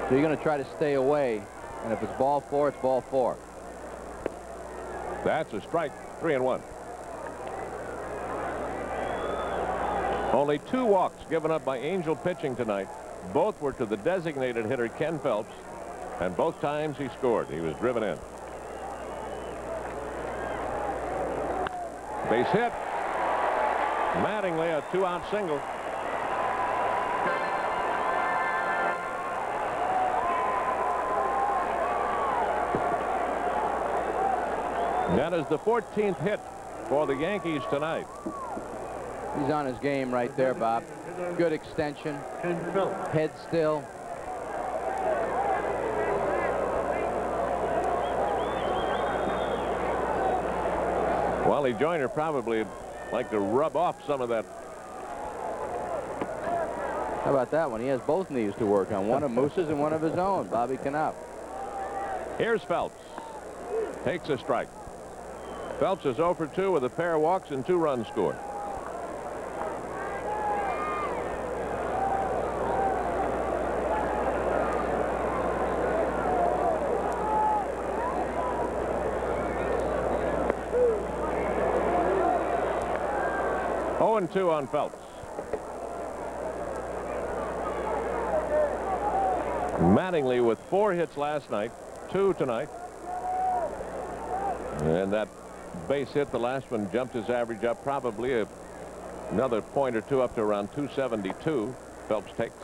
So you're going to try to stay away, and if it's ball 4, it's ball 4. That's a strike. 3-1. Only 2 walks given up by Angel pitching tonight. Both were to the designated hitter, Ken Phelps, and both times he scored. He was driven in. Base hit. Mattingly, a 2-out single. That is the 14th hit for the Yankees tonight. He's on his game right there, Bob. Good extension. Head still. Wally Joyner probably like to rub off some of that How about that one? He has both knees to work on, one of Moose's and one of his own, Bobby Knapp. Here's Phelps. Takes a strike. Phelps is 0 for 2 with a pair of walks and 2 runs scored. And 2 on Phelps. Mattingly with 4 hits last night, 2 tonight. And that base hit, the last one, jumped his average up probably another point or 2 up to around 272. Phelps takes.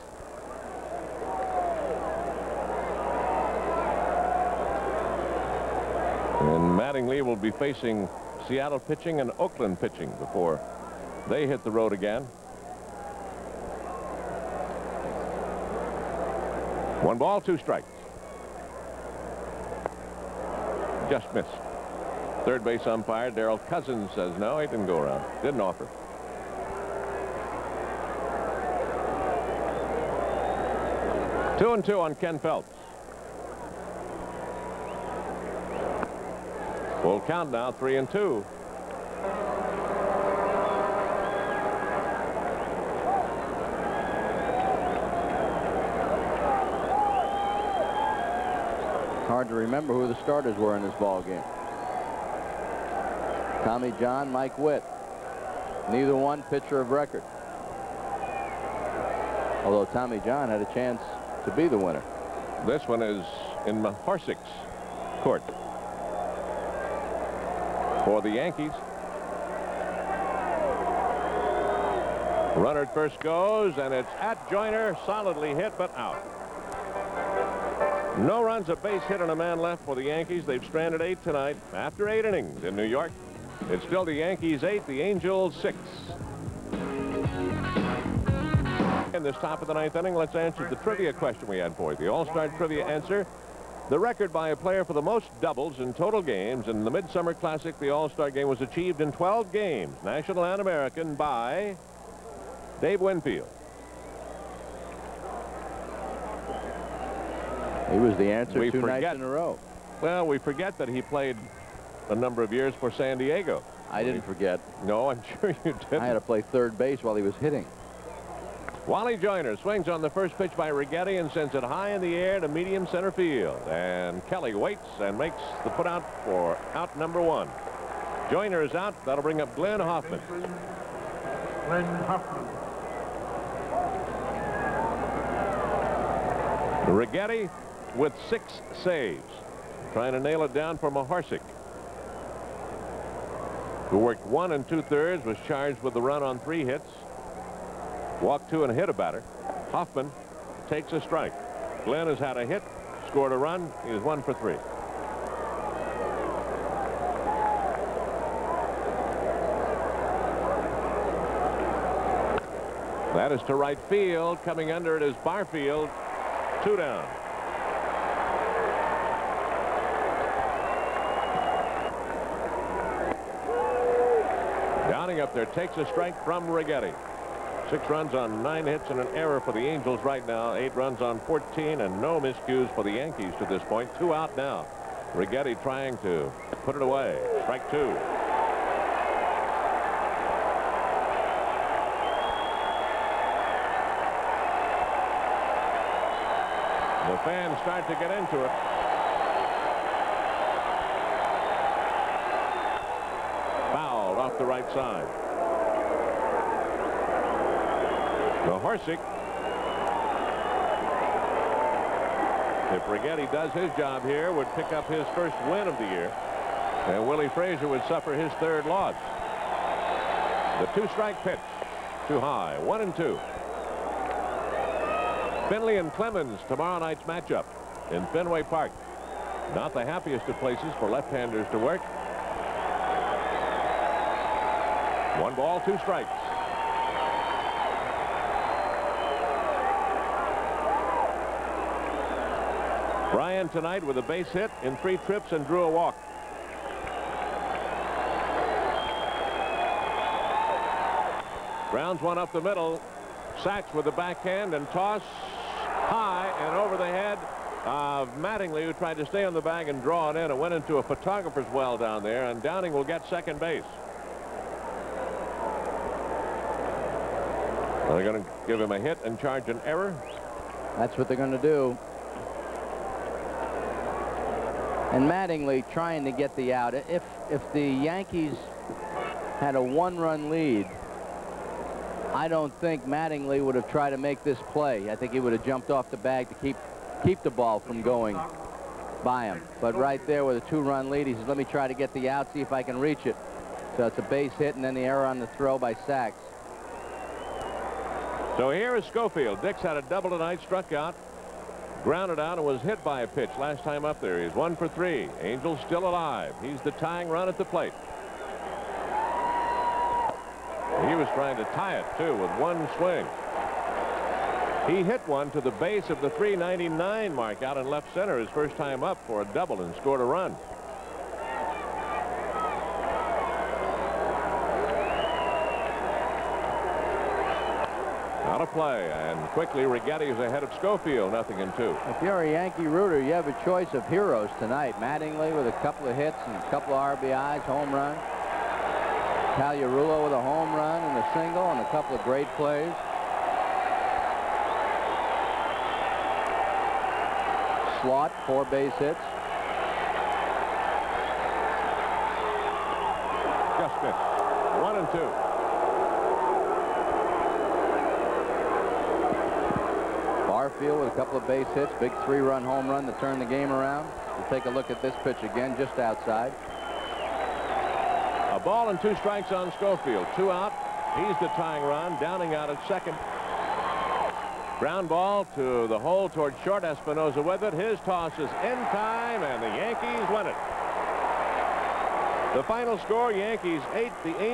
And Mattingly will be facing Seattle pitching and Oakland pitching before they hit the road again. 1 ball, 2 strikes. Just missed. Third base umpire Darrell Cousins says no, he didn't go around. Didn't offer. Two and 2 on Ken Phelps. Full count now, 3 and 2. Hard to remember who the starters were in this ball game. Tommy John, Mike Witt. Neither one pitcher of record. Although Tommy John had a chance to be the winner. This one is in Maharsik's court for the Yankees. Runner at first goes, and it's at Joyner, solidly hit, but out. No runs, a base hit, and a man left for the Yankees. They've stranded 8 tonight after 8 innings in New York. It's still the Yankees 8, the Angels 6. In this top of the 9th inning, let's answer the trivia question we had for you. The All-Star trivia answer: the record by a player for the most doubles in total games in the Midsummer Classic, the All-Star game, was achieved in 12 games, National and American, by Dave Winfield. He was the answer 2 nights in a row. Well, we forget that he played a number of years for San Diego. I didn't forget. No, I'm sure you didn't. I had to play third base while he was hitting. Wally Joyner swings on the first pitch by Righetti and sends it high in the air to medium center field. And Kelly waits and makes the put out for out number 1. Joyner is out. That'll bring up Glenn Hoffman. Glenn Hoffman. Righetti with 6 saves. Trying to nail it down for Maharsik, who worked 1 2/3, was charged with the run on 3 hits. Walked 2 and hit a batter. Hoffman takes a strike. Glenn has had a hit, scored a run. He is 1 for 3. That is to right field. Coming under it is Barfield. 2 down. Downing up there takes a strike from Righetti. 6 runs on 9 hits and an error for the Angels right now. 8 runs on 14 and no miscues for the Yankees to this point. 2 out now. Righetti trying to put it away. Strike 2. The fans start to get into it. Fouled off the right side. Maharsik. If Righetti does his job here, would pick up his first win of the year. And Willie Frazier would suffer his 3rd loss. The 2-strike pitch. Too high. 1 and 2. Finley and Clemens, tomorrow night's matchup in Fenway Park. Not the happiest of places for left-handers to work. 1 ball, 2 strikes. Bryan tonight with a base hit in 3 trips and drew a walk. Grounds one up the middle. Sachs with the backhand and toss high and over the head of Mattingly, who tried to stay on the bag and draw it in. It went into a photographer's well down there, and Downing will get second base. They're going to give him a hit and charge an error. That's what they're going to do. And Mattingly trying to get the out. If the Yankees had a one-run lead, I don't think Mattingly would have tried to make this play. I think he would have jumped off the bag to keep the ball from going by him. But right there with a two-run lead, he says, let me try to get the out, see if I can reach it. So it's a base hit and then the error on the throw by Sachs. So here is Schofield. Dix had a double tonight, struck out, grounded out, and was hit by a pitch last time up there. He's 1 for 3. Angels still alive. He's the tying run at the plate. He was trying to tie it, too, with one swing. He hit one to the base of the 399 mark out in left center his first time up for a double and scored a run. Out of play, and quickly Righetti is ahead of Schofield, 0-2. If you're a Yankee rooter, you have a choice of heroes tonight. Mattingly with a couple of hits and a couple of RBIs, home run. Tagliarulo with a home run and a single and a couple of great plays. Slot, 4 base hits. Just missed. 1-2. Barfield with a couple of base hits, big 3-run home run to turn the game around. We'll take a look at this pitch again, just outside. A ball and 2 strikes on Schofield. 2 out. He's the tying run. Downing out at second. Ground ball to the hole toward short. Espinosa with it. His toss is in time, and the Yankees win it. The final score, Yankees 8, the Angels